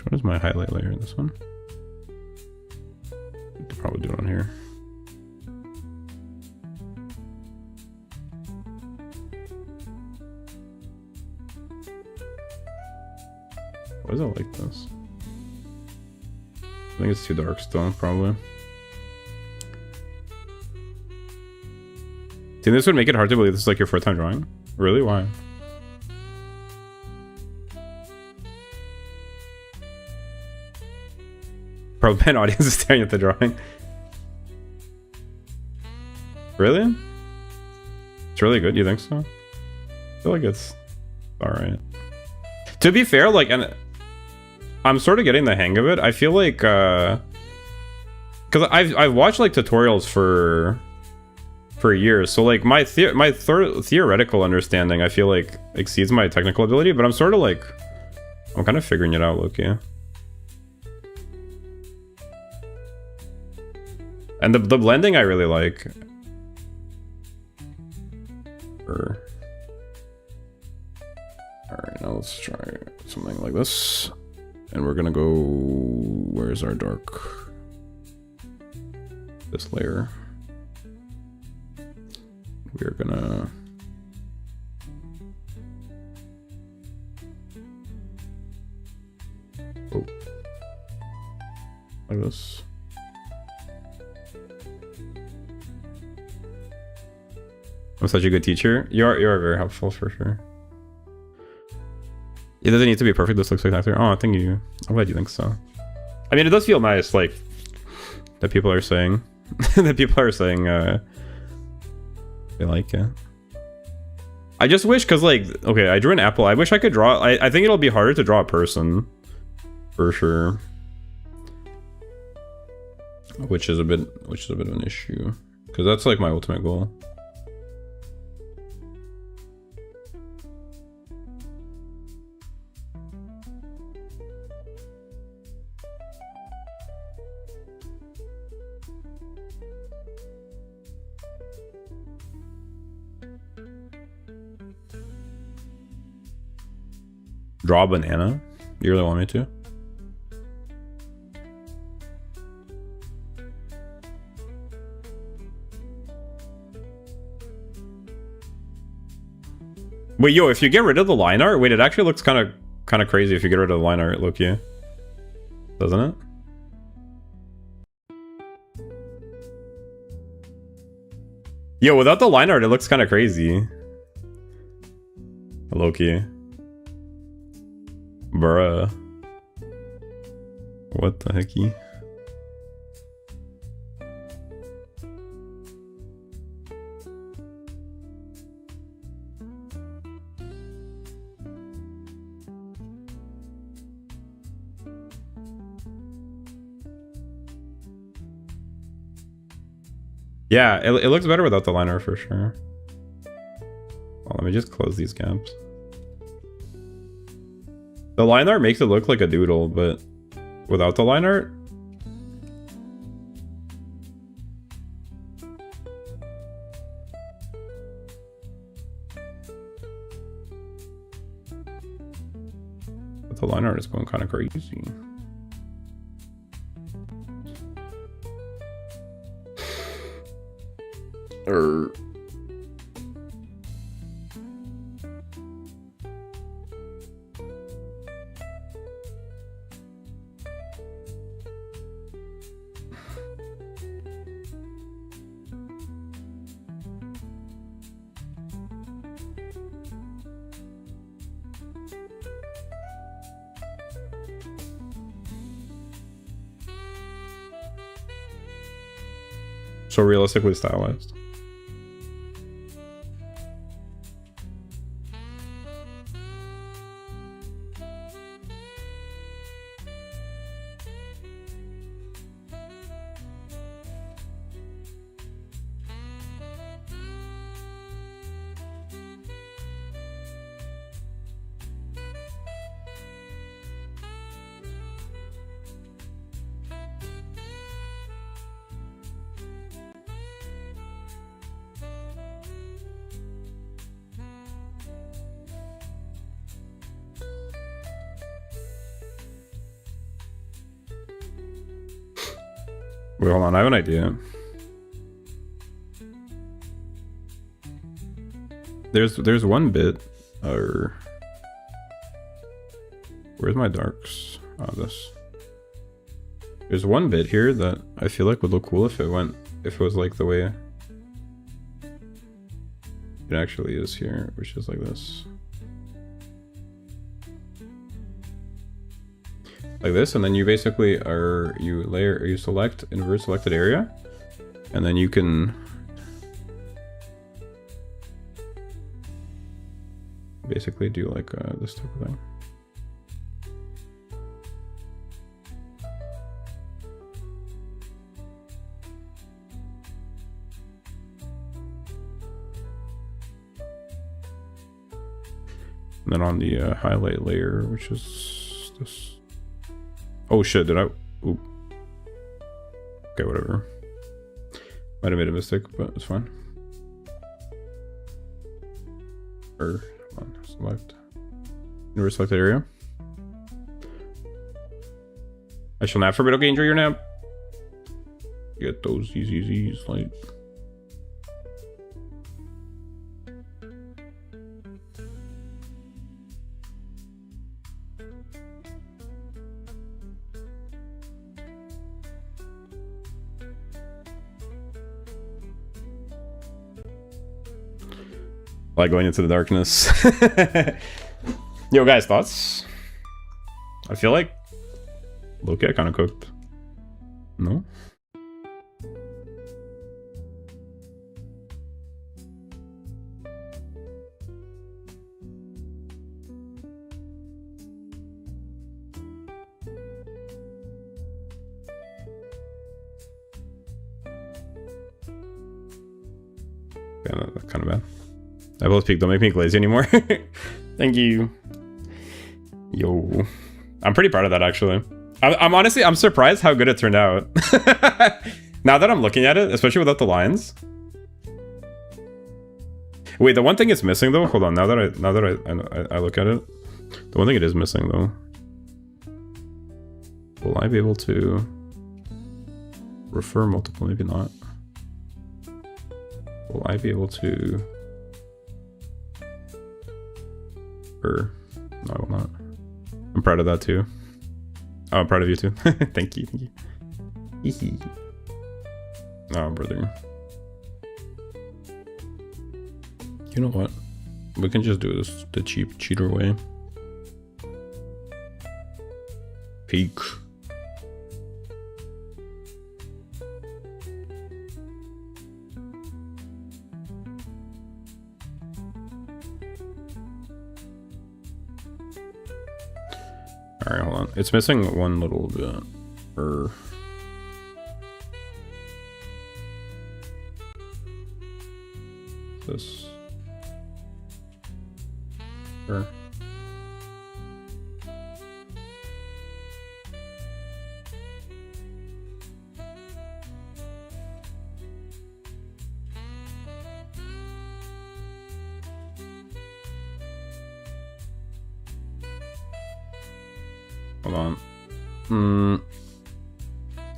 What is my highlight layer in this one? I could probably do it on here. Why is it like this? I think it's too dark still, probably. See, this would make it hard to believe this is like your first time drawing. Really? Why? Probably an audience is staring at the drawing. Really? It's really good, you think so? I feel like it's alright. To be fair, like, and I'm sort of getting the hang of it. I feel like, because I've watched like tutorials for years, so like my theoretical understanding, I feel like exceeds my technical ability. But I'm sort of like, I'm kind of figuring it out, Loki. And the blending I really like. Alright, now let's try something like this. And we're gonna go... Where's our dark? This layer. We're gonna... Oh. Like this. I'm such a good teacher. You are very helpful for sure. It doesn't need to be perfect. This looks spectacular. Oh, thank you. I'm glad you think so. I mean, it does feel nice, like that people are saying that people are saying they like it. I just wish, because like, okay, I drew an apple. I wish I could draw. I think it'll be harder to draw a person for sure, which is a bit of an issue, because that's like my ultimate goal. Draw a banana? You really want me to? Wait, yo, if you get rid of the line art, wait, it actually looks kind of crazy if you get rid of the line art, Loki. Doesn't it? Yo, without the line art, it looks kind of crazy. Loki. Bruh. What the hecky? Yeah, it looks better without the liner for sure. Well, let me just close these gaps. The line art makes it look like a doodle, but without the line art, but the line art is going kind of crazy. So realistically stylized. Wait, hold on, I have an idea. There's one bit, or where's my darks? Oh, this. There's one bit here that I feel like would look cool if it was like the way it actually is here, which is like this. Like this, and then you basically you select invert selected area, and then you can basically do like this type of thing. And then on the highlight layer, which is this. Oh shit, did I? Oop. Okay, whatever. Might have made a mistake, but it's fine. Or, come on, select. Never selected area. I shall nap for a bit. Okay, enjoy your nap. Get those ZZZs, like. Like going into the darkness. Yo, guys, thoughts? I feel like low-key I kind of cooked. No? Yeah, that's kind of bad. I both peak, don't make me lazy anymore. Thank you. Yo. I'm pretty proud of that, actually. I'm honestly, I'm surprised how good it turned out. Now that I'm looking at it, especially without the lines. Wait, the one thing it's missing though, hold on, now that I look at it, the one thing it is missing though, will I be able to refer multiple? Maybe not. Will I be able to Or no, I will not. I'm proud of that too. Oh, I'm proud of you too. Thank you, thank you. Oh, brother. You know what? We can just do this the cheap cheater way. Peak. Alright, hold on. It's missing one little bit. This. Hold on.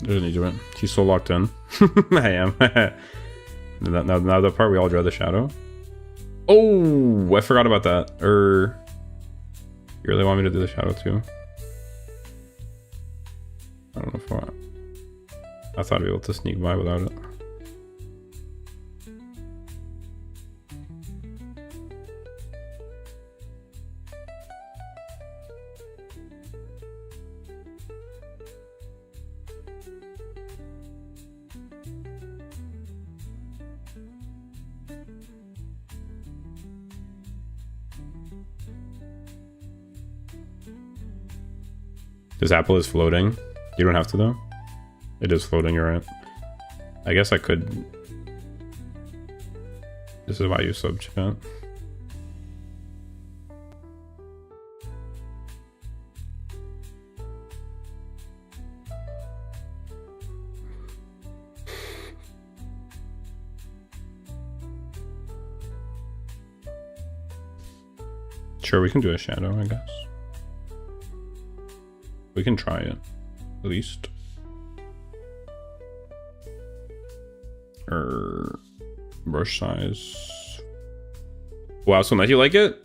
There's an easy way. He's so locked in. I am. now the part we all draw the shadow. Oh, I forgot about that. You really want me to do the shadow too? I don't know if I thought I'd be able to sneak by without it. This apple is floating. You don't have to though. It is floating, you're right. I guess I could. This is why you sub chat. Sure, we can do a shadow, I guess. We can try it, at least. Brush size. Wow, so nice. You like it?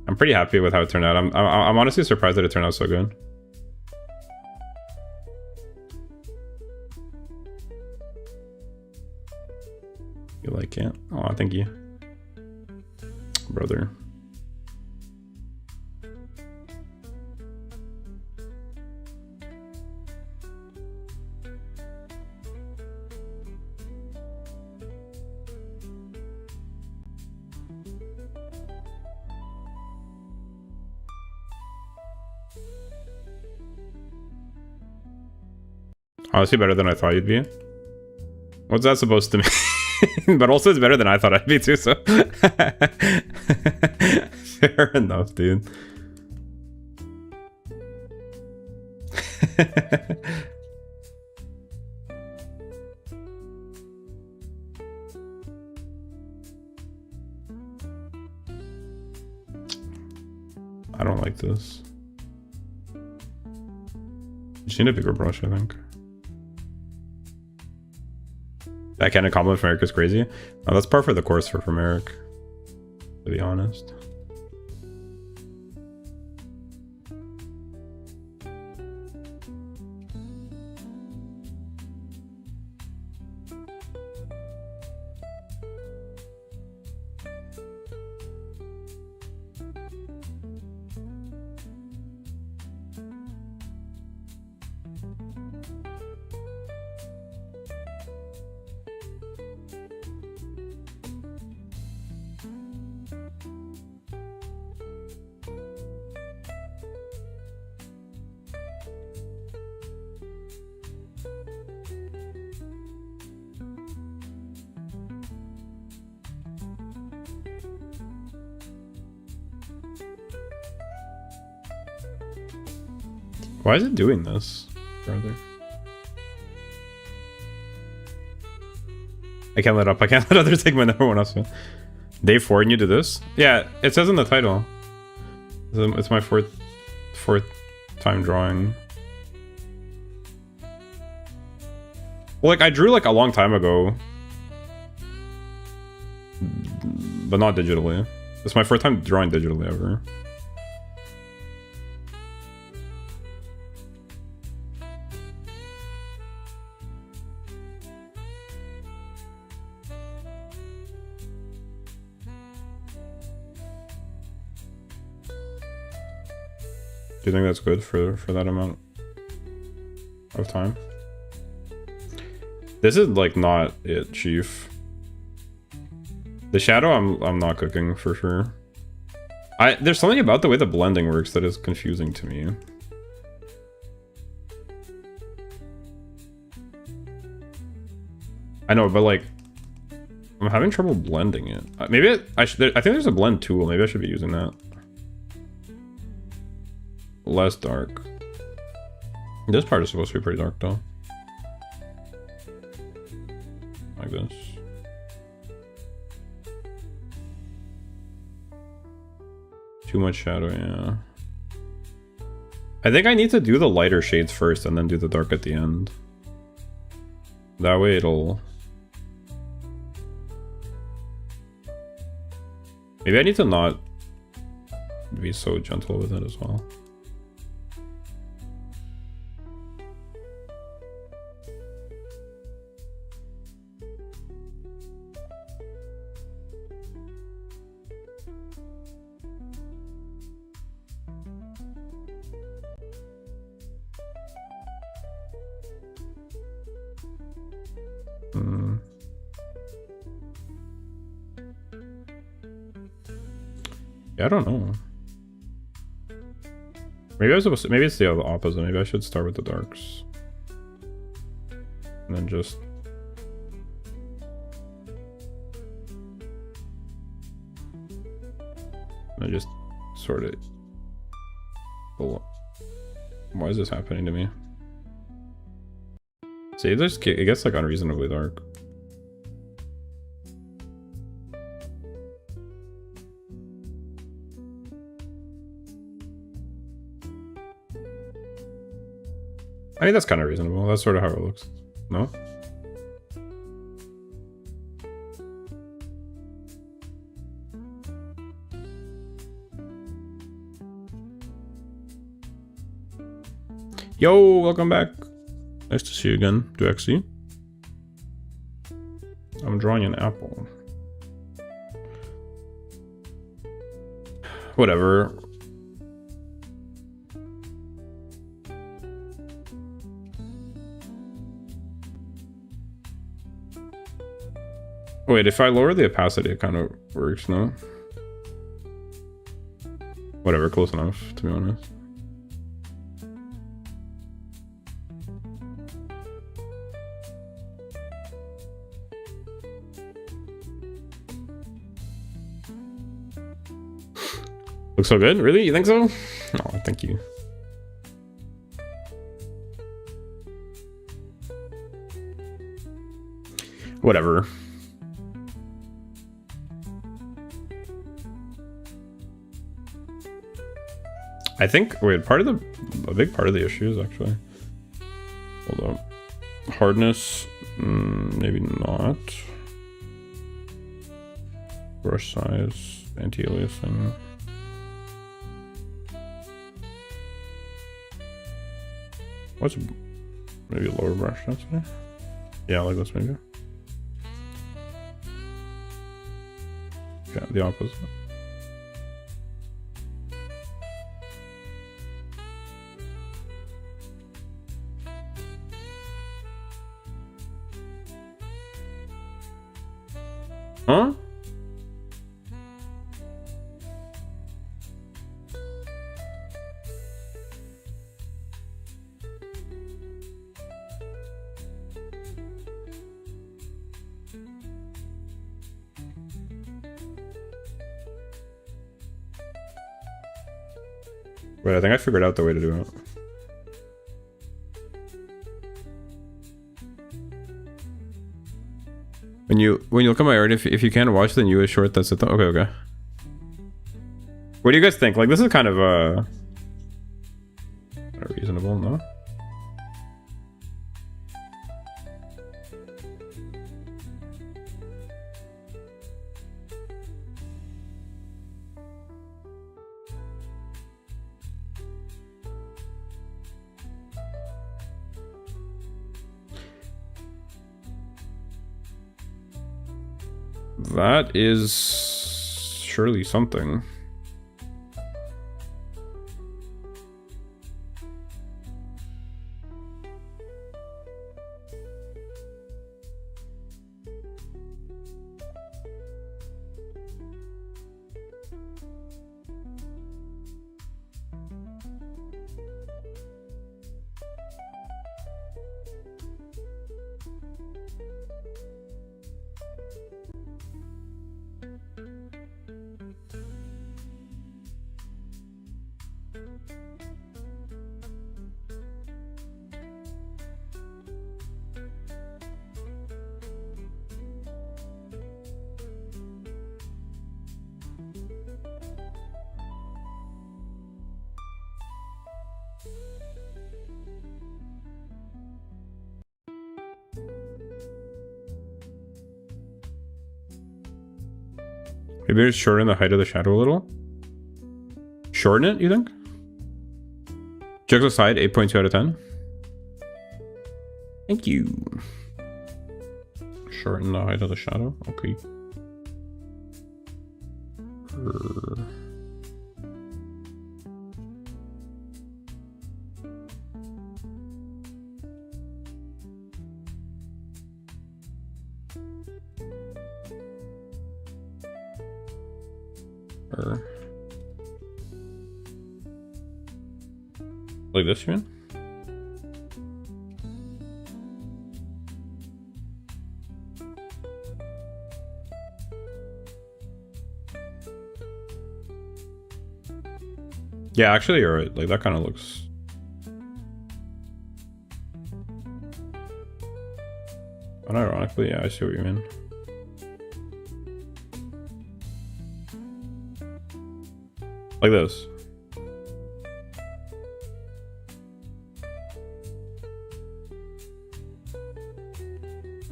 I'm pretty happy with how it turned out. I'm honestly surprised that it turned out so good. You like it? Oh, thank you, brother. Honestly, better than I thought you'd be. What's that supposed to mean? But also, it's better than I thought I'd be too, so. Fair enough, dude. I don't like this. You just need a bigger brush, I think. That kind of compliment from Eric is crazy. Oh, that's par for the course from Eric, to be honest. Why is it doing this, brother? I can't let up. I can't let others take my number one else. Day 4 and you do this? Yeah, it says in the title. It's my fourth time drawing. Well, like, I drew like a long time ago. But not digitally. It's my first time drawing digitally ever. Do you think that's good for that amount of time? This is like not it, Chief. The shadow I'm not cooking for sure. There's something about the way the blending works that is confusing to me. I know, but like I'm having trouble blending it. Maybe I think there's a blend tool. Maybe I should be using that. Less dark. This part is supposed to be pretty dark though. Like this. Too much shadow, yeah. I think I need to do the lighter shades first and then do the dark at the end. That way it'll... Maybe I need to not be so gentle with it as well. Yeah, I don't know. Maybe I was supposed to, maybe it's the opposite. Maybe I should start with the darks. And then just... And I just sort it. Why is this happening to me? See, it gets like unreasonably dark. I mean, that's kind of reasonable. That's sort of how it looks. No? Yo, welcome back. Nice to see you again, DuXC. I'm drawing an apple. Whatever. Wait, if I lower the opacity, it kind of works, no? Whatever, close enough, to be honest. Looks so good? Really? You think so? Oh, thank you. Whatever. I think, wait, a big part of the issue is actually, hold up, hardness, maybe not, brush size, anti-aliasing, what's, maybe lower brush density, yeah, like this maybe, yeah, the opposite. Huh? Wait, I think I figured out the way to do it. When you look at my art, if you can watch the newest short, that's it. Okay, okay. What do you guys think? Like, this is kind of reasonable, no? That is surely something. Maybe just shorten the height of the shadow a little. Shorten it, you think? Jokes aside, 8.2 out of 10. Thank you. Shorten the height of the shadow. Okay. Like this, you mean? Yeah, actually you're right. Like that kind of looks... Unironically, yeah, I see what you mean. Like this.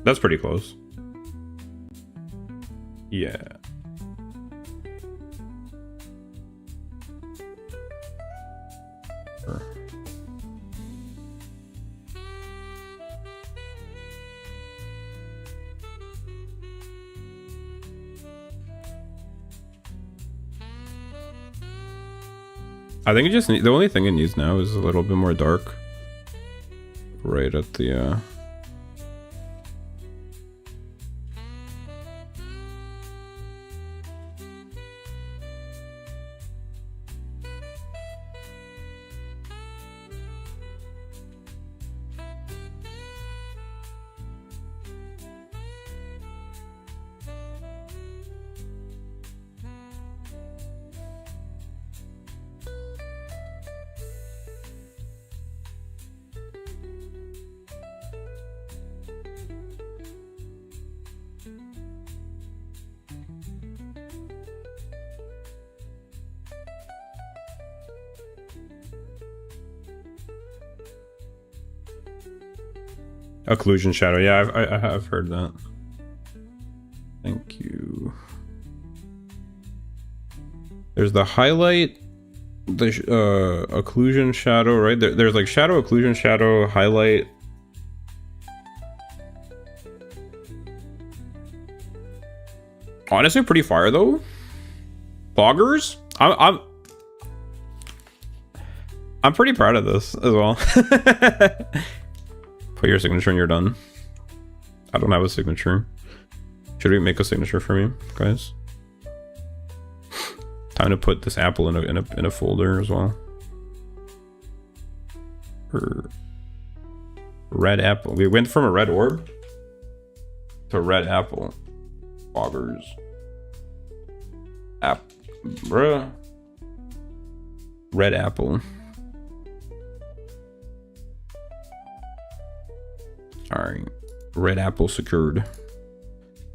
That's pretty close. Yeah. Sure. I think it just the only thing it needs now is a little bit more dark. Right at the occlusion shadow. Yeah, I have heard that. Thank you. There's the highlight, the occlusion shadow, right? There's like shadow, occlusion shadow, highlight. Honestly, pretty fire though. Foggers? I'm pretty proud of this as well. Put your signature and you're done. I don't have a signature. Should we make a signature for me, guys? Time to put this apple in a folder as well. Red apple. We went from a red orb to red apple. Foggers. Bruh. Red apple. Alright. Red apple secured.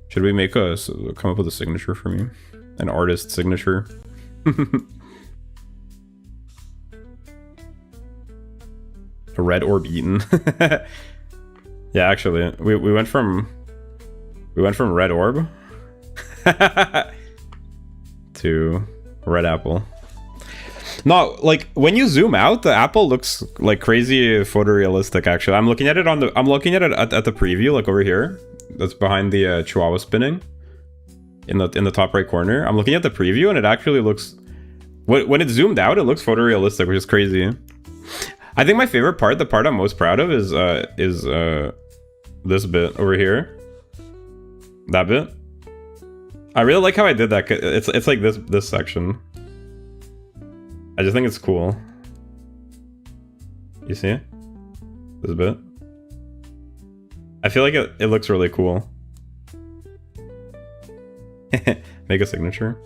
Should we make come up with a signature for me? An artist signature? A red orb eaten. Yeah, actually, we went from red orb to red apple. No, like when you zoom out, the apple looks like crazy photorealistic. Actually, I'm looking at it at the preview, like over here. That's behind the Chihuahua spinning. in the top right corner. I'm looking at the preview and it actually looks, when it's zoomed out, it looks photorealistic, which is crazy. I think my favorite part, the part I'm most proud of, is this bit over here. That bit. I really like how I did that. It's like this section. I just think it's cool. You see? This bit. I feel like it looks really cool. Make a signature.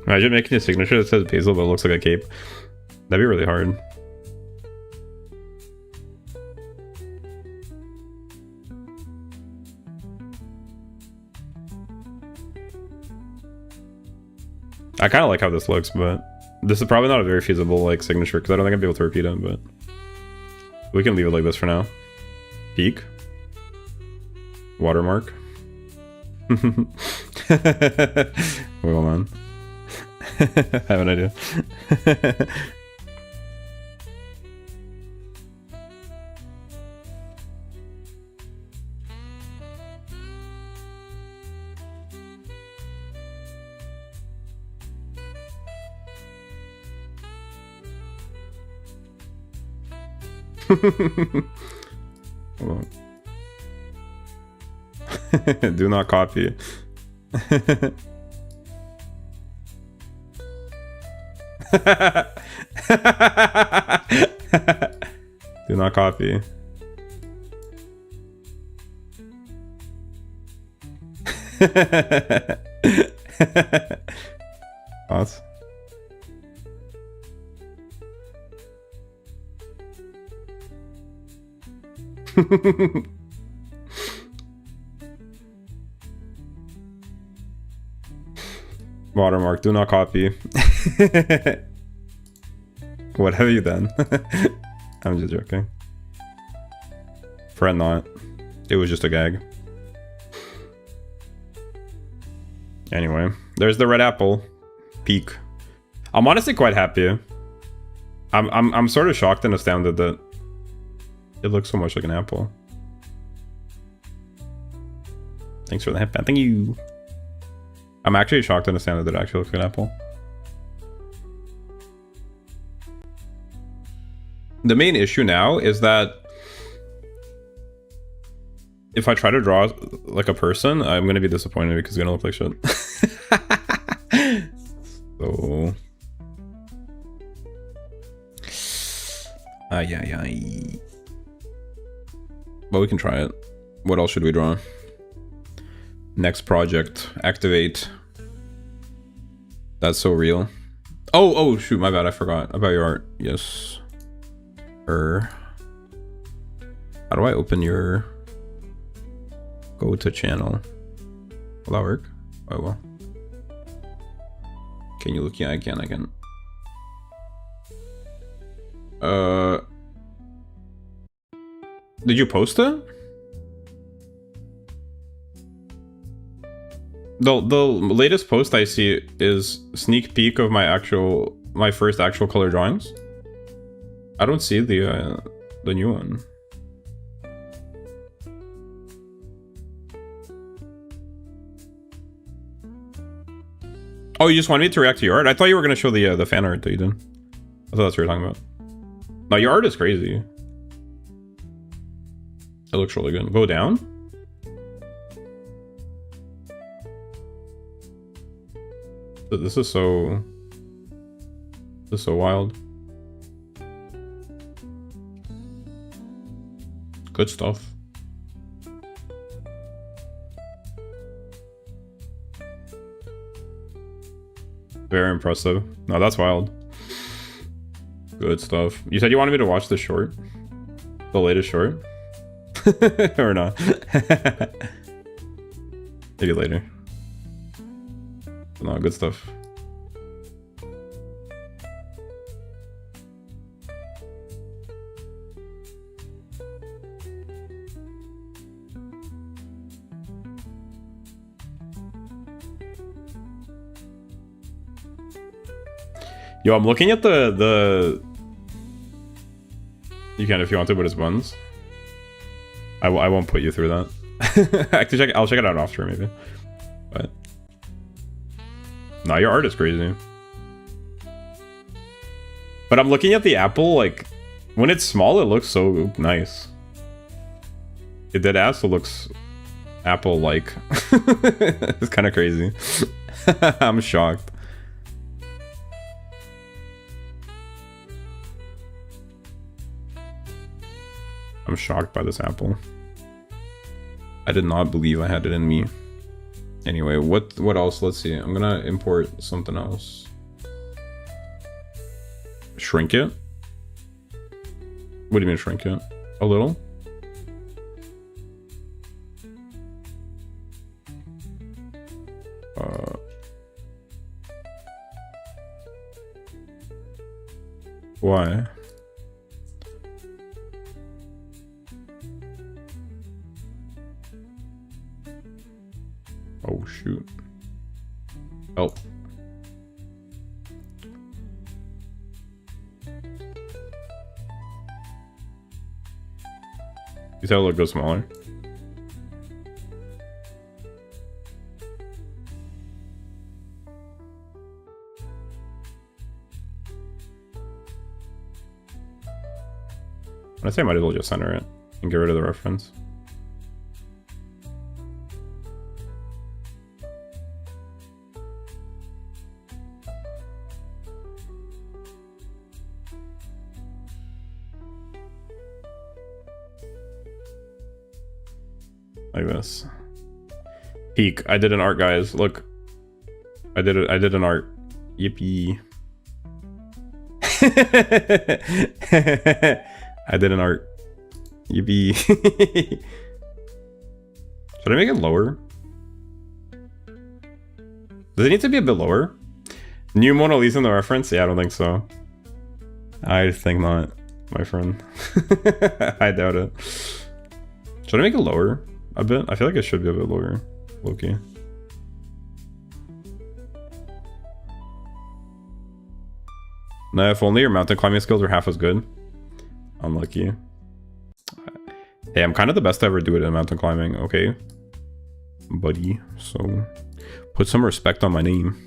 Imagine making a signature that says Basil but it looks like a cape. That'd be really hard. I kind of like how this looks, but this is probably not a very feasible like signature because I don't think I'd be able to repeat it, but we can leave it like this for now. Peak. Watermark. Wait, hold on. I have an idea. Hold on. Do not copy. Do not copy. Thoughts? Watermark, do not copy. What have you done? I'm just joking. Fret not. It was just a gag. Anyway, there's the red apple. Peak. I'm honestly quite happy. I'm sort of shocked and astounded that it looks so much like an apple. Thanks for the headband. Thank you. I'm actually shocked and astounded that it actually looks like an apple. The main issue now is that if I try to draw like a person, I'm going to be disappointed because it's going to look like shit. So... yeah. But we can try it. What else should we draw? Next project. Activate. That's so real. Oh, shoot, my bad. I forgot about your art. Yes. How do I open your... Go to channel. Will that work? Oh, well. Can you look? Yeah, I can. Did you post it? The latest post I see is sneak peek of my first actual color drawings. I don't see the new one. Oh, you just wanted me to react to your art? I thought you were gonna show the fan art that you did. I thought that's what you were talking about. No, your art is crazy. It looks really good. Go down. This is so wild. Good stuff. Very impressive. No, that's wild. Good stuff. You said you wanted me to watch the short? The latest short? Or not? Maybe later. No, good stuff. Yo, I'm looking at the. You can if you want to, but it's buns. I won't put you through that. Actually, I'll check it out after maybe. But nah, your art is crazy. But I'm looking at the apple, like when it's small, it looks so nice. It dead ass looks apple-like. It's kind of crazy. I'm shocked. I'm shocked by this apple. I did not believe I had it in me. Anyway, what else? Let's see. I'm gonna import something else. Shrink it? What do you mean shrink it? A little? Why? Oh shoot. Oh. You tell it go smaller. I say I might as well just center it and get rid of the reference. Like this. Peak. I did an art, guys. Look. I did an art. Yippee. I did an art. Yippee. Should I make it lower? Does it need to be a bit lower? New Mona Lisa in the reference? Yeah, I don't think so. I think not, my friend. I doubt it. Should I make it lower a bit? I feel like it should be a bit lower. Low-key. Nah, if only your mountain climbing skills are half as good. Unlucky. Hey, I'm kind of the best to ever do it in mountain climbing, okay? Buddy, so put some respect on my name.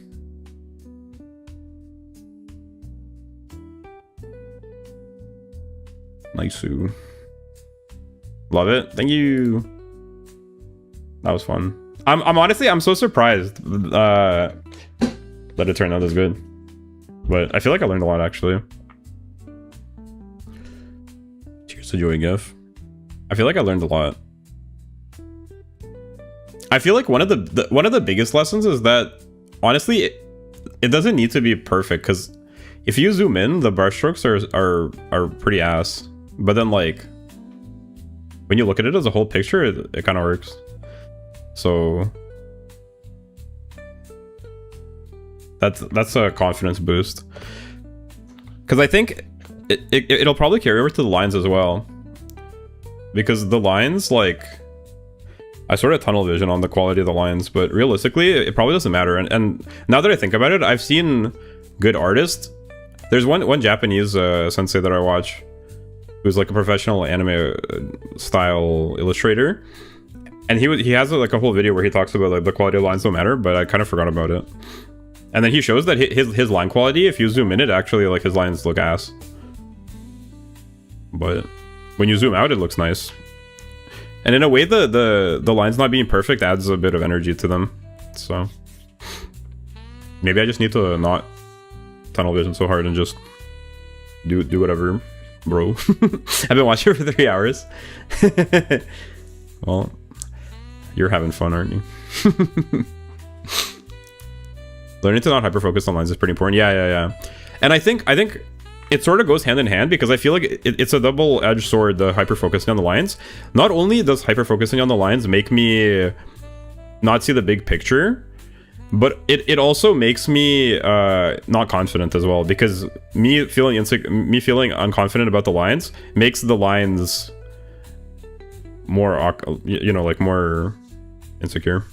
Nice. Love it. Thank you. That was fun. I'm honestly, I'm so surprised that it turned out this good. But I feel like I learned a lot, actually. Cheers to Joey GIF. I feel like I learned a lot. I feel like one of the biggest lessons is that, honestly, it doesn't need to be perfect, because if you zoom in, the brushstrokes are pretty ass. But then, like, when you look at it as a whole picture, it kind of works. So that's a confidence boost, because I think it'll probably carry over to the lines as well, because the lines, like, I sort of tunnel vision on the quality of the lines, but realistically it probably doesn't matter. And now that I think about it, I've seen good artists. There's one Japanese sensei that I watch who's like a professional anime style illustrator, and he has like a whole video where he talks about like the quality of lines don't matter, but I kind of forgot about it. And then he shows that his line quality, if you zoom in, it actually, like, his lines look ass. But when you zoom out, it looks nice. And in a way, the lines not being perfect adds a bit of energy to them. So maybe I just need to not tunnel vision so hard and just do whatever, bro. I've been watching for 3 hours. Well, you're having fun, aren't you? Learning to not hyper-focus on lines is pretty important. Yeah. And I think it sort of goes hand in hand, because I feel like it's a double-edged sword, the hyper-focusing on the lines. Not only does hyper-focusing on the lines make me not see the big picture. But it also makes me not confident as well, because me feeling unconfident about the lines makes the lines more, you know, like more insecure.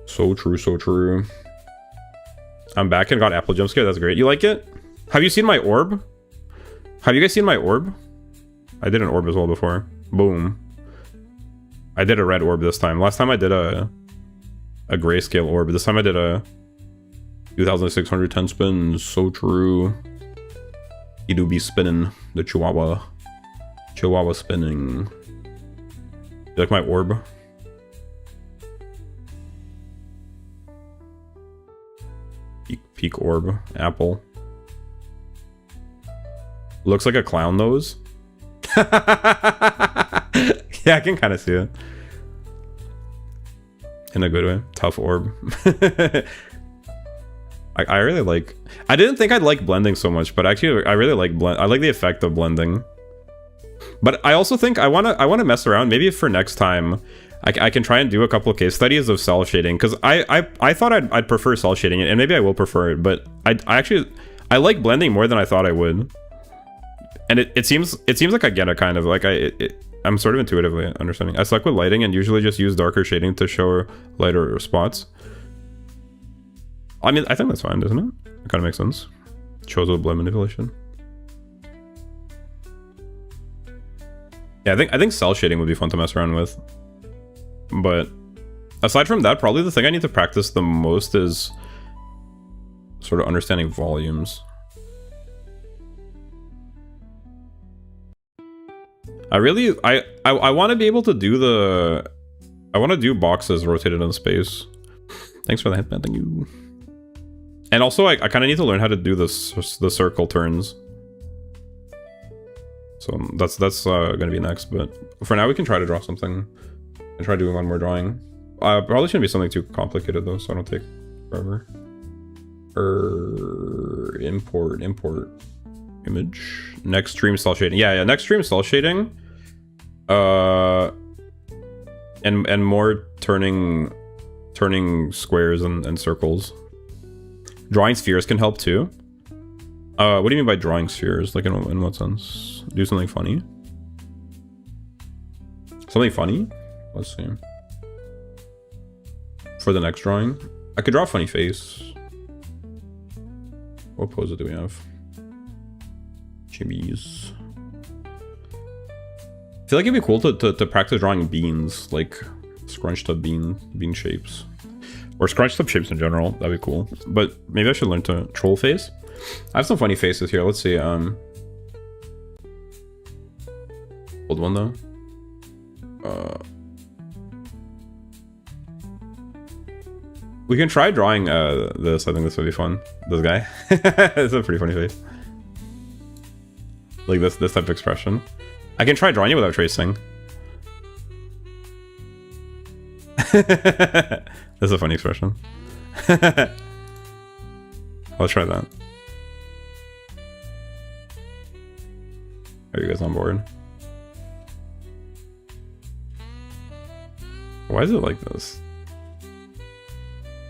So true, so true. I'm back and got apple jump scare. That's great. You like it? Have you seen my orb? Have you guys seen my orb? I did an orb as well before. Boom. I did a red orb this time. Last time I did a grayscale orb. This time I did a 2,610 spins. So true. You do be spinning the chihuahua. Chihuahua spinning. You like my orb? Peak orb. Apple. Looks like a clown nose. Yeah, I can kind of see it. In a good way. Tough orb. I really like... I didn't think I'd like blending so much, but actually I really like blend. I like the effect of blending. But I also think I wanna mess around. Maybe for next time, I can try and do a couple of case studies of cell shading, because I thought I'd prefer cell shading, and maybe I will prefer it, but I actually like blending more than I thought I would. And it seems like I get it, kind of like I'm sort of intuitively understanding. I suck with lighting and usually just use darker shading to show lighter spots. I mean, I think that's fine, doesn't it? It kind of makes sense. Shows with blend manipulation. Yeah, I think cell shading would be fun to mess around with. But aside from that, probably the thing I need to practice the most is sort of understanding volumes. I want to be able to do I want to do boxes rotated in space. Thanks for the headband, thank you. And also, I kind of need to learn how to do the circle turns. So that's gonna be next. But for now, we can try to draw something and try doing one more drawing. Probably shouldn't be something too complicated though, so I don't take forever. Import image. Next stream cell shading. Yeah, next stream cell shading. And more turning squares and circles. Drawing spheres can help too. What do you mean by drawing spheres? Like in what sense? Do something funny? Something funny? Let's see. For the next drawing, I could draw a funny face. What pose do we have? Chibis. I feel like it'd be cool to practice drawing beans, like scrunched up bean shapes. Or scrunched up shapes in general, that'd be cool. But maybe I should learn to troll face. I have some funny faces here, let's see. Old one though. We can try drawing this, I think this would be fun. This guy. It's a pretty funny face. Like this type of expression. I can try drawing it without tracing. That's a funny expression. I'll try that. Are you guys on board? Why is it like this?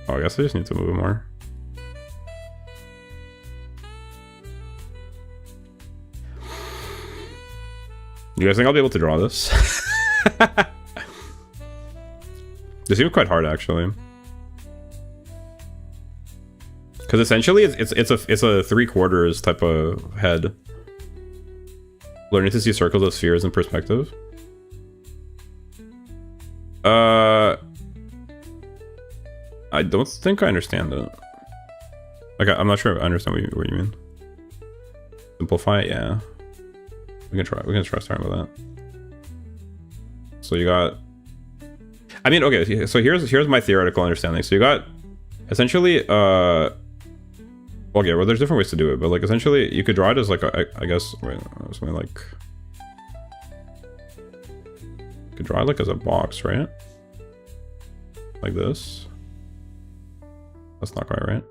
Oh, I guess I just need to move it more. You guys think I'll be able to draw this? This seems quite hard, actually. Because essentially, it's a 3/4 type of head. Learning to see circles of spheres in perspective. I don't think I understand it. Like, I'm not sure I understand what you mean. Simplify it, yeah. We can try starting with that. So you got... I mean, okay, so here's my theoretical understanding. So you got, essentially, okay, well, there's different ways to do it, but, like, essentially, you could draw it as, like, I guess, wait, something like... You could draw it, like, as a box, right? Like this. That's not quite right.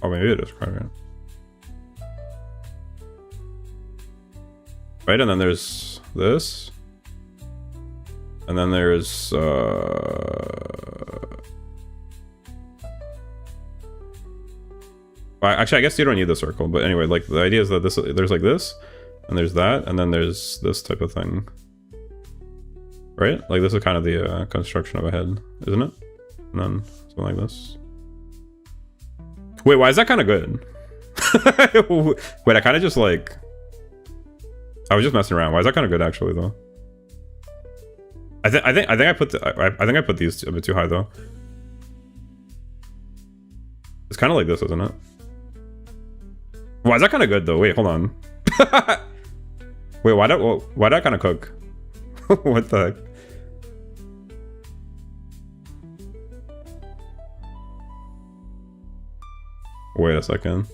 Oh, maybe it is quite right. Right, and then there's this. And then there's well, actually, I guess you don't need the circle, but anyway, like the idea is that there's like this, and there's that, and then there's this type of thing, right? Like this is kind of the construction of a head, isn't it? And then something like this. Wait, why is that kind of good? Wait, I kind of just like, I was just messing around. Why is that kind of good actually though? I think I put these a bit too high though. It's kind of like this, isn't it? Why is that kind of good though? Wait, hold on. Wait, why did I kind of cook? What the heck? Wait a second.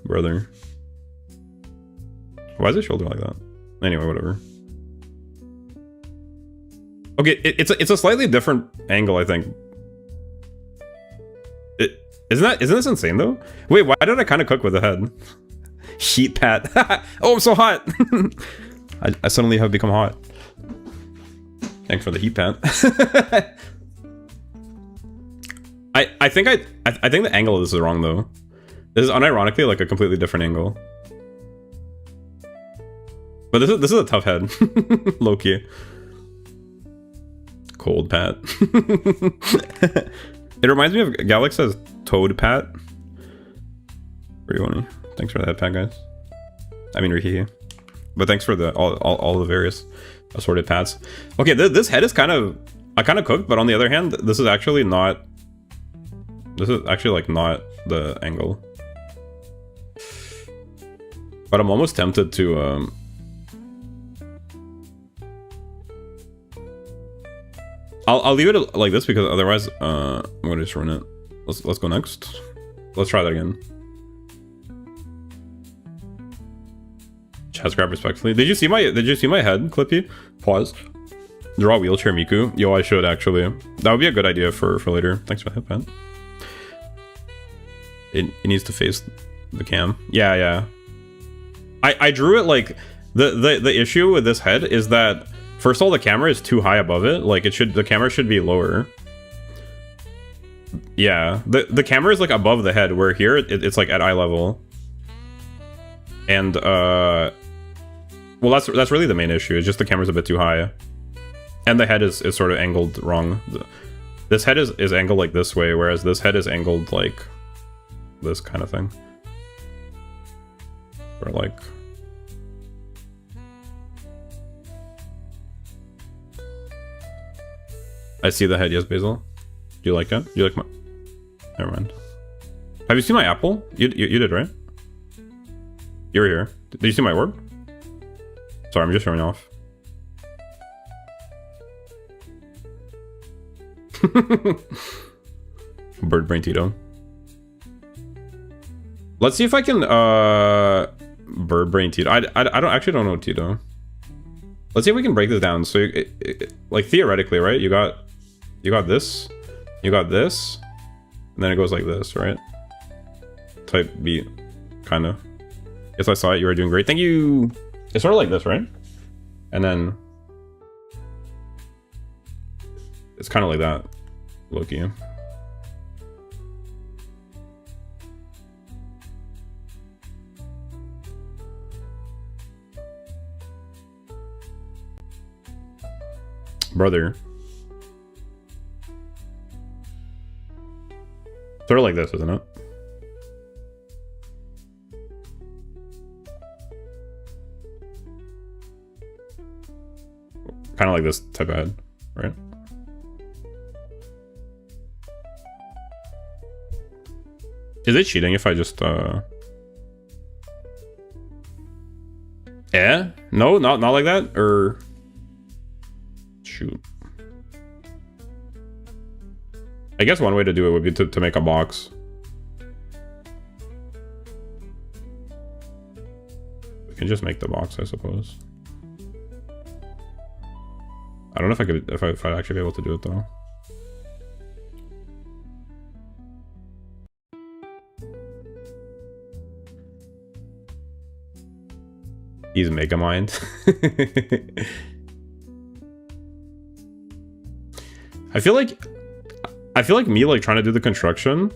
Brother. Why is his shoulder like that? Anyway, whatever. Okay, it's a slightly different angle, I think. Isn't this insane though? Wait, why did I kind of cook with the head? Heat pat. Oh, I'm so hot. I suddenly have become hot. Thanks for the heat pat. I think the angle of this is wrong though. This is unironically like a completely different angle. But this is a tough head. Low key. Cold pat. It reminds me of Galax says Toad Pat. Pretty funny. Thanks for that pat, guys. I mean Rihihi. But thanks for the all the various assorted pats. Okay, this head is kind of cooked, but on the other hand, this is actually like not the angle. But I'm almost tempted to I'll leave it like this because otherwise I'm gonna just ruin it. Let's go next. Let's try that again. Chest grab respectfully. Did you see my head, Clippy? Pause. Draw wheelchair Miku. Yo, I should actually. That would be a good idea for later. Thanks for that, Pat. It needs to face the cam. Yeah. I drew it like the issue with this head is that first of all the camera is too high above it. Like the camera should be lower. Yeah, the camera is like above the head, where here it's like at eye level. And well, that's really the main issue. It's just the camera's a bit too high, and the head is sort of angled wrong. This head is angled like this way, whereas this head is angled like this kind of thing, or like. I see the head, yes, Basil. Do you like it? Do you like my... Never mind. Have you seen my apple? You did, right? You were here. Did you see my orb? Sorry, I'm just showing off. Bird brain Tito. Let's see if I can bird brain Tito. I don't know Tito. Let's see if we can break this down. So like theoretically, right? You got this, you got this, and then it goes like this, right? Type beat, kind of. Yes, I saw it. You were doing great. Thank you. It's sort of like this, right? And then it's kind of like that, Loki. Brother. Sort of like this, isn't it? Kind of like this type of head, right? Is it cheating if I just yeah? No, not like that, or shoot. I guess one way to do it would be to make a box. We can just make the box, I suppose. I don't know if I could, if I'd actually be able to do it though. He's Megamind. I feel like me like trying to do the construction.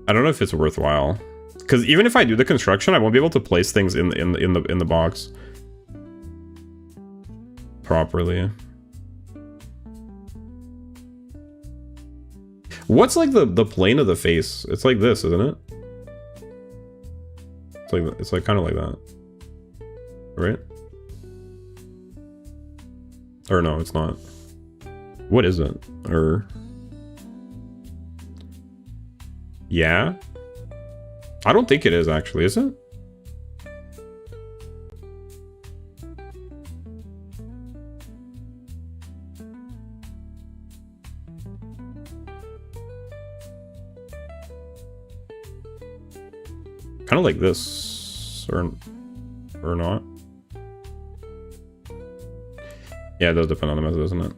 I don't know if it's worthwhile, because even if I do the construction, I won't be able to place things in the box properly. What's like the plane of the face? It's like this, isn't it? It's like kind of like that, right? Or no, it's not. What is it? Or yeah, I don't think it is actually. Is it? Kind of like this, or not. Yeah, it does depend on the method, doesn't it?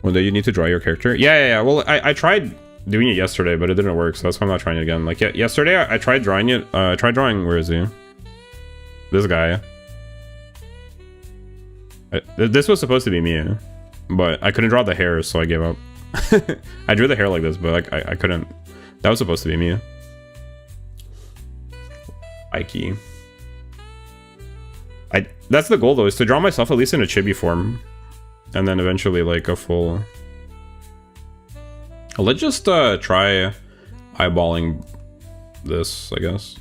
One day you need to draw your character. Yeah. Well, I tried doing it yesterday, but it didn't work, so that's why I'm not trying it again. Like yesterday, I tried drawing it. I tried drawing. Where is he? This guy. This was supposed to be me, but I couldn't draw the hair, so I gave up. I drew the hair like this, but I couldn't. That was supposed to be me. Ikey. That's the goal though, is to draw myself at least in a chibi form. And then eventually like a full... Let's just try eyeballing this, I guess.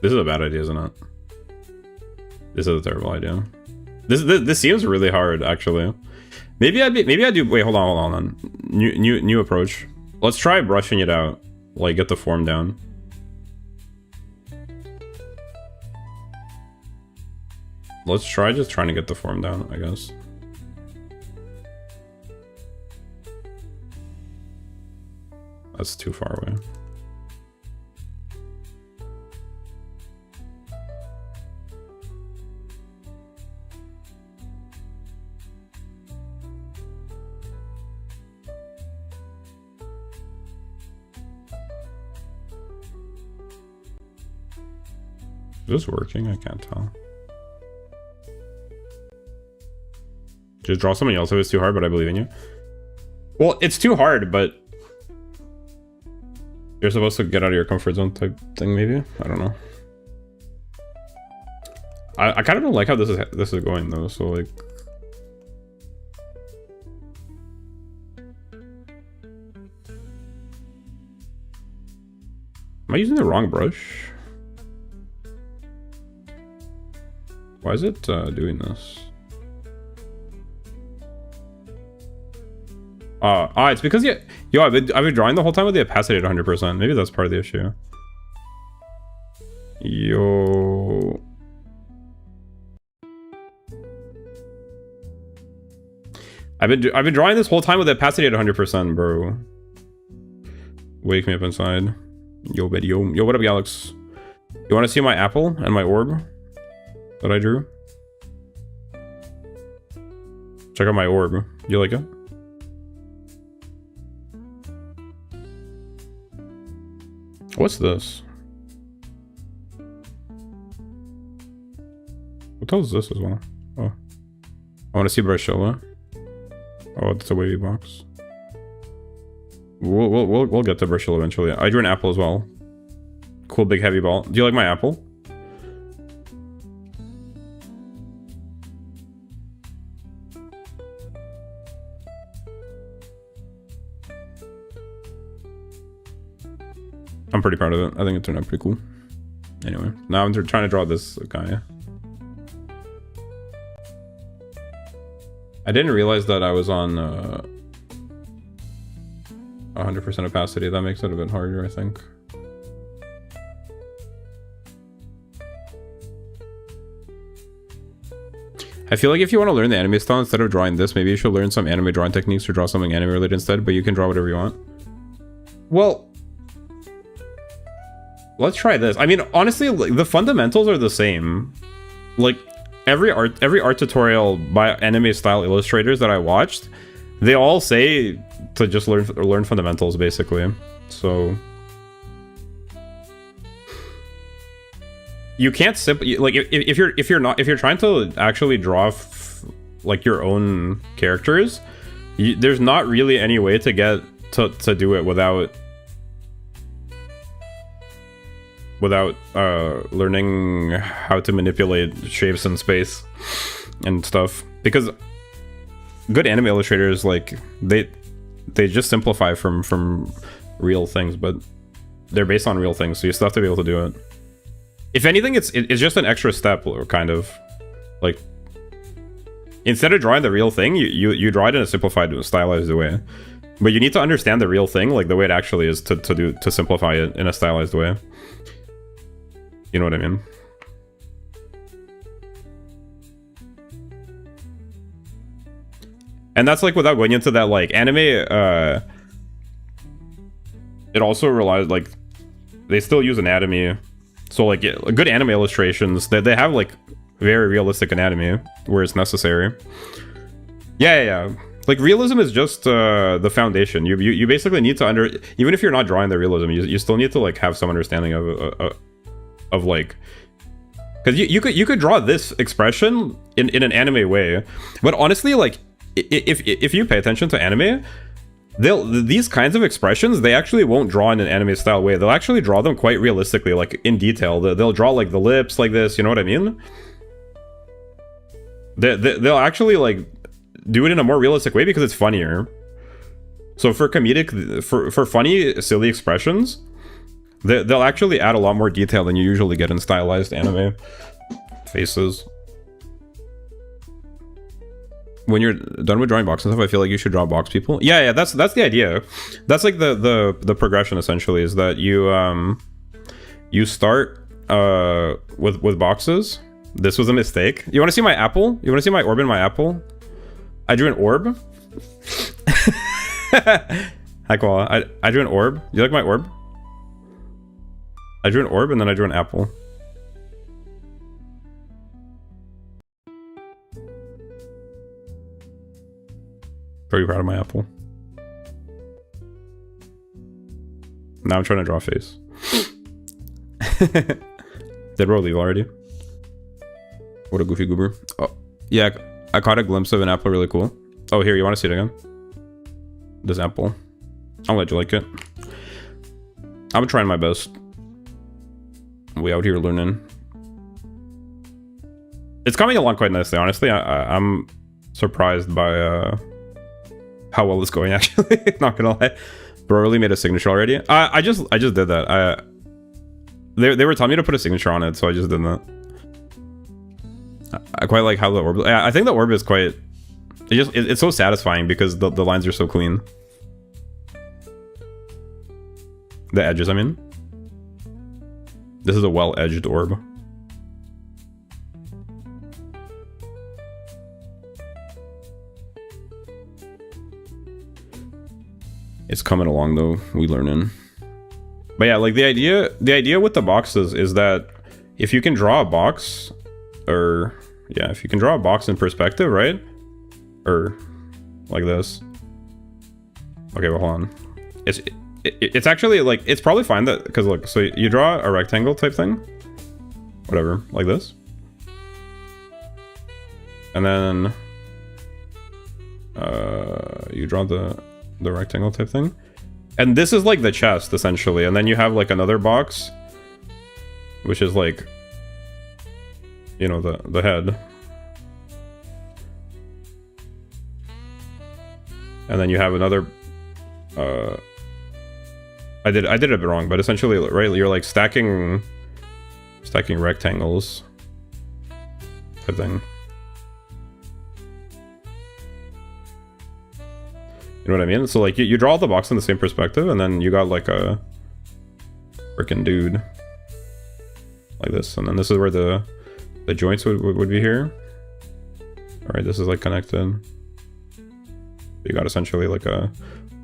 This is a bad idea, isn't it? This is a terrible idea. This seems really hard, actually. Maybe I do. Wait, hold on. New approach. Let's try brushing it out. Like get the form down. Let's try just trying to get the form down, I guess. That's too far away. Is this working? I can't tell. Just draw something else if it's too hard, but I believe in you. Well, it's too hard, but you're supposed to get out of your comfort zone type thing, maybe? I don't know. I kind of don't like how this is going though, so like... Am I using the wrong brush? Why is it doing this? It's because yo, I've been drawing the whole time with the opacity at 100%. Maybe that's part of the issue. Yo. I've been drawing this whole time with the opacity at 100%, bro. Wake me up inside. Yo, video. Yo, what up, Alex? You want to see my apple and my orb that I drew? Check out my orb. You like it? What's this? What the hell is this as well? Oh. I want to see Brashilla. Oh, it's a wavy box. We'll get to Brashilla eventually. I drew an apple as well. Cool big heavy ball. Do you like my apple? I'm pretty proud of it. I think it turned out pretty cool. Anyway, now I'm trying to draw this guy. I didn't realize that I was on 100% opacity. That makes it a bit harder, I think. I feel like if you want to learn the anime style instead of drawing this, maybe you should learn some anime drawing techniques or draw something anime related instead, but you can draw whatever you want. Well, let's try this. I mean, honestly, like, the fundamentals are the same. Like, every art tutorial by anime style illustrators that I watched, they all say to just learn fundamentals, basically. So you can't simply, like, if you're trying to actually draw like your own characters, there's not really any way to get to do it without learning how to manipulate shapes in space and stuff. Because good anime illustrators, like, they just simplify from real things, but they're based on real things, so you still have to be able to do it. If anything, it's just an extra step, kind of. Like, instead of drawing the real thing, you draw it in a simplified, stylized way. But you need to understand the real thing, like the way it actually is, to simplify it in a stylized way. You know what I mean? And that's like without going into that, like, anime, it also relies, like, they still use anatomy. So, like, good anime illustrations, they have, like, very realistic anatomy where it's necessary. Yeah. Like, realism is just the foundation. You basically need to even if you're not drawing the realism, you still need to, like, have some understanding of like, because you could draw this expression in an anime way, but honestly, like, if you pay attention to anime, these kinds of expressions, they actually won't draw in an anime style way. They'll actually draw them quite realistically, like, in detail. They'll draw, like, the lips like this, you know what I mean? They'll actually, like, do it in a more realistic way because it's funnier. So for comedic, for funny, silly expressions, they'll actually add a lot more detail than you usually get in stylized anime faces. When you're done with drawing box and stuff, I feel like you should draw box people. Yeah, that's the idea. That's like the progression, essentially, is that you start with boxes. This was a mistake. You want to see my apple? You want to see my orb in my apple? I drew an orb. Hi, Koala. I drew an orb. Do you like my orb? I drew an orb and then I drew an apple. Very proud of my apple. Now I'm trying to draw a face. Did Ro leave already? What a goofy goober. Oh, yeah, I caught a glimpse of an apple really cool. Oh, here, you want to see it again? This apple. I'll let you like it. I'm trying my best. We out here learning. It's coming along quite nicely, honestly. I'm surprised by how well it's going, actually. Not gonna lie. Bro really made a signature already. I just did that. They were telling me to put a signature on it, so I just did that. I quite like how the orb. I think the orb is quite. It's so satisfying because the lines are so clean. The edges, I mean. This is a well-edged orb. It's coming along though, we learning. But yeah, like the idea with the boxes is that if you can draw a box, or yeah, if you can draw a box in perspective, right? Or like this. Okay, well, hold on. It's actually like, it's probably fine that, because look, so you draw a rectangle type thing, whatever, like this, and then you draw the rectangle type thing, and this is like the chest essentially, and then you have like another box which is like, you know, the head, and then you have another I did it a bit wrong, but essentially, right, you're like stacking rectangles type thing. You know what I mean? So like you draw the box in the same perspective, and then you got like a freaking dude like this, and then this is where the joints would be here. All right, this is like connected. You got essentially like a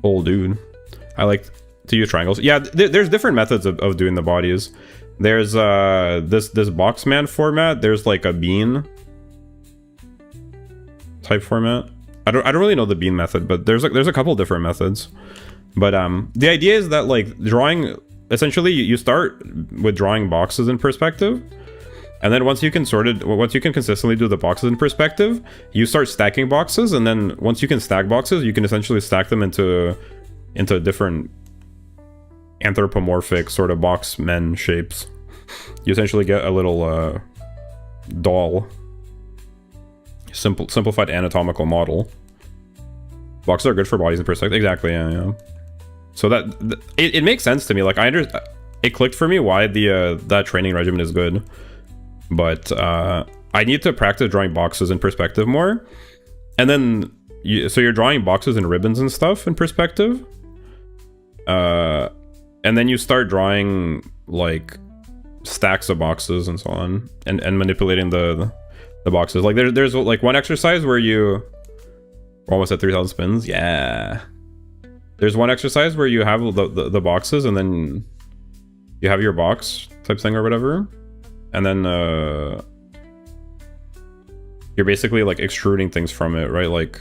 whole dude. I like to use triangles. Yeah, there's different methods of doing the bodies. There's this box man format. There's like a bean type format. I don't really know the bean method, but there's a couple different methods. But the idea is that like drawing, essentially you start with drawing boxes in perspective, and then once you can consistently do the boxes in perspective, you start stacking boxes, and then once you can stack boxes, you can essentially stack them into different anthropomorphic sort of box men shapes. You essentially get a little doll, simplified anatomical model. Boxes are good for bodies in perspective. Exactly, yeah. So that it makes sense to me. Like it clicked for me why that training regimen is good, but I need to practice drawing boxes in perspective more. And then so you're drawing boxes and ribbons and stuff in perspective, and then you start drawing like stacks of boxes and so on, and manipulating the boxes. Like there's like one exercise where we're almost at 3,000 spins. Yeah, there's one exercise where you have the boxes, and then you have your box type thing or whatever, and then you're basically like extruding things from it, right? Like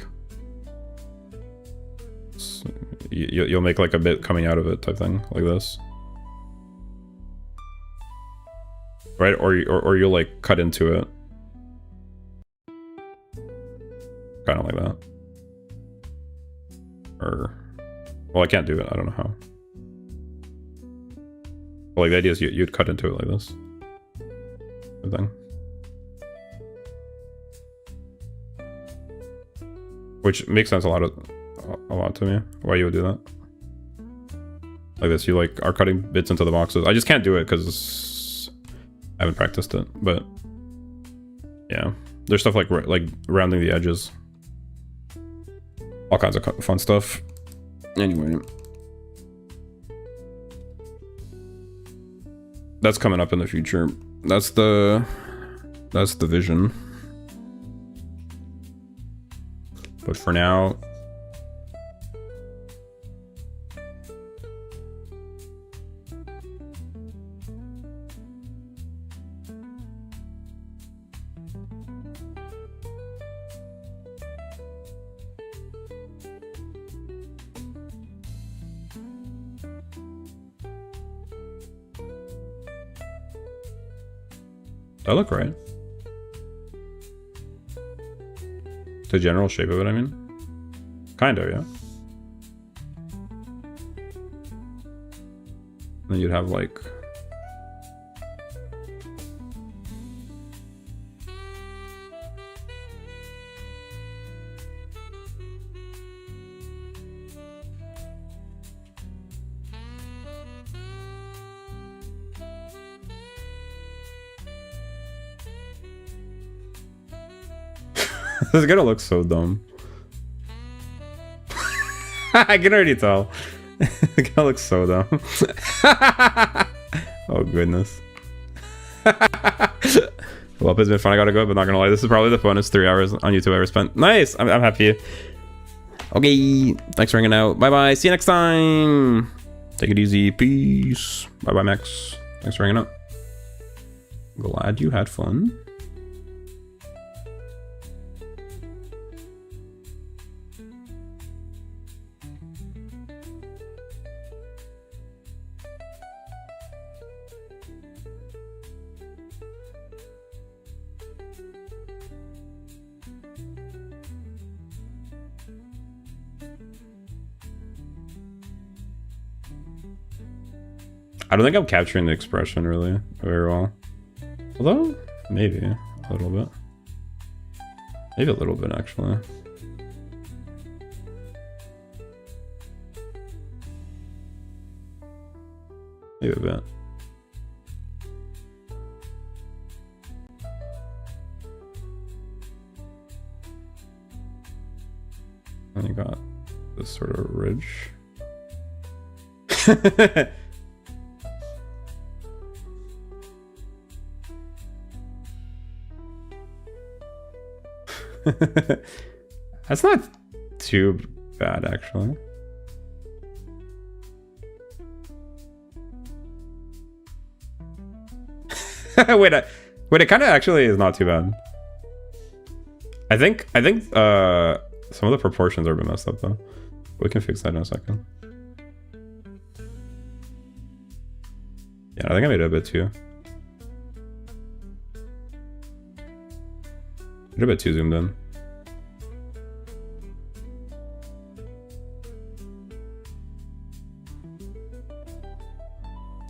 you'll make like a bit coming out of it type thing, like this, right? Or you'll like cut into it, kind of like that. Or, well, I can't do it. I don't know how. Well, like the idea is you'd cut into it like this, type thing. Which makes sense a lot to me, why you would do that. Like this, you like are cutting bits into the boxes. I just can't do it because I haven't practiced it, but yeah. There's stuff like rounding the edges. All kinds of fun stuff. Anyway. That's coming up in the future. That's the vision. But for now, that look right. The general shape of it, I mean. Kind of, yeah. Then you'd have like... This is gonna look so dumb. I can already tell. It's gonna look so dumb. Oh goodness. Well, it's been fun. I gotta go, but not gonna lie, this is probably the funnest 3 hours on YouTube I ever spent. Nice. I'm happy. Okay. Thanks for hanging out. Bye bye. See you next time. Take it easy. Peace. Bye bye, Max. Thanks for hanging out. Glad you had fun. I don't think I'm capturing the expression really very well. Although, maybe a little bit. Maybe a little bit, actually. Maybe a bit. And you got this sort of ridge. That's not too bad, actually. Wait, it kind of actually is not too bad. I think some of the proportions are a bit messed up though. We can fix that in a second. Yeah, I think I made it a bit too. A bit too zoomed in.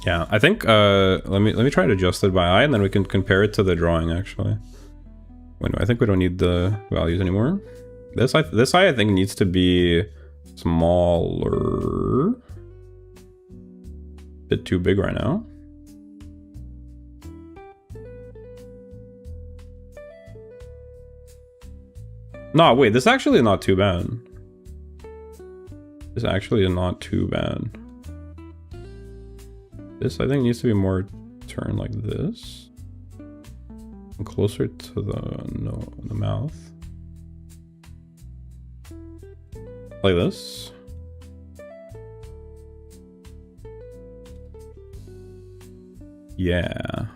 Yeah, I think let me try to adjust it by eye, and then we can compare it to the drawing actually. Wait, no, I think we don't need the values anymore. This eye I think needs to be smaller. Bit too big right now. No, wait, this actually is not too bad. This actually is not too bad. This, I think, needs to be more turned like this. And closer to the mouth. Like this. Yeah.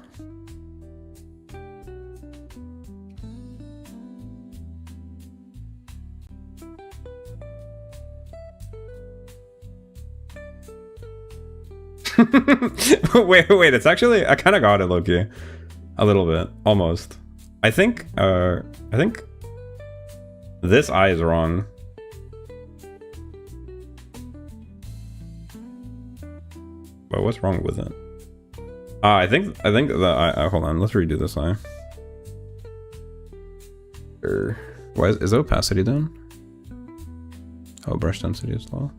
wait, it's actually, I kind of got it, Loki. A little bit, almost. I think this eye is wrong. But what's wrong with it? I think the eye, hold on, let's redo this eye. Why is the opacity down? Oh, brush density is low.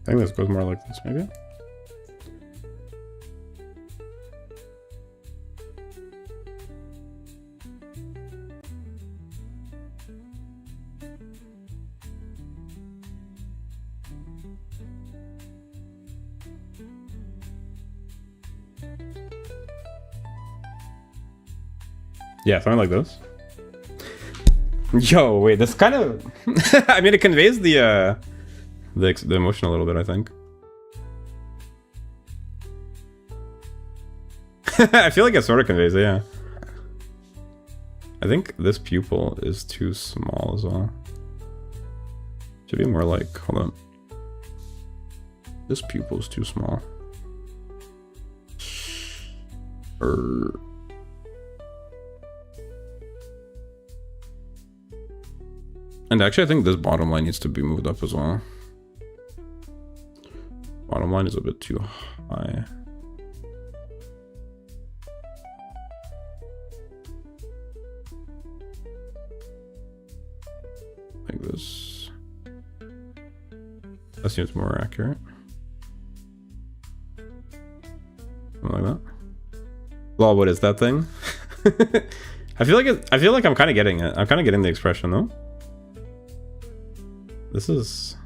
I think this goes more like this, maybe. Yeah, something like this. Yo, wait, this kind of... I mean, it conveys the emotion a little bit, I think. I feel like it sort of conveys it, yeah. I think this pupil is too small as well. Should be more like, hold on. This pupil is too small. And actually, I think this bottom line needs to be moved up as well. Bottom line is a bit too high. Like this. That seems more accurate. Something like that. Lol, what is that thing? I feel like I'm kind of getting it. I'm kind of getting the expression though. This is...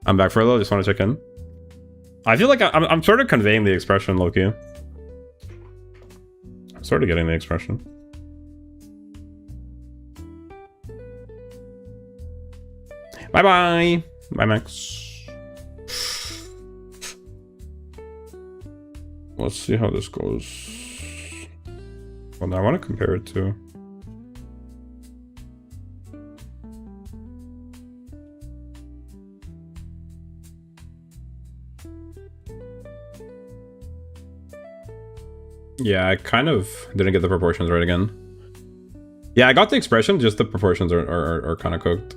I'm back for a little, just want to check in. I feel like I'm sort of conveying the expression, Loki. I'm sort of getting the expression. Bye bye. Bye, Max. Let's see how this goes. Well, now I want to compare it to. Yeah, I kind of didn't get the proportions right again. Yeah, I got the expression, just the proportions are kind of cooked.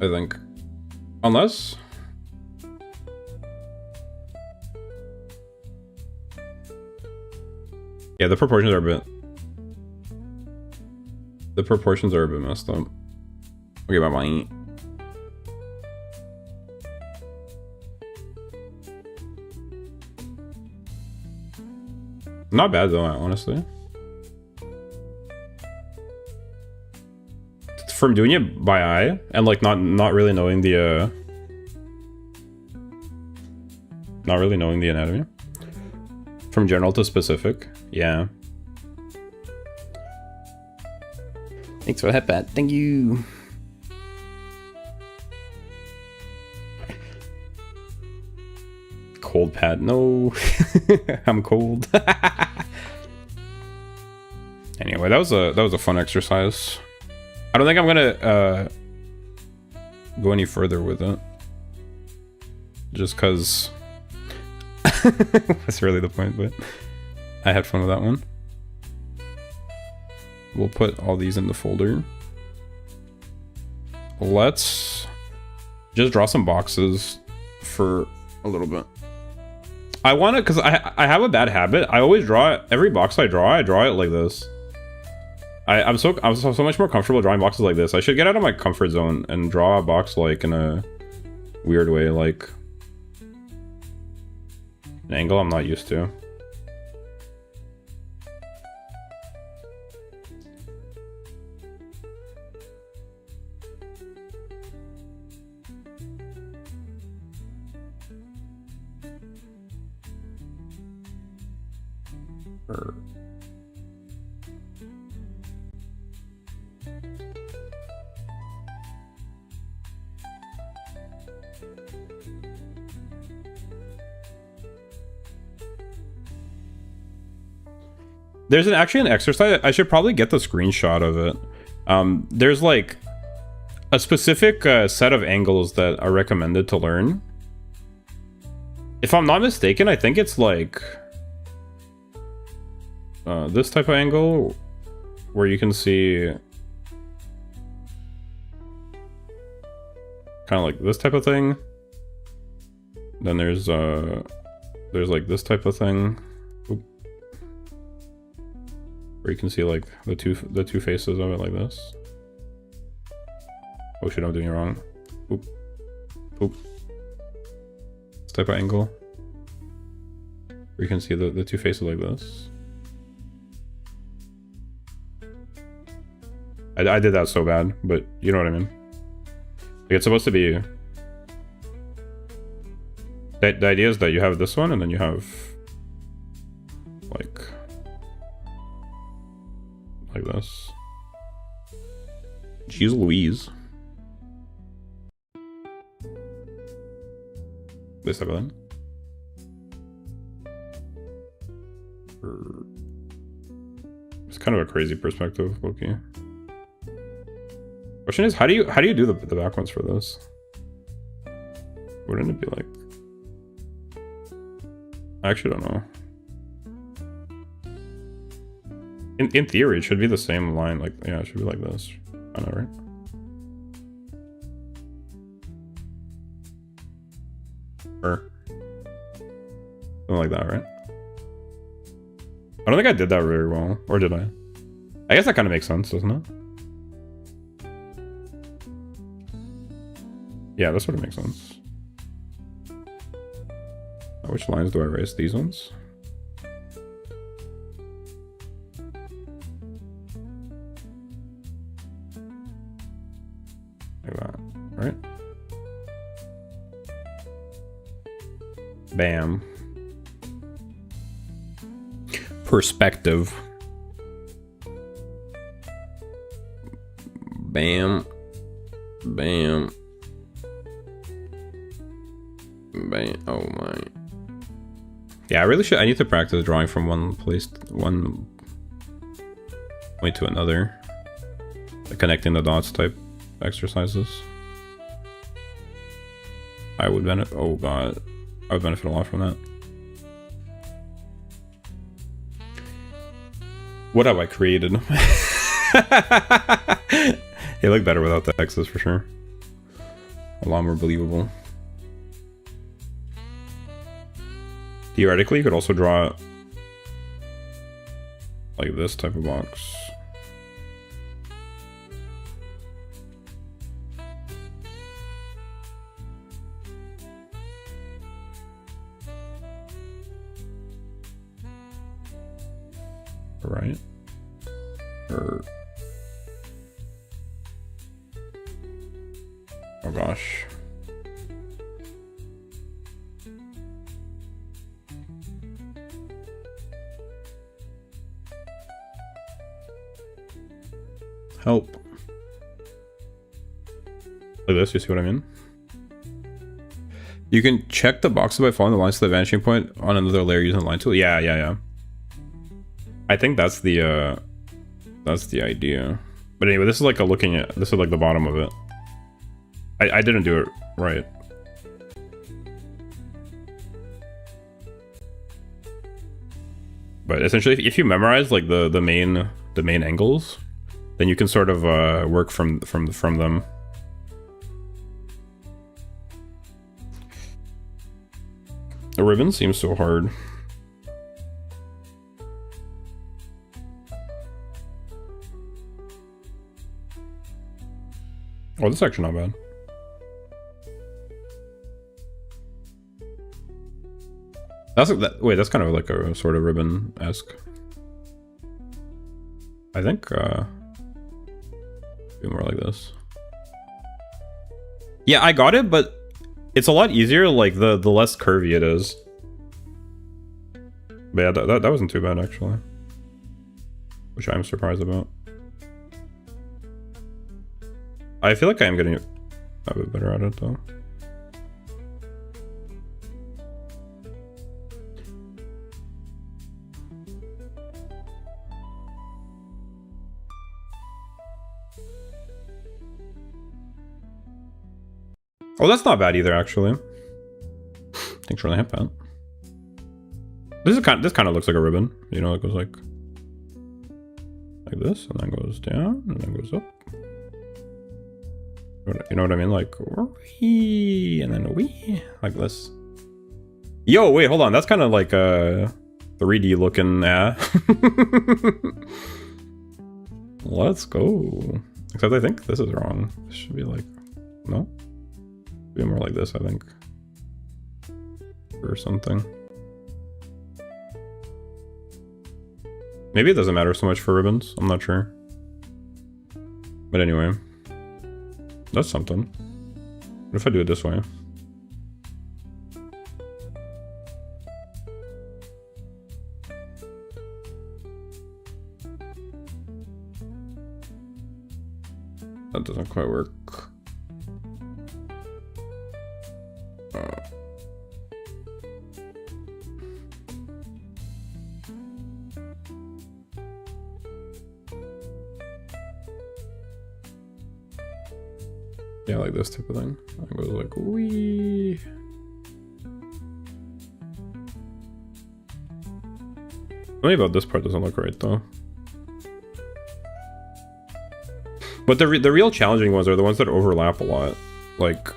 I think. Unless... Yeah, the proportions are a bit... The proportions are a bit messed up. Okay, bye-bye. Not bad though, honestly. From doing it by eye and like not really knowing the anatomy. From general to specific, yeah. Thanks for the headband. Thank you. Cold pad, no. I'm cold. Anyway, that was a fun exercise. I don't think I'm gonna go any further with it. Just cause that's really the point, but I had fun with that one. We'll put all these in the folder. Let's just draw some boxes for a little bit. I want to, because I have a bad habit. I always draw it, every box I draw it like this. I'm so much more comfortable drawing boxes like this. I should get out of my comfort zone and draw a box like in a weird way, like an angle I'm not used to. There's actually an exercise. I should probably get the screenshot of it. There's like a specific set of angles that are recommended to learn. If I'm not mistaken, I think it's like this type of angle where you can see kind of like this type of thing. Then there's like this type of thing. Where you can see like the two faces of it like this. Oh shit, I'm doing it wrong. Oop. Oop. This type of angle. Where you can see the two faces like this. I did that so bad, but you know what I mean. Like it's supposed to be... The idea is that you have this one and then you have like this. Jeez Louise. This type of thing. It's kind of a crazy perspective, Loki. Question is, how do you do the back ones for this? Wouldn't it be like... I actually don't know. In theory, it should be the same line. Like, yeah, it should be like this. I know, right? Or something like that, right? I don't think I did that very well, or did I? I guess that kind of makes sense, doesn't it? Yeah, that sort of makes sense. Which lines do I erase? These ones? Like that, right? Bam. Perspective. Bam. Bam. Bam. Oh my. Yeah, I really should. I need to practice drawing from one place, one point to another. Like connecting the dots type exercises. I would benefit. Oh god. I would benefit a lot from that. What have I created? They look better without the X's for sure. A lot more believable. Theoretically, you could also draw like this type of box. Right? Or... oh gosh. Help. Like this, you see what I mean? You can check the boxes by following the lines to the vanishing point on another layer using the line tool. Yeah. I think that's the idea. But anyway, this is like this is like the bottom of it. I didn't do it right. But essentially, if you memorize like the main angles, then you can sort of work from them. The ribbon seems so hard. Oh, this is actually not bad. Wait, that's kind of like a sort of ribbon-esque. I think do more like this. Yeah, I got it, but it's a lot easier like the less curvy it is. But yeah, that wasn't too bad actually, which I'm surprised about. I feel like I am getting a bit better at it though. Oh, that's not bad either, actually. Thanks for the hand pat. This kind of looks like a ribbon. You know, it goes like this, and then goes down, and then goes up. You know what I mean? Like wee, and then wee, like this. Yo, wait, hold on. That's kind of like a 3D looking. Let's go. Except I think this is wrong. This should be like no. Be more like this, I think, or something. Maybe it doesn't matter so much for ribbons. I'm not sure. But anyway, that's something. What if I do it this way? That doesn't quite work. Yeah, like this type of thing. It goes like wee. Something about this part doesn't look right though. But the real challenging ones are the ones that overlap a lot. Like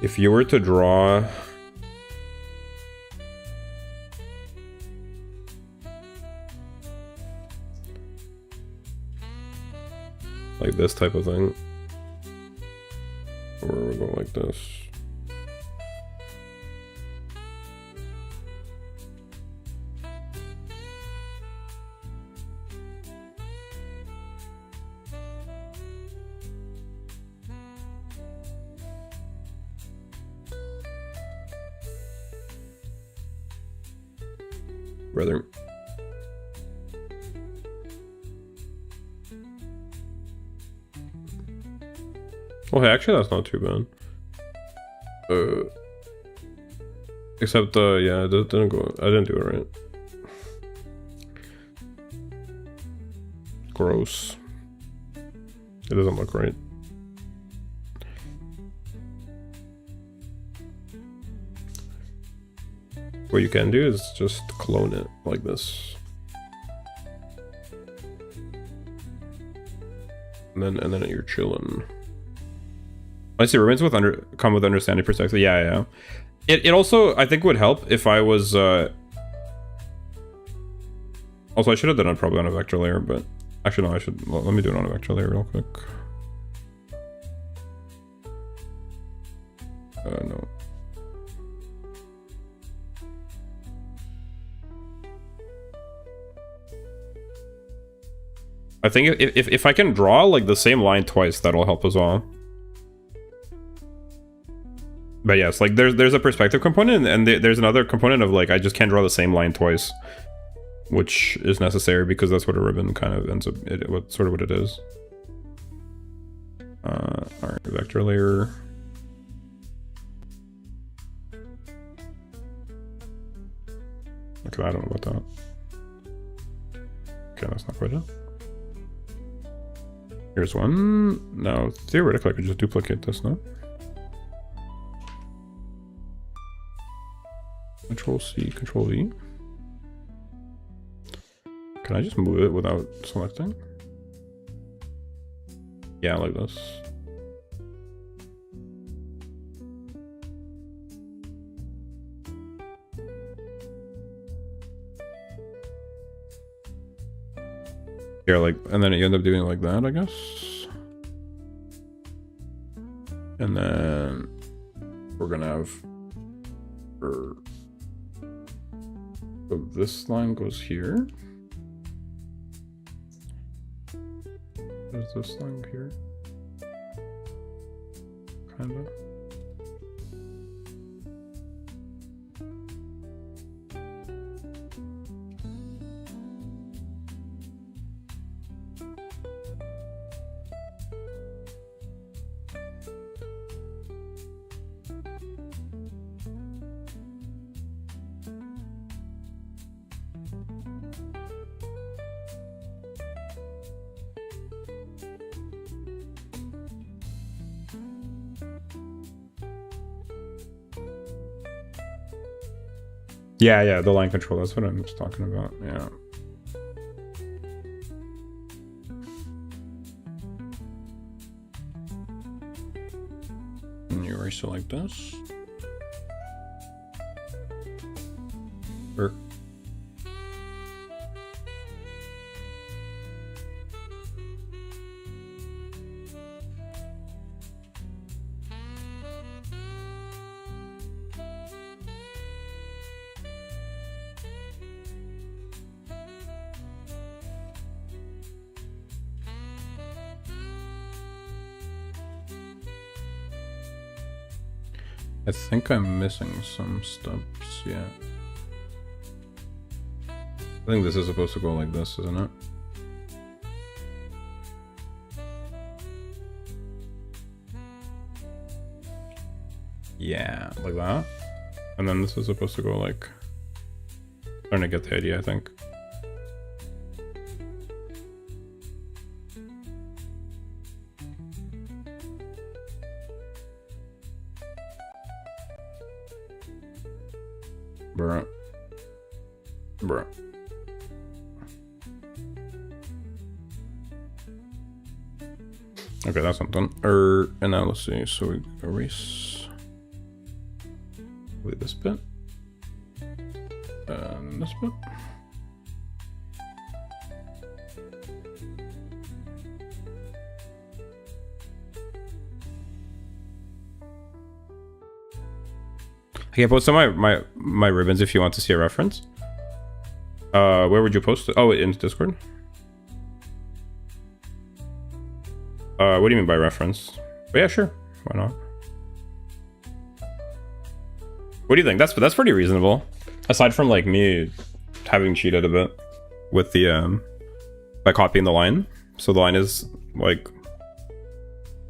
if you were to draw like this type of thing, or we go like this. brother. Well, hey, actually, that's not too bad. Except, yeah, it didn't go. I didn't do it right. Gross. It doesn't look right. What you can do is just clone it like this. And then you're chilling. I see ribbons come with understanding perspective. Yeah. It also, I think, would help if I was also, I should have done it probably on a vector layer, but actually no, let me do it on a vector layer real quick. No. I think if I can draw like the same line twice, that'll help as well. But yes, like there's a perspective component, and there's another component of like I just can't draw the same line twice, which is necessary because that's what a ribbon kind of ends up. Sort of what it is. All right, vector layer. Okay, I don't know about that. Okay, that's not quite it. Here's one. Now, theoretically, I could just duplicate this, no? Control C, Control V. Can I just move it without selecting? Yeah, like this. Yeah, like, and then you end up doing it like that, I guess. And then we're gonna have so this line goes here. There's this line here. Kinda. Yeah, the line control, that's what I'm just talking about, yeah. And you erase it like this. Or I think I'm missing some steps, yeah. I think this is supposed to go like this, isn't it? Yeah, like that. And then this is supposed to go like... Starting to get the idea, I think. Bruh. Okay, that's not done. And now let's see. So we erase with this bit and this bit. I can post some of my ribbons if you want to see a reference. Where would you post it? Oh, in Discord. What do you mean by reference? But yeah, sure. Why not? What do you think? That's pretty reasonable. Aside from like me having cheated a bit with the by copying the line, so the line is like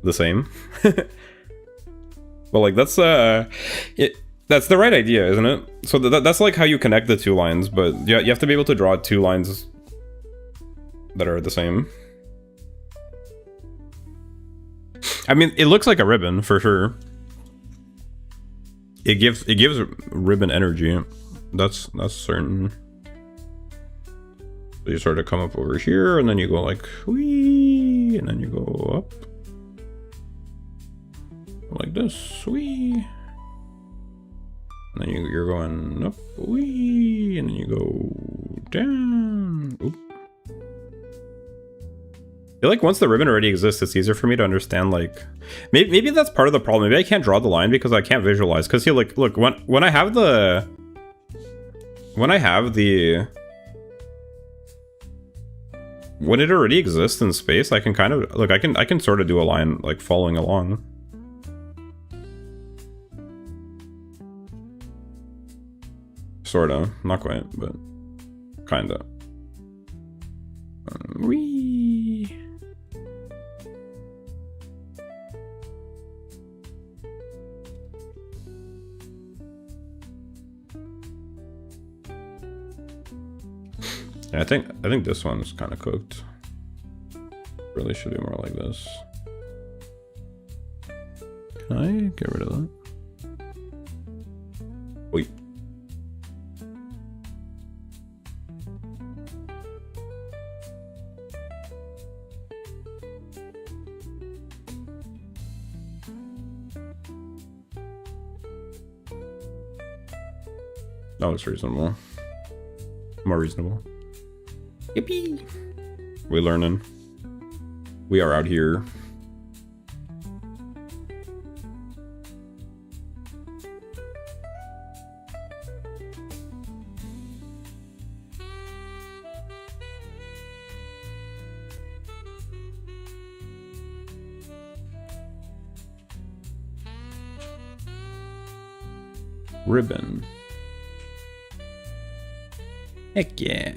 the same. But like that's that's the right idea, isn't it? So that's like how you connect the two lines, but yeah, you have to be able to draw two lines that are the same. I mean, it looks like a ribbon for sure. It gives ribbon energy. That's certain. So you sort of come up over here, and then you go like whee, and then you go up like this, whee, and then you're going up, whee, and then you go down. Oop. I feel like once the ribbon already exists, it's easier for me to understand, like, maybe that's part of the problem. Maybe I can't draw the line because I can't visualize. Because see, like, look, when I have the... When it already exists in space, I can kind of, like, I can sort of do a line, like, following along. Sorta. Not quite, but kinda. Whee! Yeah, I think this one's kind of cooked. Really should be more like this. Can I get rid of that? Wait. That looks reasonable. More reasonable. Yippee! We learning. We are out here. Ribbon. Heck yeah.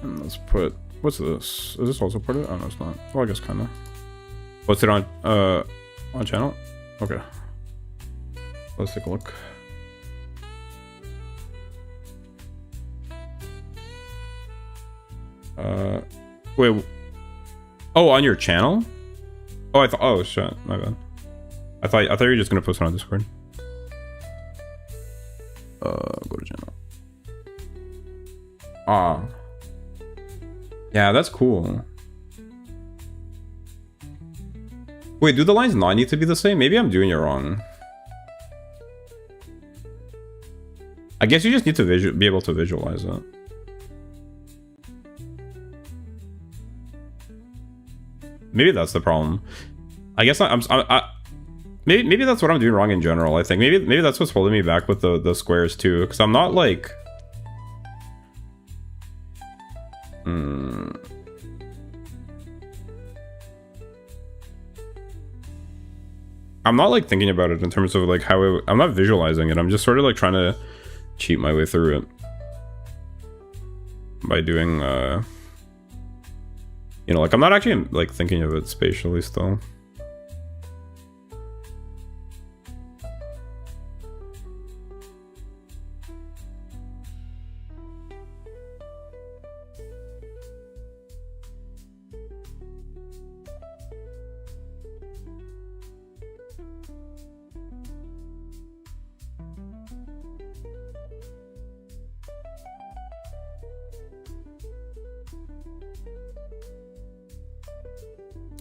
And let's put, what's this? Is this also part of it? Oh no, it's not. Well, I guess kinda. What's it on channel? Okay. Let's take a look. Wait. Oh, on your channel? Oh, I thought, oh shit, my bad. I thought you were just gonna post it on Discord. Go to channel. Ah. Yeah, that's cool. Wait, do the lines not need to be the same? Maybe I'm doing it wrong. I guess you just need to be able to visualize it. Maybe that's the problem. I guess maybe that's what I'm doing wrong in general. I think maybe that's what's holding me back with the squares too, because I'm not like. I'm not like thinking about it in terms of like how I'm not visualizing it. I'm just sort of like trying to cheat my way through it by doing you know, like I'm not actually like thinking of it spatially still.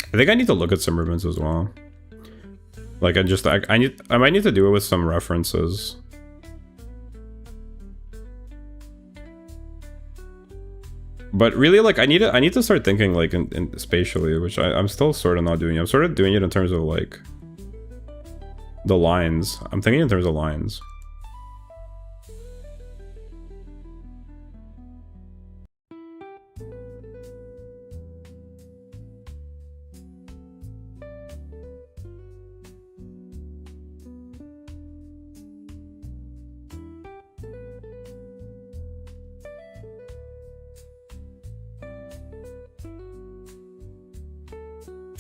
I think I need to look at some ribbons as well. Like I might need to do it with some references. But really, like I need to start thinking like in spatially, which I'm still sort of not doing. I'm sort of doing it in terms of like the lines. I'm thinking in terms of lines.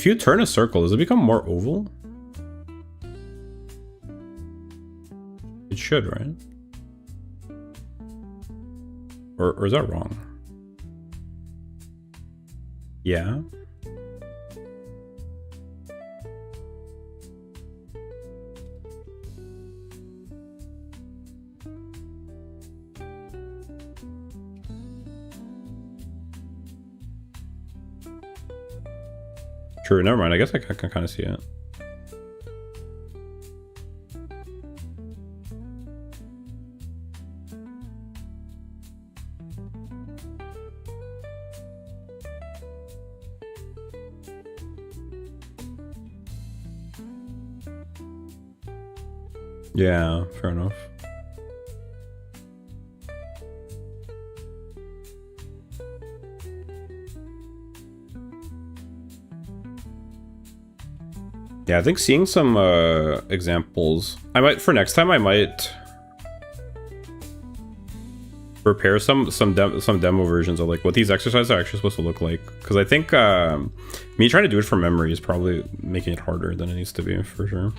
you turn a circle, does it become more oval? It should, right? Or is that wrong? Yeah. True, never mind. I guess I can kind of see it. Yeah, fair enough. Yeah, I think seeing some examples, I might, for next time, I might prepare some demo versions of like what these exercises are actually supposed to look like. Because I think me trying to do it from memory is probably making it harder than it needs to be, for sure.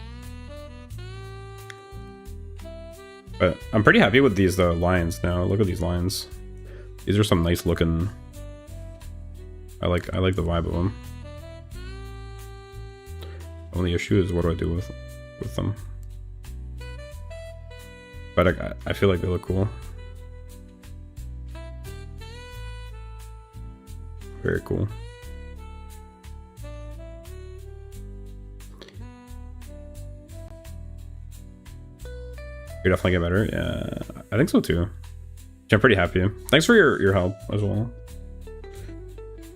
But I'm pretty happy with these lines now. Look at these lines. These are some nice looking. I like the vibe of them. Only issue is what do I do with them? But I feel like they look cool. Very cool. You're definitely get better. Yeah, I think so too. I'm pretty happy. Thanks for your help as well.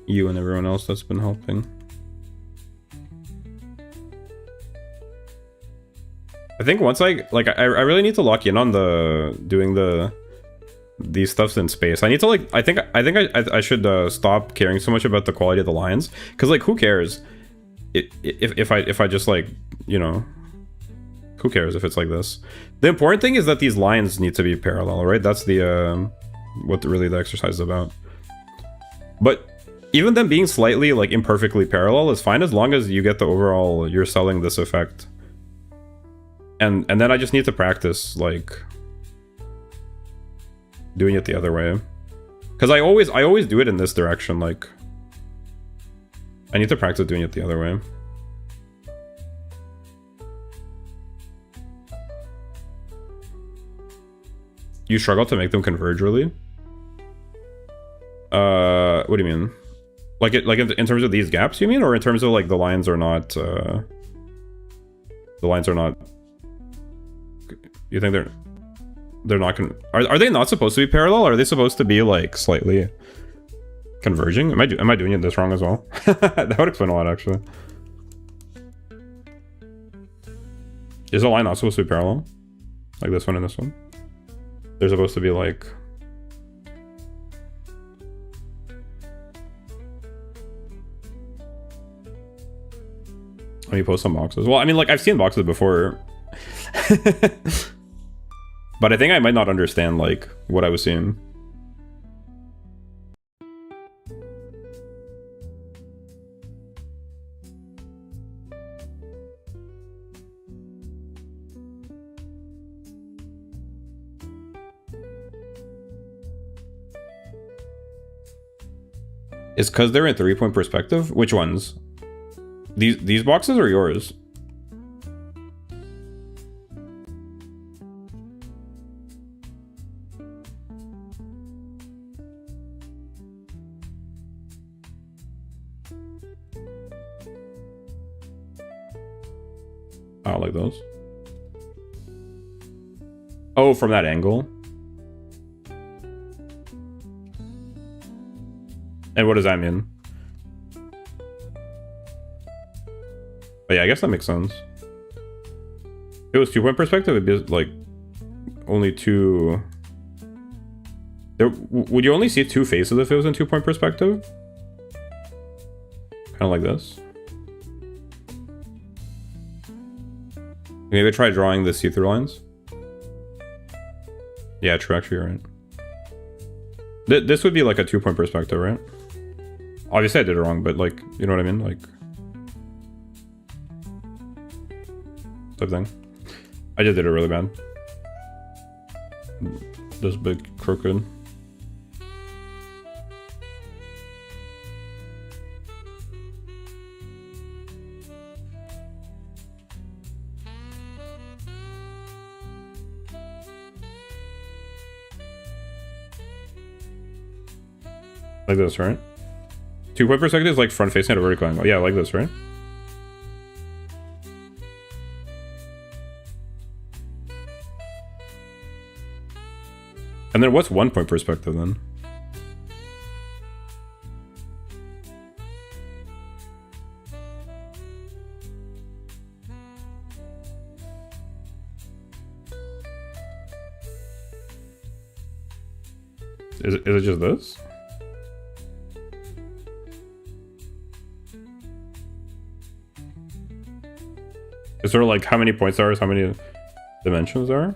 You and everyone else that's been helping. I think once I really need to lock in on doing these stuffs in space. I need to like I think I should stop caring so much about the quality of the lines, because like who cares if I just like, you know, who cares if it's like this. The important thing is that these lines need to be parallel, right? That's the what really the exercise is about. But even them being slightly like imperfectly parallel is fine, as long as you get the overall, you're selling this effect. And then I just need to practice like doing it the other way, because I always do it in this direction. Like I need to practice doing it the other way. You struggle to make them converge, really? What do you mean? Like in terms of these gaps, you mean, or in terms of like the lines are not you think they're not are they not supposed to be parallel? Are they supposed to be like slightly converging? Am I doing it this wrong as well? That would explain a lot, actually. Is a line not supposed to be parallel? Like this one and this one? They're supposed to be like... Let me post some boxes. Well, I mean, like, I've seen boxes before. But I think I might not understand, like, what I was seeing. It's because they're in 3-point perspective? Which ones? These boxes or yours? Oh, like those? Oh, from that angle? And what does that mean? But yeah, I guess that makes sense. If it was 2-point perspective, it'd be like only two. Would you only see two faces if it was in 2-point perspective? Kind of like this. Maybe try drawing the see-through lines. Yeah, true. Actually, you're right. This would be like a 2-point perspective, right? Obviously, I did it wrong, but like, you know what I mean? Like, type thing. I just did it really bad. This big crooked. Like this, right? 2-point perspective is like front facing at a vertical angle. Yeah, like this, right? And then what's 1-point perspective then? Is it just this? Is there like how many points there are, how many dimensions there are?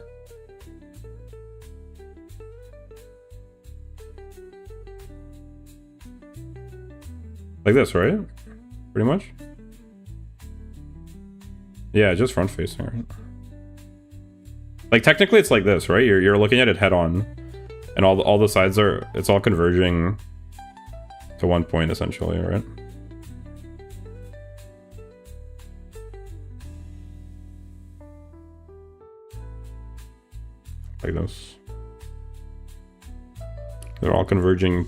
Like this, right? Pretty much? Yeah, just front facing, right? Like technically it's like this, right? You're looking at it head on, and all the sides are, it's all converging to 1 point essentially, right? Like this. They're all converging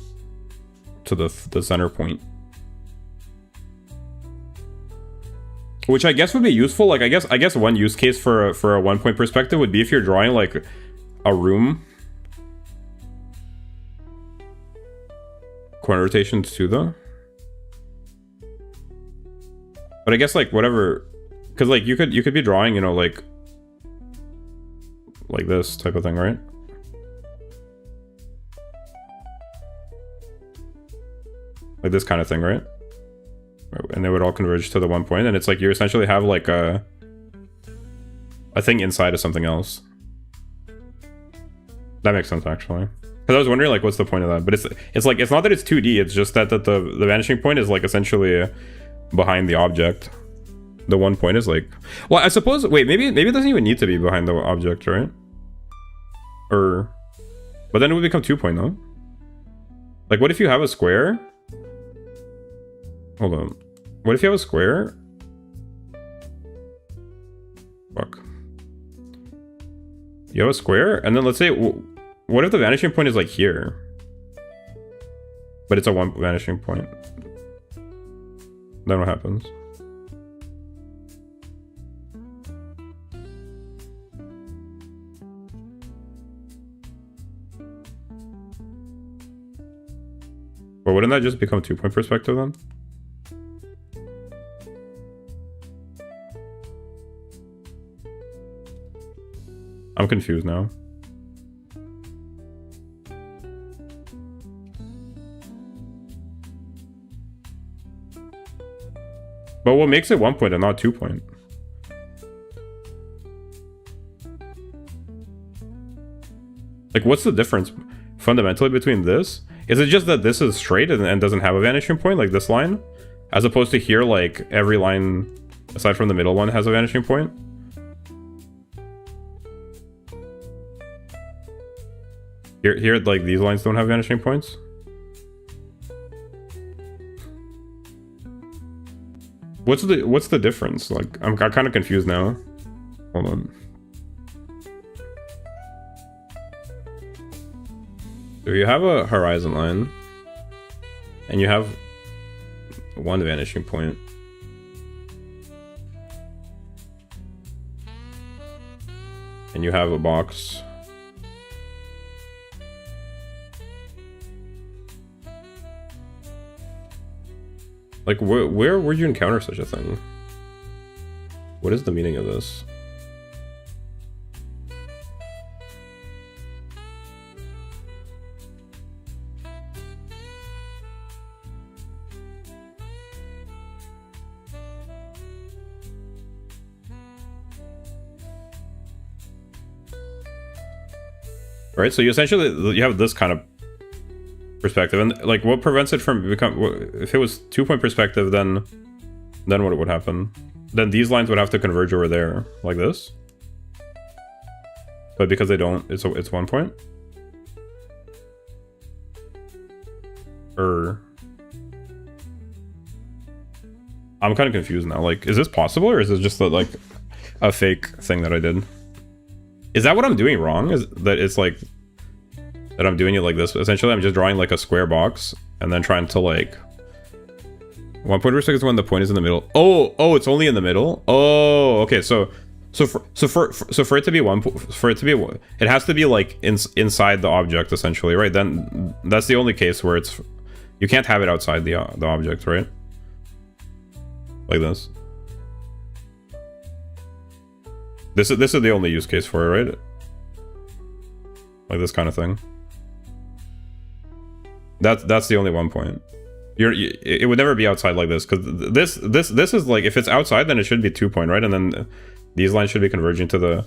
to the center point. Which I guess would be useful. Like I guess one use case for a 1-point perspective would be if you're drawing like a room. Corner rotation to the. But I guess like whatever, because like you could be drawing, you know, like this type of thing, right? Like this kind of thing, right? And they would all converge to the 1 point, and it's like you essentially have like a thing inside of something else. That makes sense actually. Because I was wondering like what's the point of that, but it's like it's not that it's 2D, it's just that the vanishing point is like essentially behind the object. The 1 point is like, well, I suppose, wait, maybe it doesn't even need to be behind the object, right? Or, but then it would become 2 point though. Like what if you have a square? Hold on. What if you have a square? Fuck. You have a square, and then let's say, what if the vanishing point is like here? But it's a 1 vanishing point. Then what happens? But wouldn't that just become 2-point perspective then? I'm confused now. But what makes it 1 point and not 2 point? Like, what's the difference fundamentally between this? Is it just that this is straight and doesn't have a vanishing point, like this line? As opposed to here, like, every line, aside from the middle one, has a vanishing point? Here, like, these lines don't have vanishing points? What's the difference? Like, I'm kind of confused now. Hold on. So you have a horizon line, and you have one vanishing point. And you have a box. Like, where would you encounter such a thing? What is the meaning of this? Right, so you essentially, you have this kind of perspective, and like, what prevents it from become, if it was 2-point perspective, then what would happen? then these lines would have to converge over there, like this. But because they don't, it's 1 point. Or I'm kind of confused now. Like, is this possible, or is this just like a fake thing that I did? Is that what I'm doing wrong? Is that it's like that I'm doing it like this? Essentially, I'm just drawing like a square box and then trying to like 1 point per second is when the point is in the middle. Oh, it's only in the middle. Oh, okay. So for it to be it has to be like inside the object essentially, right? Then that's the only case where it's you can't have it outside the object, right? Like this. This is the only use case for it, right? Like this kind of thing. That's the only 1 point. It would never be outside like this, because this is like, if it's outside, then it should be 2 point, right? And then these lines should be converging to the.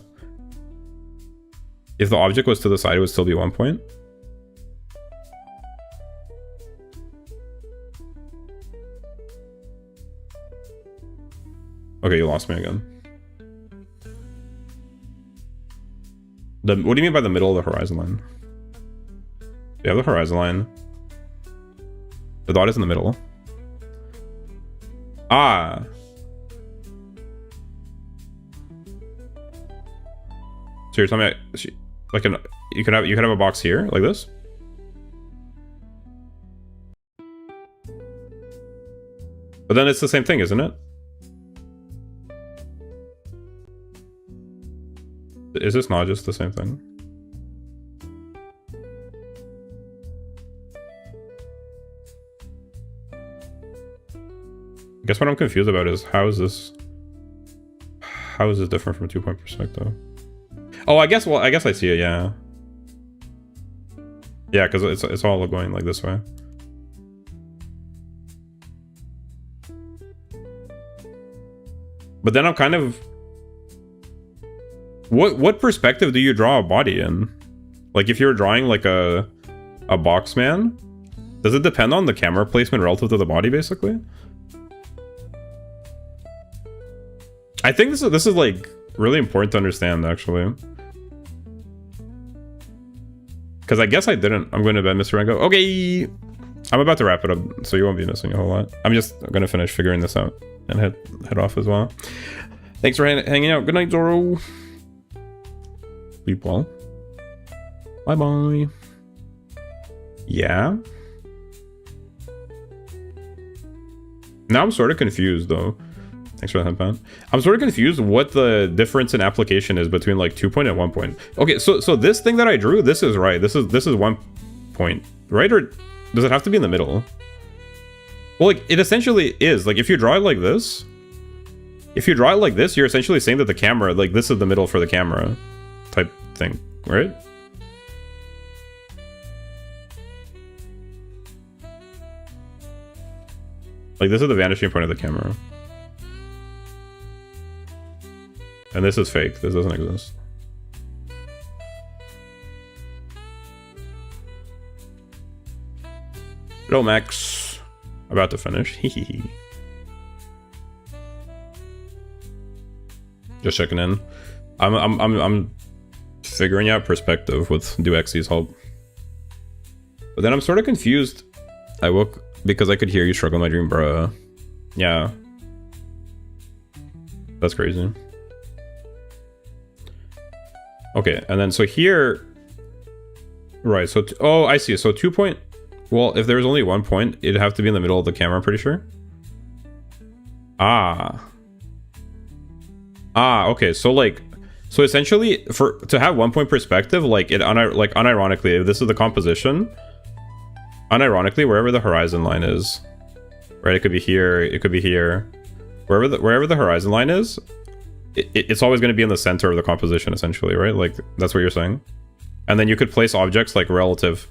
If the object was to the side, it would still be 1 point. Okay, you lost me again. What do you mean by the middle of the horizon line? You have the horizon line. The dot is in the middle. Ah. So you're telling me like you could have a box here like this? But then it's the same thing, isn't it? Is this not just the same thing? I guess what I'm confused about is how is this different from 2 point perspective? Oh, I guess I see it, yeah. Yeah, because it's all going like this way. But then I'm kind of what perspective do you draw a body in? Like if you're drawing like a box man, does it depend on the camera placement relative to the body basically? I think this is like really important to understand actually. Because I guess I didn't. I'm going to bed, Mr. Rango. Okay, I'm about to wrap it up, so you won't be missing a whole lot. I'm just going to finish figuring this out and head off as well. Thanks for hanging out. Good night, Zoro. Sleep well. Bye bye. Yeah. Now I'm sort of confused though. Thanks for the headband. I'm sort of confused what the difference in application is between like 2 point and 1 point. Okay, so this thing that I drew, this is right. This is 1 point, right? Or does it have to be in the middle? Well, like it essentially is. Like if you draw it like this, you're essentially saying that the camera, like this is the middle for the camera type thing, right? Like this is the vanishing point of the camera. And this is fake. This doesn't exist. Hello, Max. About to finish. Just checking in. I'm figuring out perspective with DuX's help. But then I'm sort of confused. I woke because I could hear you struggle in my dream, bruh. Yeah. That's crazy. Okay, and then so here, right? So oh, I see. So 2 point. Well, if there's only 1 point, it'd have to be in the middle of the camera. I'm pretty sure. Okay. So like, so essentially, to have 1 point perspective, like unironically, if this is the composition, unironically, wherever the horizon line is, right? It could be here. It could be here. Wherever the horizon line is. It's always going to be in the center of the composition, essentially, right? Like, that's what you're saying. And then you could place objects, like, relative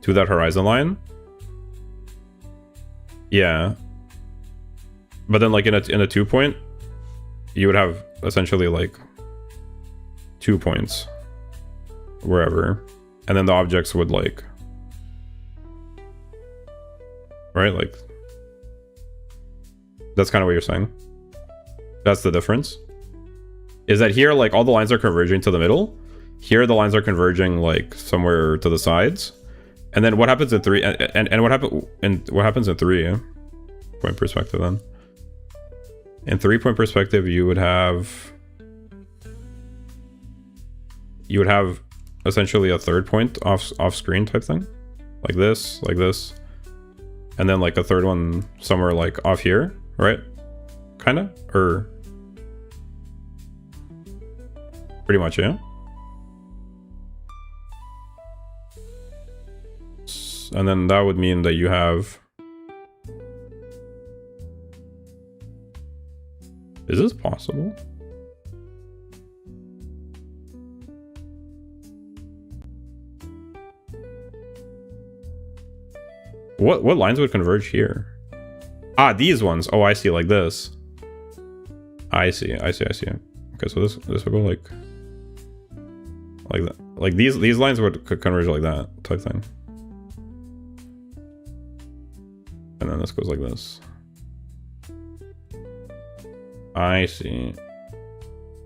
to that horizon line. Yeah. But then, like, in a 2 point, you would have, essentially, like, 2 points. Wherever. And then the objects would, like... Right? Like... That's kind of what you're saying. That's the difference. Is that here, like, all the lines are converging to the middle. Here, the lines are converging, like, somewhere to the sides. And then what happens in 3? And what happens in 3-point perspective then? In 3-point perspective, you would have essentially a third point off screen type thing, like this, and then like a third one somewhere like off here, right? Kind of, or pretty much, yeah. And then that would mean that you have. Is this possible? What lines would converge here? Ah, these ones. Oh, I see, like this. I see. Okay, so this would go like that. Like these lines could converge like that type thing. And then this goes like this. I see.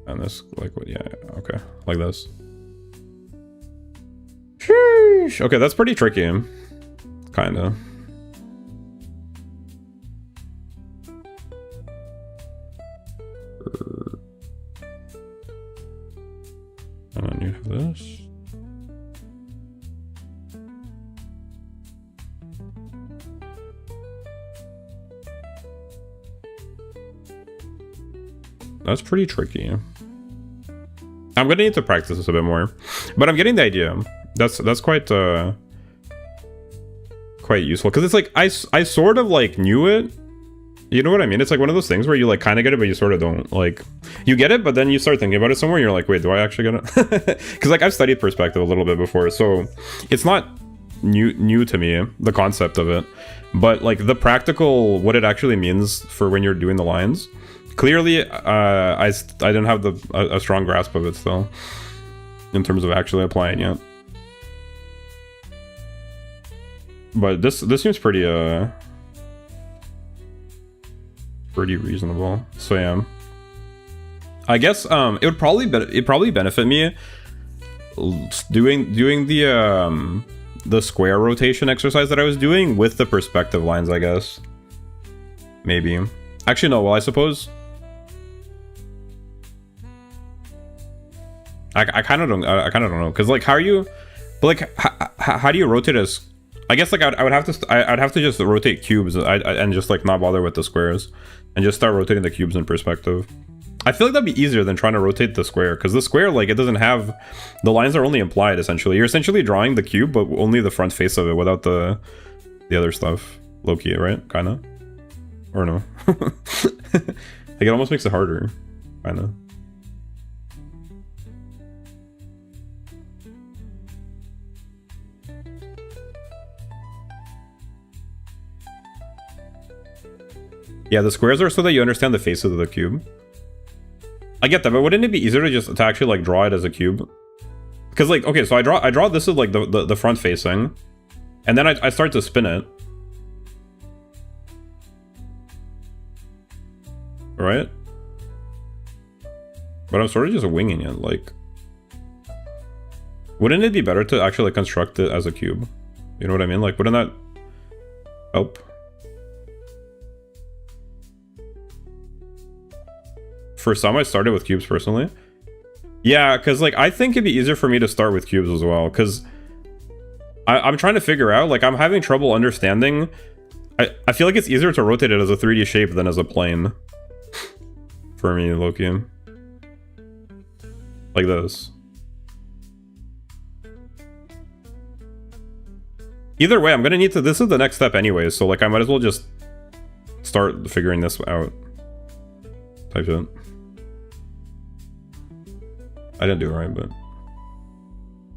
And this like what? Yeah, okay, like this. Sheesh. Okay, that's pretty tricky. Kinda. And then you have this. That's pretty tricky. I'm gonna need to practice this a bit more, but I'm getting the idea. That's quite useful, because it's like I sort of like knew it, you know what I mean? It's like one of those things where you like kind of get it but you sort of don't. Like you get it but then you start thinking about it somewhere and you're like, wait, do I actually get it? Because like I've studied perspective a little bit before, so it's not new to me, the concept of it, but like the practical, what it actually means for when you're doing the lines, clearly I didn't have a strong grasp of it still in terms of actually applying it. But this seems pretty reasonable. So yeah, I guess it would probably benefit me doing the square rotation exercise that I was doing with the perspective lines, I guess. Maybe. Actually no, well I suppose I kind of don't know, because like how do you rotate as, I guess like I'd have to just rotate cubes and just like not bother with the squares and just start rotating the cubes in perspective. I feel like that'd be easier than trying to rotate the square, because the square, like, it doesn't have, the lines are only implied essentially. You're essentially drawing the cube but only the front face of it without the other stuff. Low-key, right? Kinda. Or no. Like it almost makes it harder. Kinda. Yeah, the squares are so that you understand the faces of the cube. I get that, but wouldn't it be easier to actually like draw it as a cube? Because like, okay, so I draw this as like the front facing, and then I start to spin it. Right? But I'm sort of just winging it, like. Wouldn't it be better to actually like, construct it as a cube? You know what I mean? Like, wouldn't that help? For some, I started with cubes personally. Yeah, because like I think it'd be easier for me to start with cubes as well, because I'm trying to figure out, like I'm having trouble understanding. I feel like it's easier to rotate it as a 3D shape than as a plane. For me, Loki. Like this. Either way, I'm gonna need to, this is the next step anyways, so like I might as well just start figuring this out. Type shit. I didn't do it right, but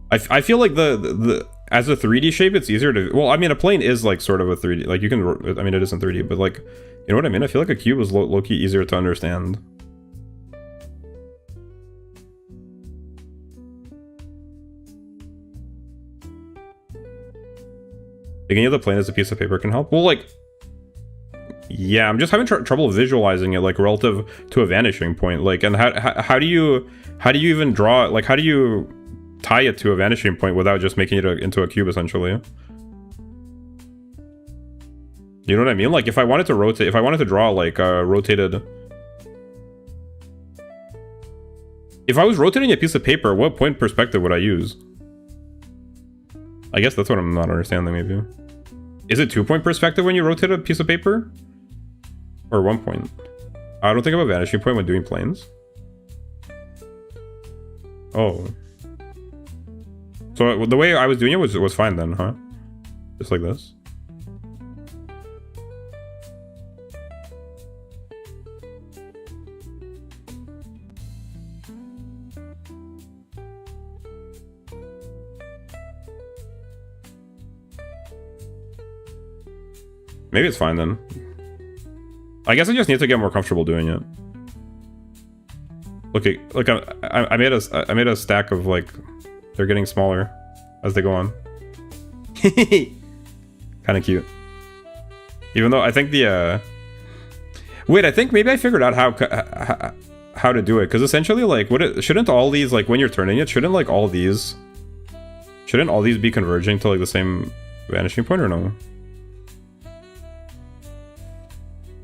I feel like the as a 3D shape, it's easier to, well, I mean, a plane is like sort of a 3D, like you can, I mean, it isn't 3D, but like, you know what I mean? I feel like a cube is low-key easier to understand. Thinking of the plane as a piece of paper can help. Well, like, Yeah, I'm just having trouble visualizing it, like, relative to a vanishing point. Like, and how do you even draw, like, how do you tie it to a vanishing point without just making it into a cube, essentially? You know what I mean? Like, if I wanted to rotate, if I wanted to draw, like, a rotated... If I was rotating a piece of paper, what point perspective would I use? I guess that's what I'm not understanding, maybe. Is it 2-point perspective when you rotate a piece of paper? Or 1 point? I don't think of a vanishing point when doing planes. Oh. So the way I was doing it was fine then, huh? Just like this. Maybe it's fine then. I guess I just need to get more comfortable doing it. Look, I made a stack of, like, they're getting smaller as they go on. Kind of cute. Even though I think the wait, I think maybe I figured out how to do it, because essentially, like, shouldn't all these, like, when you're turning it, shouldn't all these be converging to, like, the same vanishing point, or no?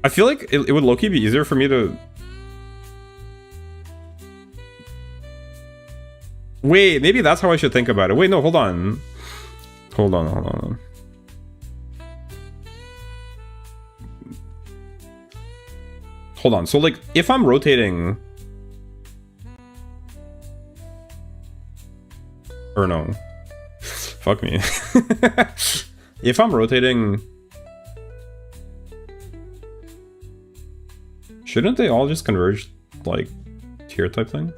I feel like it would low-key be easier for me to... Wait, maybe that's how I should think about it. Wait, no, hold on. Hold on. Hold on, so, like, if I'm rotating... Or no. Fuck me. If I'm rotating... Shouldn't they all just converge, like, here type thing?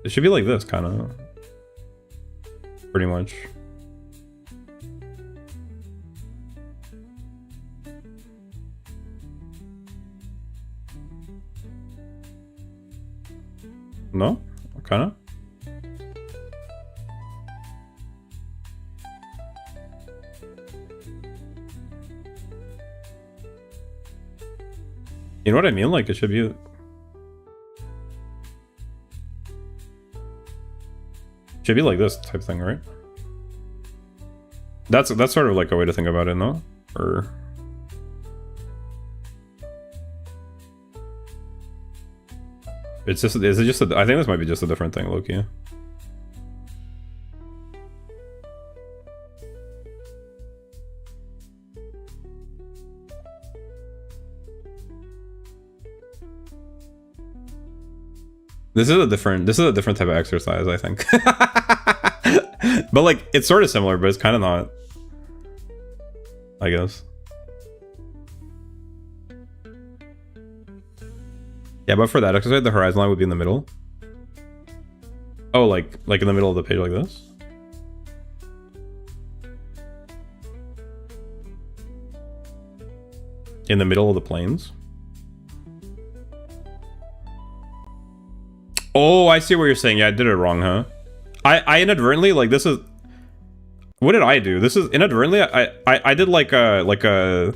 It should be like this, kind of. Pretty much. No? Kind of? You know what I mean? Like, it should be... Should be like this type thing, right? That's sort of like a way to think about it, no? Or... It's just... Is it just a... I think this might be just a different thing, Loki. This is a different type of exercise, I think. But, like, it's sort of similar, but it's kind of not, I guess. Yeah, but for that exercise, the horizon line would be in the middle. Oh, like in the middle of the page like this? In the middle of the planes? Oh, I see what you're saying. Yeah, I did it wrong, huh? I inadvertently, like, this is... What did I do? This is inadvertently, I did like a...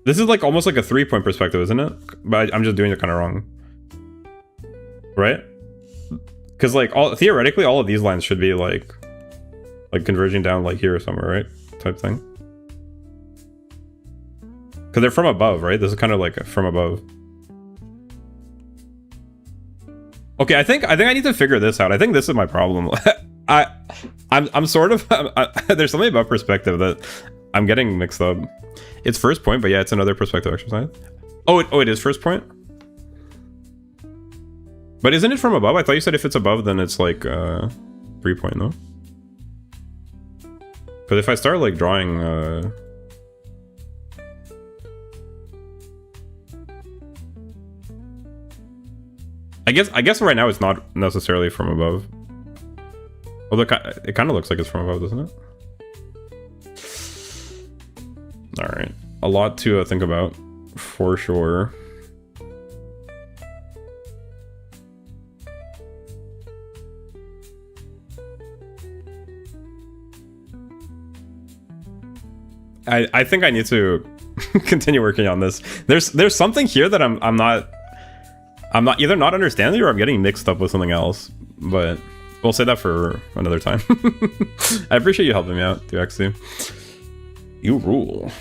This is like almost like a 3-point perspective, isn't it? But I'm just doing it kind of wrong. Right? Because, like, theoretically, all of these lines should be like converging down, like, here or somewhere, right? Type thing. Because they're from above, right? This is kind of like from above. Okay, I think I need to figure this out. I think this is my problem. I'm sort of there's something about perspective that I'm getting mixed up. It's first point, but yeah, it's another perspective exercise. Oh, it is first point. But isn't it from above? I thought you said if it's above, then it's like 3-point, no? But if I start like drawing I guess right now it's not necessarily from above. Although it kind of looks like it's from above, doesn't it? Alright. A lot to think about, for sure. I think I need to continue working on this. There's something here that I'm not either not understanding or I'm getting mixed up with something else. But we'll say that for another time. I appreciate you helping me out, Duxy. You rule.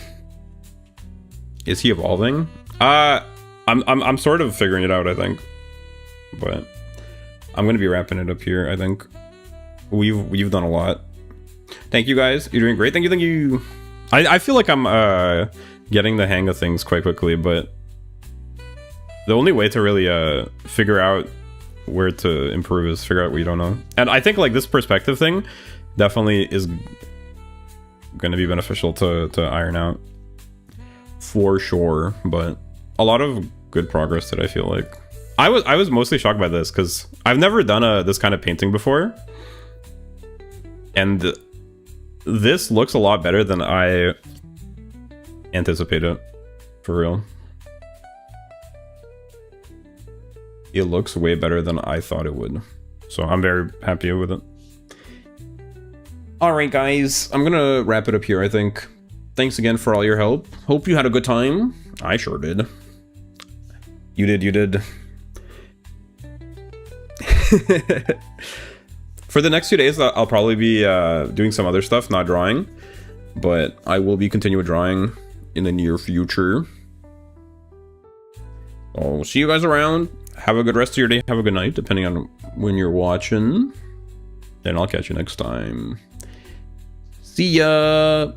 Is he evolving? I'm sort of figuring it out, I think. But I'm gonna be wrapping it up here. I think we've done a lot. Thank you guys. You're doing great. Thank you. I feel like I'm getting the hang of things quite quickly, but the only way to really figure out where to improve is figure out what you don't know. And I think like this perspective thing definitely is gonna be beneficial to iron out for sure. But a lot of good progress that I feel like. I was mostly shocked by this because I've never done this kind of painting before, and this looks a lot better than I anticipated, for real. It looks way better than I thought it would, so I'm very happy with it. All right, guys, I'm gonna wrap it up here, I think. Thanks again for all your help. Hope you had a good time. I sure did. You did. For the next few days, I'll probably be doing some other stuff, not drawing, but I will be continuing drawing in the near future. I'll see you guys around. Have a good rest of your day. Have a good night, depending on when you're watching. Then I'll catch you next time. See ya.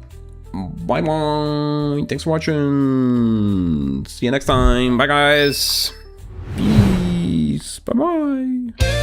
Bye bye. Thanks for watching. See you next time. Bye guys. Peace. Bye bye.